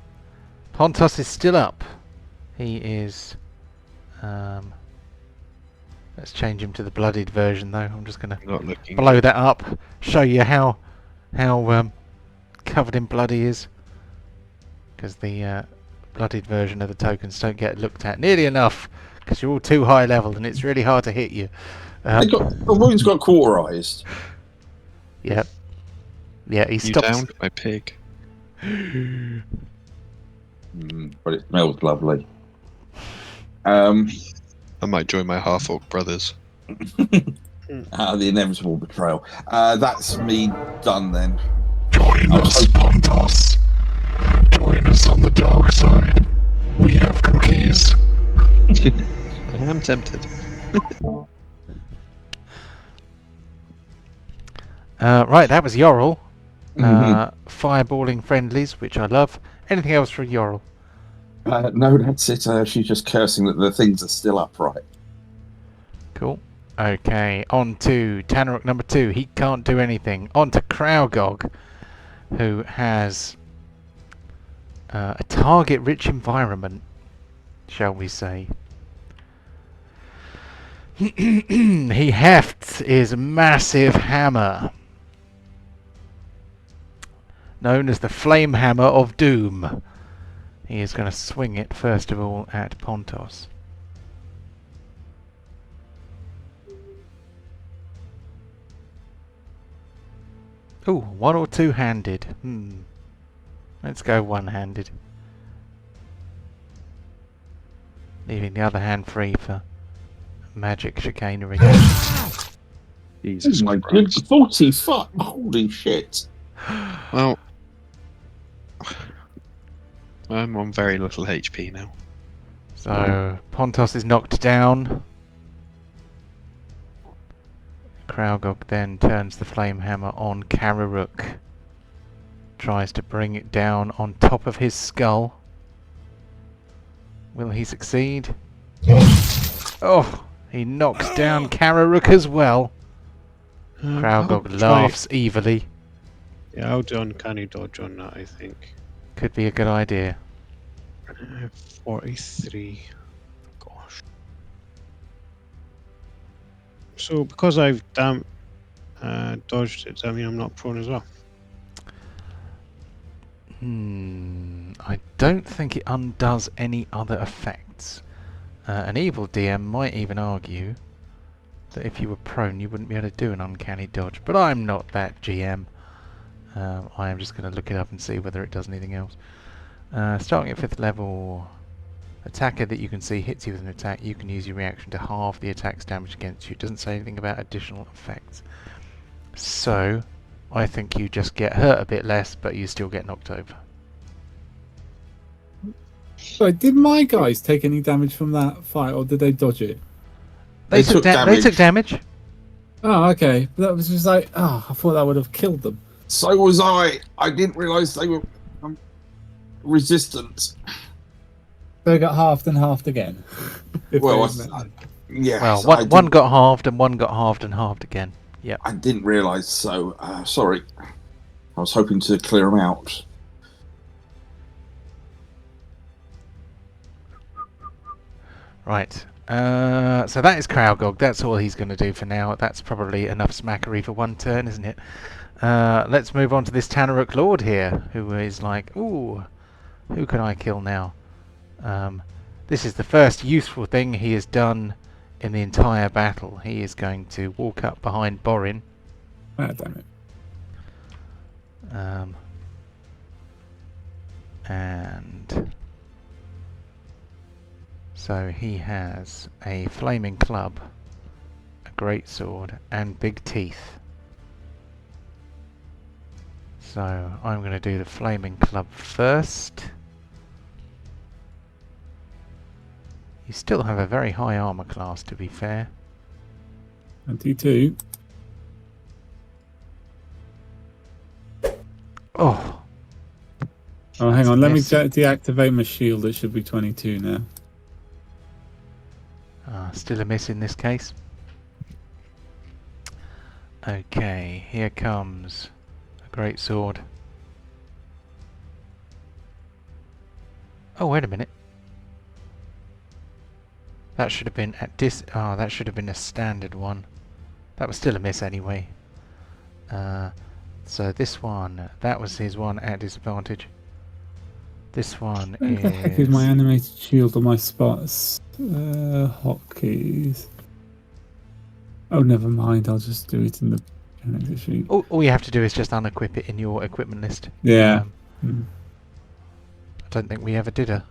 Pontos is still up. He is... let's change him to the bloodied version though. I'm just going to blow that up. Show you how covered in blood he is. Because the bloodied version of the tokens don't get looked at nearly enough. Because you're all too high level and it's really hard to hit you. The wounds got cauterized. Yep. Yeah, he You stops. downed my pig. But it smells lovely. I might join my half-orc brothers. The inevitable betrayal. That's me done then. Join us, Pontos. Join us on the dark side. We have cookies. I am tempted. Right, that was Yorl. Fireballing friendlies, which I love. Anything else for Yorl? No, that's it. She's just cursing that the things are still upright. Cool. Okay, on to Tanarukk number 2. He can't do anything. On to Kralgog, who has a target-rich environment, shall we say. He hefts his massive hammer, known as the Flame Hammer of Doom. He is going to swing it first of all at Pontos. Ooh, one or two-handed. Let's go one-handed. Leaving the other hand free for magic chicanery. Jesus my Christ. 40 fuck! Holy shit! Well, I'm on very little HP now. So Pontos is knocked down. Kraugog then turns the flame hammer on Tanarukk. Tries to bring it down on top of his skull. Will he succeed? Oh, he knocks down Tanarukk as well. Kraugog laughs evilly. Yeah, I'll do uncanny dodge on that, I think. Could be a good idea. 43. Gosh. So because I've dodged it, does that mean I'm not prone as well? I don't think it undoes any other effects. An evil DM might even argue that if you were prone you wouldn't be able to do an uncanny dodge, but I'm not that GM. I am just going to look it up and see whether it does anything else. Starting at 5th level, attacker that you can see hits you with an attack, you can use your reaction to halve the attack's damage against you. It doesn't say anything about additional effects. So, I think you just get hurt a bit less, but you still get knocked over. So, did my guys take any damage from that fight, or did they dodge it? They took damage. Oh, okay. That was just like, I thought that would have killed them. So was I. I didn't realise they were resistant. They got halved and halved again. Well, yeah. Well, one got halved and one got halved and halved again. Yeah. I didn't realise, so sorry. I was hoping to clear them out. Right. So that is Kraugog. That's all he's going to do for now. That's probably enough smackery for one turn, isn't it? Let's move on to this Tanarukk Lord here, who is like, ooh, who can I kill now? This is the first useful thing he has done in the entire battle. He is going to walk up behind Borin. Ah, damn it. And so he has a flaming club, a great sword, and big teeth. So I'm going to do the flaming club first. You still have a very high armor class, to be fair. 22. Oh, hang on. Let me deactivate my shield. It should be 22 now. Still a miss in this case. Okay, here comes a great sword. Oh, wait a minute. That should have been at that should have been a standard one. That was still a miss anyway. So this one, that was his one at disadvantage. This one Where the heck is my animated shield on my spots? Hotkeys. Oh, never mind. I'll just do it in the animated sheet. All you have to do is just unequip it in your equipment list. Yeah. I don't think we ever did a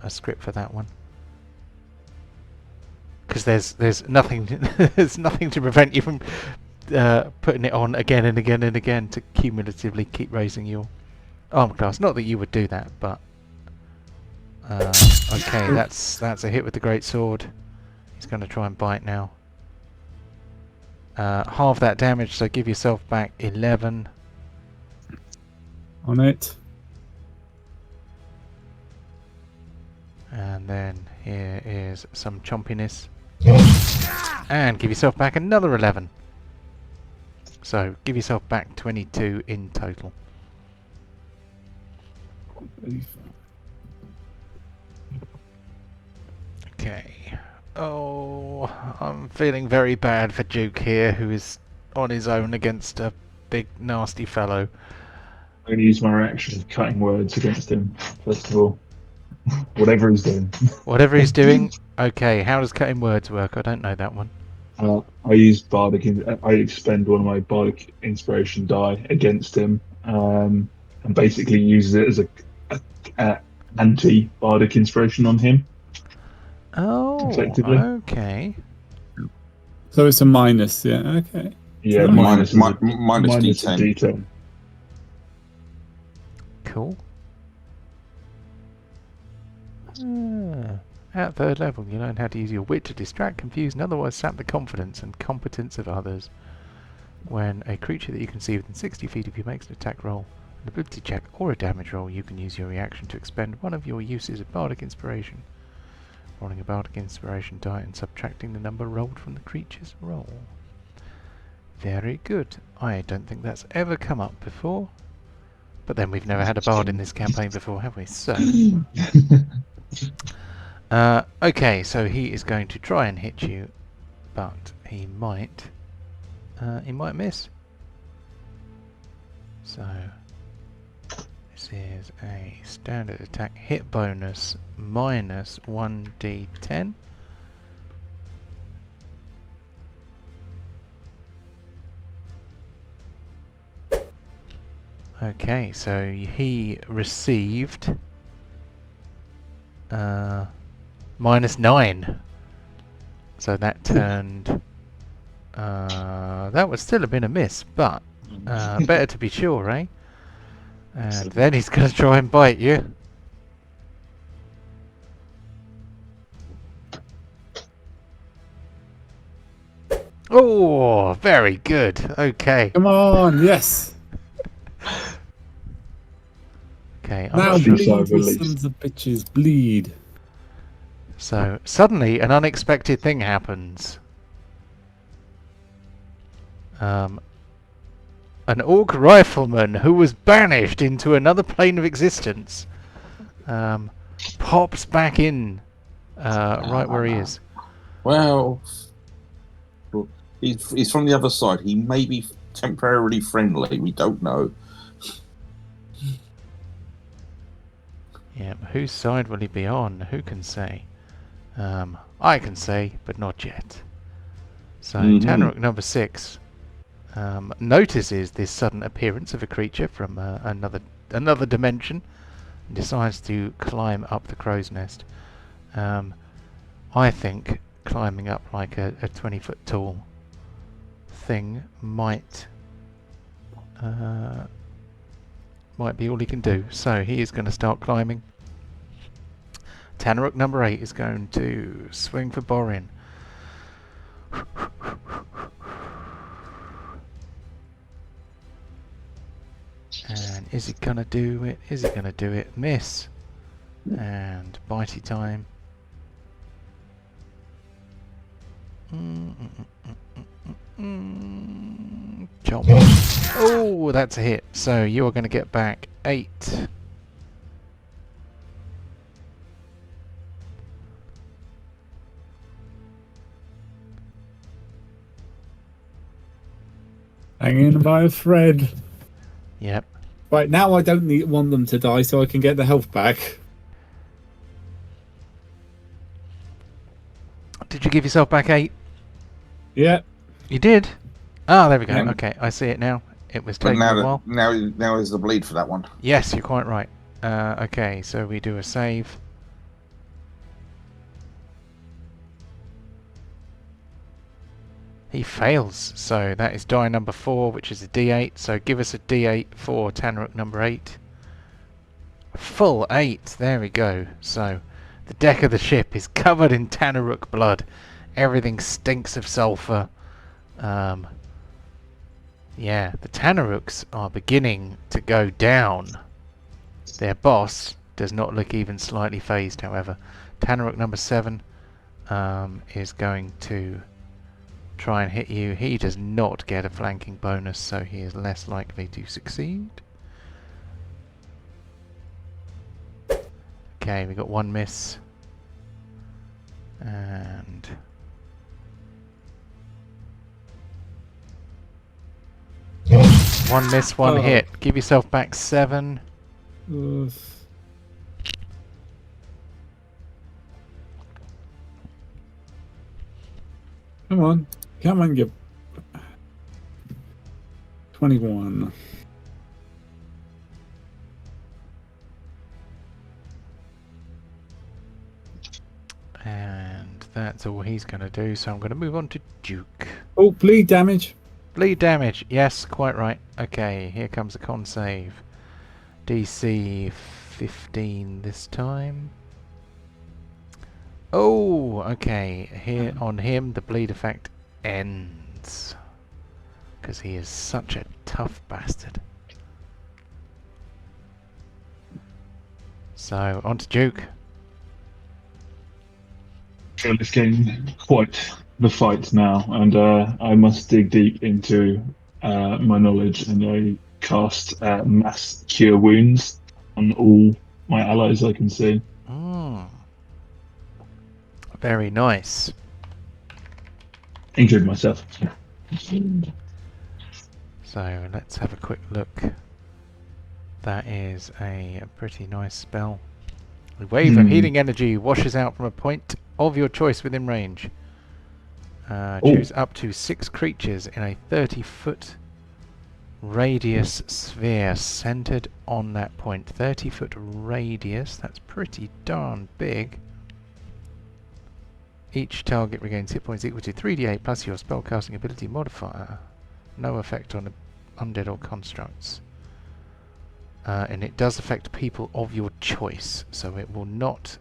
script for that one. Because there's nothing there's nothing to prevent you from putting it on again and again and again to cumulatively keep raising your armor class. Not that you would do that, but okay, that's a hit with the great sword. He's going to try and bite now. Halve that damage, so give yourself back 11. On it. And then here is some chompiness. And give yourself back another 11. So give yourself back 22 in total. Okay. Oh, I'm feeling very bad for Duke here, who is on his own against a big nasty fellow. I'm going to use my reaction of cutting words against him, first of all. Whatever he's doing. Whatever he's doing? Okay, how does cutting words work? I don't know that one. I use I expend one of my bardic inspiration die against him, and basically uses it as a anti-bardic inspiration on him. Oh, effectively. Okay. So it's a minus, yeah, okay. Yeah, So minus minus D10. D10. Cool. At 3rd level, you learn how to use your wit to distract, confuse, and otherwise sap the confidence and competence of others. When a creature that you can see within 60 feet of you makes an attack roll, an ability check, or a damage roll, you can use your reaction to expend one of your uses of Bardic Inspiration. Rolling a Bardic Inspiration die and subtracting the number rolled from the creature's roll. Very good. I don't think that's ever come up before. But then we've never had a bard in this campaign before, have we? So... okay, so he is going to try and hit you, but he might miss. So this is a standard attack hit bonus minus 1d10. Okay, so he received -9. So that turned... that would still have been a miss, but better to be sure, eh? And then he's going to try and bite you. Oh, very good. Okay. Come on, yes. Okay, I'm Now not sure. bleed, you sons of bitches, bleed. So suddenly an unexpected thing happens. An orc rifleman who was banished into another plane of existence pops back in right where he is. Well, he's from the other side. He may be temporarily friendly. We don't know. Yeah, whose side will he be on? Who can say? I can say, but not yet. So Tanarukk number 6 notices this sudden appearance of a creature from another dimension and decides to climb up the crow's nest. I think climbing up like a 20-foot tall thing might be all he can do. So he is going to start climbing. Tanarukk number 8 is going to swing for Borin. And is he going to do it? Is he going to do it? Miss. And bitey time. Chomp. Oh, that's a hit. So you are going to get back 8. Hanging by a thread. Yep. Right, now I don't want them to die so I can get the health back. Did you give yourself back 8? Yeah. You did? Ah, there we go. Yeah. Okay, I see it now. It was But taking a while. now is the bleed for that one. Yes, you're quite right. Okay, so we do a save. He fails, so that is die number 4, which is a d8. So give us a d8 for Tanarukk number 8. Full 8, there we go. So the deck of the ship is covered in Tanarukk blood. Everything stinks of sulfur. Yeah, the Tanarukks are beginning to go down. Their boss does not look even slightly phased, however. Tanarukk number 7 is going to try and hit you. He does not get a flanking bonus, so he is less likely to succeed. Okay, we got 1 miss. And... one miss, 1 hit. Give yourself back 7. Oof. Come on. Come on, you... 21. And that's all he's going to do, so I'm going to move on to Duke. Oh, bleed damage. Bleed damage, yes, quite right. Okay, here comes a con save. DC 15 this time. Oh, okay. Here on him, the bleed effect ends. Because he is such a tough bastard. So, on to Duke. So this game quite the fight now, and I must dig deep into my knowledge, and I cast mass cure wounds on all my allies I can see. Very nice. Including myself. So, let's have a quick look. That is a pretty nice spell. A wave of healing energy washes out from a point of your choice within range. Choose up to 6 creatures in a 30-foot radius sphere centered on that point. 30-foot radius, that's pretty darn big. Each target regains hit points equal to 3d8 plus your spellcasting ability modifier. No effect on undead or constructs. And it does affect people of your choice, so it will not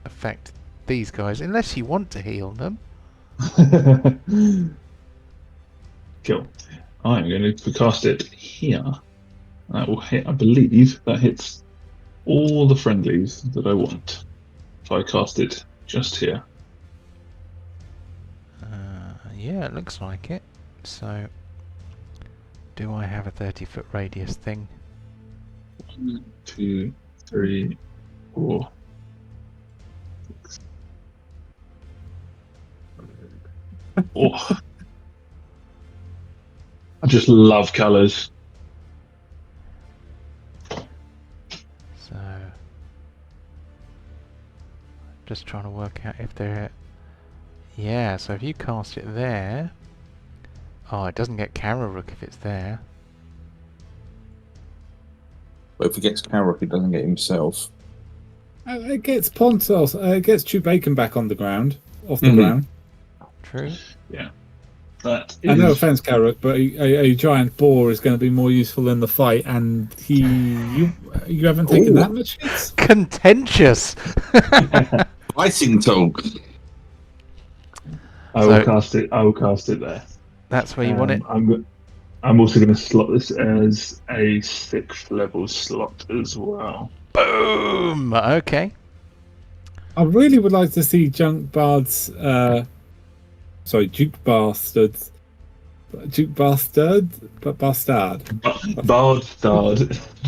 affect these guys unless you want to heal them. Cool. I'm going to cast it here. That will hit, I believe that hits all the friendlies that I want. If I cast it just here. Yeah, it looks like it. So, do I have a 30-foot radius thing? 1, 2, 3, 4, 6. Oh. I just love colours. So, just trying to work out if they're... Yeah, so if you cast it there... Oh, it doesn't get Tanarukk if it's there. But if he gets Tanarukk, he doesn't get himself. It gets Pontos. It gets Chewbacca back on the ground, off the ground. True. Yeah. That is... And no offense, Tanarukk, but a giant boar is going to be more useful in the fight, and you haven't taken that much hits. Contentious. Fighting talk. I will cast it. I will cast it there. That's where you want it. I'm also going to slot this as a 6th level slot as well. Boom. Okay. I really would like to see Duke Bastard. Bastard.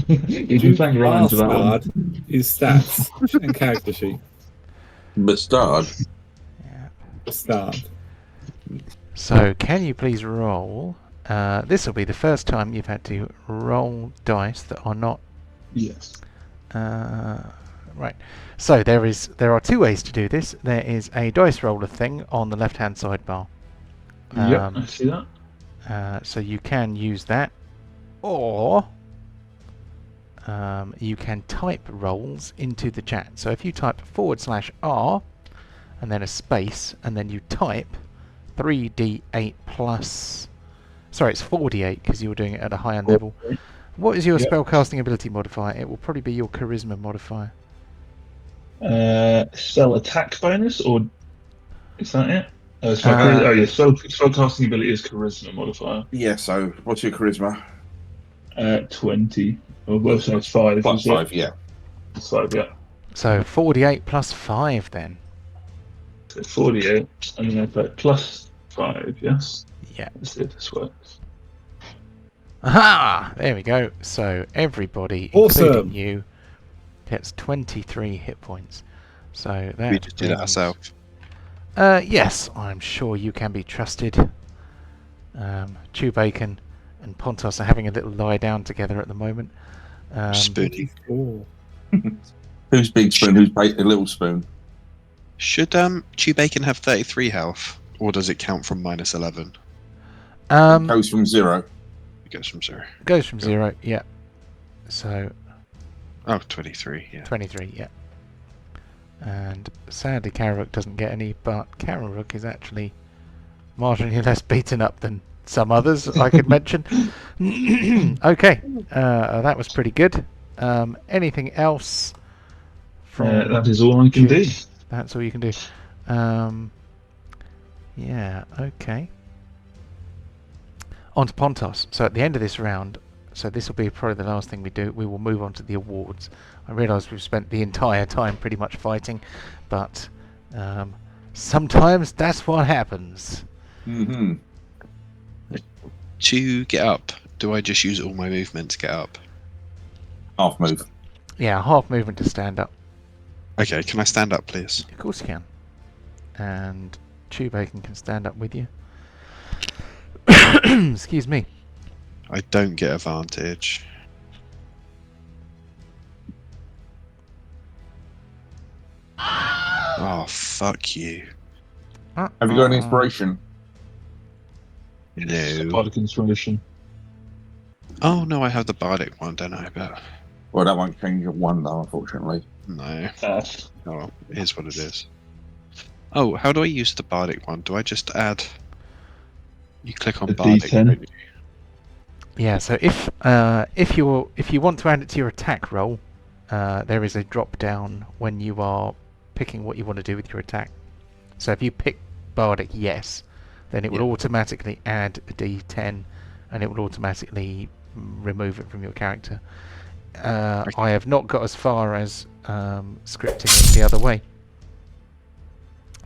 You've been playing rhymes with that one. His stats and character sheet. Bastard. Yeah. Bastard. So, can you please roll? This will be the first time you've had to roll dice that are not... Yes. Right. So there are 2 ways to do this. There is a dice roller thing on the left-hand sidebar. Yep, I see that. So you can use that, or you can type rolls into the chat. So if you type /R and then a space, and then you type 3d8 plus... Sorry, it's 4d8 because you were doing it at a higher level. What is your spellcasting ability modifier? It will probably be your charisma modifier. Spell attack bonus, or is that it? Spellcasting ability is charisma modifier. Yeah, so what's your charisma? 20. Well, so it's 5. Plus 5, yeah. It's 5, yeah. So 48 plus 5 then. So 48, and then I put plus 5, yes? Yeah. Let's see if this works. Aha! There we go. So everybody, including you, gets 23 hit points. So that We just did it ourselves. Yes, I'm sure you can be trusted. Chewbacca and Pontos are having a little lie down together at the moment. Spooning. Who's Big Spoon? Who's Little Spoon? Should Chewbacca have 33 health, or does it count from -11? Goes from 0. It goes from 0. Goes from 0, yeah. So... Oh, 23, yeah. 23, yeah. And sadly Tanarukk doesn't get any, but Tanarukk is actually marginally less beaten up than some others I could mention. Okay, that was pretty good. Anything else? That is all I can do. That's all you can do. Yeah, okay. On to Pontos. So at the end of this round, so this will be probably the last thing we do, we will move on to the awards. I realise we've spent the entire time pretty much fighting, but sometimes that's what happens. Mm-hmm. To get up, do I just use all my movement to get up? Half move. Yeah, half movement to stand up. Okay, can I stand up, please? Of course you can. And Chew Bacon can stand up with you. Excuse me. I don't get advantage. Oh, fuck you. Have you got an inspiration? No. Bardic Inspiration. Oh, no, I have the Bardic one, don't I? But Well, that won't change your one, though, unfortunately. no. Oh, it is what it is. Oh, how do I use the Bardic one? Do I just add... You click on A Bardic. D10? don't you? Yeah, so if you want to add it to your attack roll, there is a drop down when you are picking what you want to do with your attack. So if you pick Bardic yes, then it will automatically add a D10, and it will automatically remove it from your character. I have not got as far as scripting it the other way.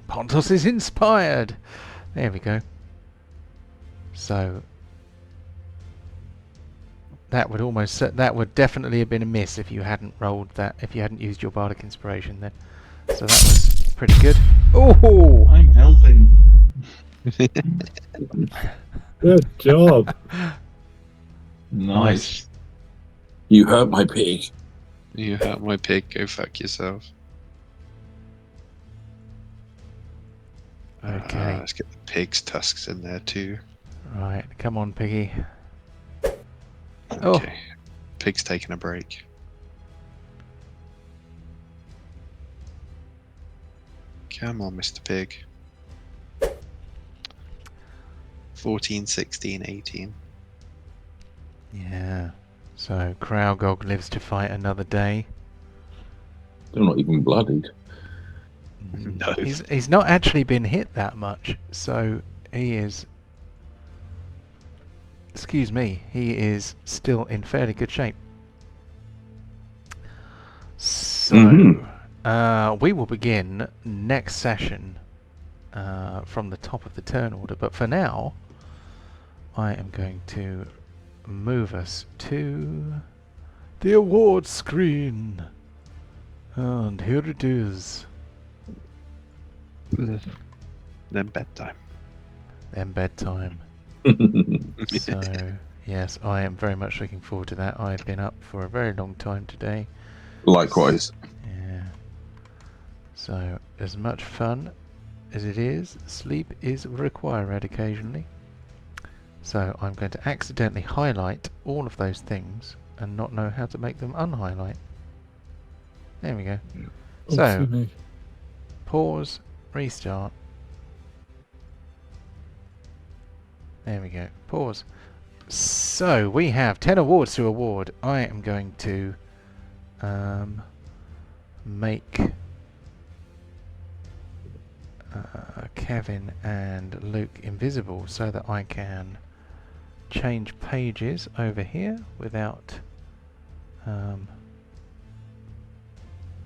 Pontos is inspired. There we go. So that would definitely have been a miss if you hadn't rolled that, if you hadn't used your Bardic Inspiration then. So that was pretty good. Oh! I'm helping. Good job. Nice. You hurt my pig. You hurt my pig, go fuck yourself. Okay. Let's get the pig's tusks in there too. Right, come on, Piggy. Okay. Pig's taking a break. Come on, Mr. Pig. 14, 16, 18. Yeah. So Kraugog lives to fight another day. They're not even bloodied. No. He's not actually been hit that much, so he is... Excuse me, he is still in fairly good shape. So, we will begin next session from the top of the turn order, but for now, I am going to move us to the awards screen. And here it is. Then bedtime. Then bedtime. So, yes, I am very much looking forward to that. I've been up for a very long time today. Likewise. Yeah. So, as much fun as it is, sleep is required occasionally. So, I'm going to accidentally highlight all of those things and not know how to make them unhighlight. There we go. So, pause, restart. There we go. Pause. So, we have 10 awards to award. I am going to make Kevin and Luke invisible so that I can change pages over here without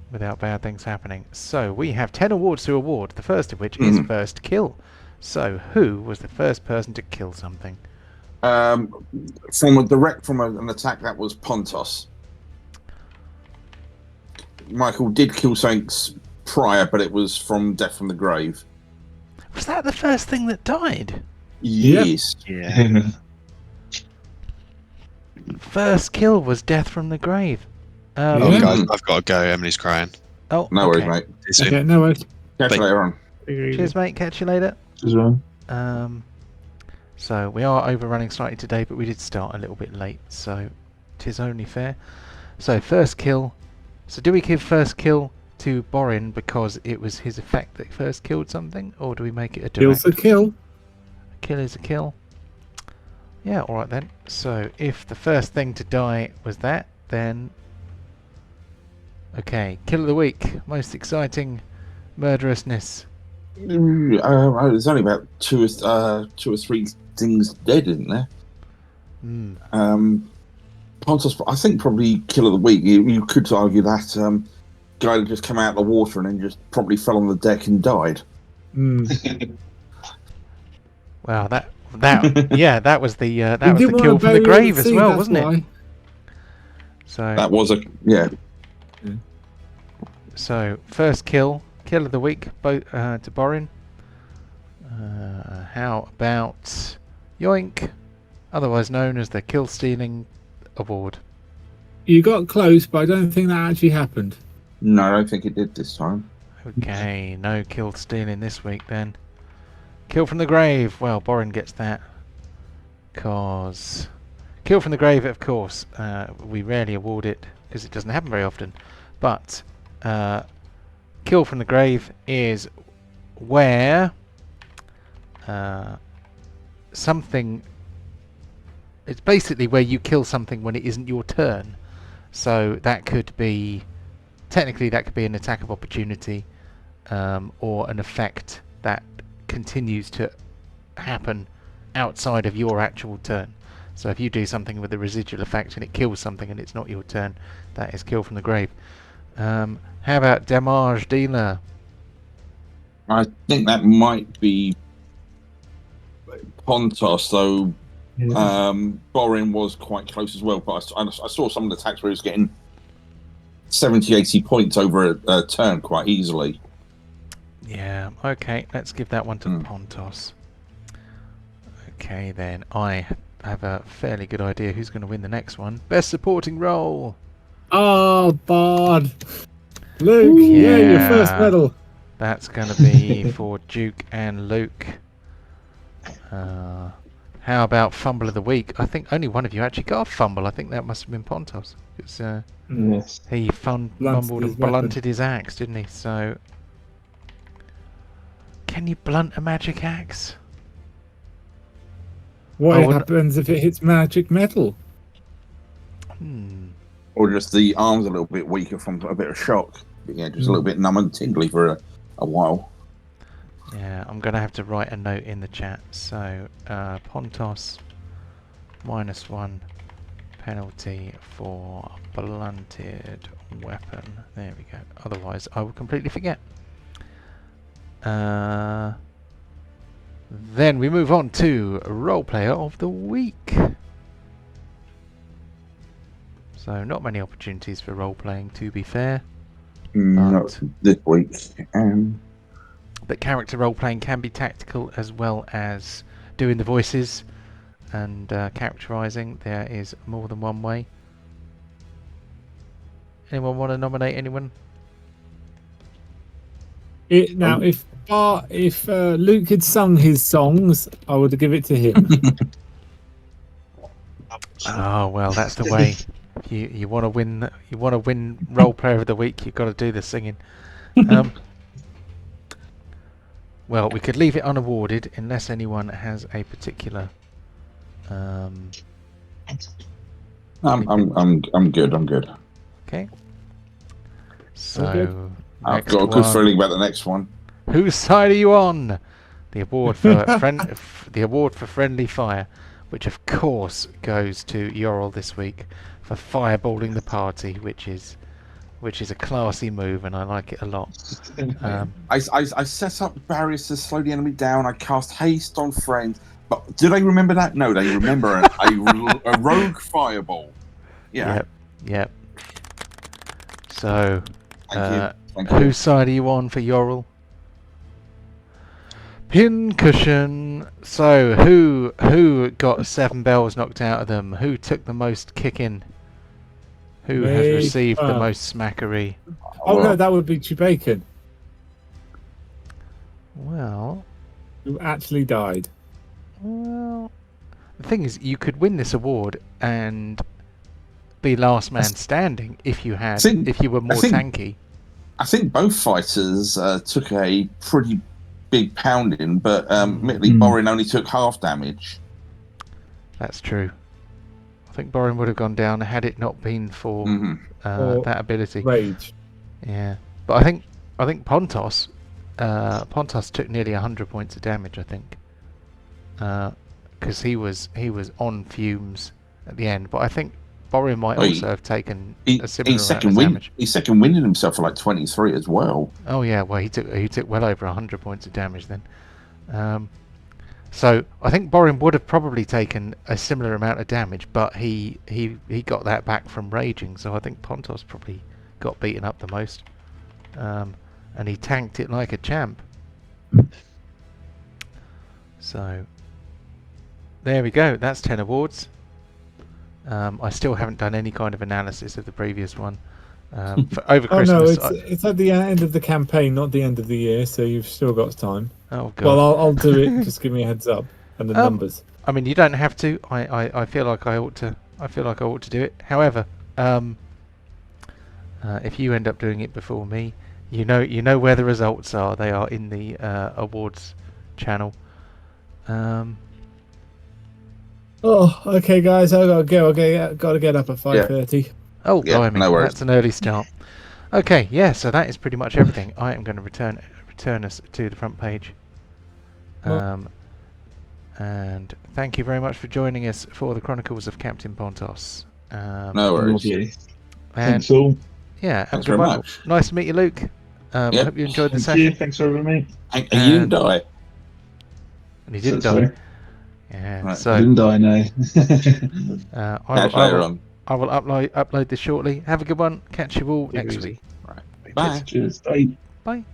bad things happening. So, we have 10 awards to award, the first of which is first kill. So, who was the first person to kill something? From an attack, that was Pontos. Michael did kill something prior, but it was from Death from the Grave. Was that the first thing that died? Yes. Yeah. First kill was Death from the Grave. Oh, guys, I've got to go. Emily's crying. Oh, No okay. worries, mate. See you soon. Okay, no worries. Catch you later on. Cheers, mate. Catch you later. As well. So we are overrunning slightly today, but we did start a little bit late, so 'tis only fair. So first kill. So do we give first kill to Borin because it was his effect that first killed something, or do we make it a direct? Kill's a kill. A kill is a kill. Yeah, alright then. So if the first thing to die was that, then... Okay, kill of the week. Most exciting murderousness. There's only about two or three things dead, isn't there? Pontos, I think probably kill of the week. You could argue that guy that just came out of the water and then just probably fell on the deck and died. Wow, that that was the didn't want kill to from the bury grave at as sea, well, that's wasn't why. it? So That was So first kill of the week, both to Borin. How about Yoink, otherwise known as the Kill Stealing Award? You got close, but I don't think that actually happened. No, I don't think it did this time. Okay, no kill stealing this week then. Kill from the grave. Well, Borin gets that. Cause kill from the grave, of course, we rarely award it because it doesn't happen very often. But kill from the grave is where something. It's basically where you kill something when it isn't your turn. So that could be, technically that could be an attack of opportunity, or an effect that continues to happen outside of your actual turn. So if you do something with a residual effect and it kills something and it's not your turn, that is kill from the grave. How about damage dealer? I think that might be Pontos, though. Borin was quite close as well, but I saw some of the attacks where he was getting 70, 80 points over a turn quite easily. Yeah, okay, let's give that one to Pontos. Okay, then I have a fairly good idea who's going to win the next one. Best supporting role. Oh, Bard. Luke, yeah, your first medal. That's going to be for Duke and Luke. How about fumble of the week? I think only one of you actually got a fumble. I think that must have been Pontos. It's, Yes. he fumbled and blunted his axe, didn't he? So, can you blunt a magic axe? What happens if it hits magic metal? Or just the arms a little bit weaker from a bit of shock. But yeah, just a little bit numb and tingly for a while. Yeah, I'm going to have to write a note in the chat. So, Pontos, -1 penalty for blunted weapon. There we go. Otherwise, I will completely forget. Then we move on to Role Player of the Week. So, not many opportunities for role playing, to be fair. Not this week. But character role playing can be tactical as well as doing the voices and characterizing. There is more than one way. Anyone want to nominate anyone? Now, if Luke had sung his songs, I would give it to him. Oh well, that's the way. You want to win. You want to win Role Player of the Week. You've got to do the singing. Well, we could leave it unawarded unless anyone has a particular. I'm good. I'm good. Okay. So I've got a good feeling about the next one. Whose side are you on? The award for the award for friendly fire, which of course goes to Yorl this week for fireballing the party, which is a classy move, and I like it a lot. I set up barriers to slow the enemy down. I cast haste on friends. But do they remember that? No, they remember a rogue fireball. Yeah. Yep. So, Thank you. whose side are you on for Yorl? Pincushion. So, who got 7 bells knocked out of them? Who took the most kicking? Who has received the most smackery? Oh no, that would be Chewbacca. Well, who actually died. Well, the thing is, you could win this award and be last man standing if you were more tanky. I think both fighters took a pretty big pounding, but admittedly, Borin only took half damage. That's true. I think Borin would have gone down had it not been for that ability. Rage. Yeah, but I think Pontos Pontos took nearly 100 points of damage, I think, because he was on fumes at the end. But I think Borin might also have taken a similar amount of damage. He's second winded himself for like 23 as well. Oh yeah, well he took well over 100 points of damage then. So I think Borin would have probably taken a similar amount of damage, but he got that back from raging. So I think Pontos probably got beaten up the most, and he tanked it like a champ. So there we go. That's 10 awards. I still haven't done any kind of analysis of the previous one. Over Christmas. Oh no, it's at the end of the campaign, not the end of the year, so you've still got time. Oh god. Well, I'll do it. Just give me a heads up and the numbers. I mean, you don't have to. I feel like I ought to. I feel like I ought to do it. However, if you end up doing it before me, you know where the results are. They are in the awards channel. Oh, okay, guys, I gotta go. Okay, gotta get up at 5:30. Oh, Yeah, blimey, no worries. that's an early start. Okay, yeah, so that is pretty much everything. I am going to return us to the front page. And thank you very much for joining us for the Chronicles of Captain Pontos. No worries. Lovely. And Thanks all. yeah, have a Thanks good very one. much. Nice to meet you, Luke. I Yep. hope you enjoyed the Thank you. session. Thanks for having me. And you didn't die. And he didn't Sorry. die. Yeah, Right. I so didn't die, no. Catch later on. I will upload this shortly. Have a good one. Catch you all next easy. week. Bye. Cheers. Bye. Bye.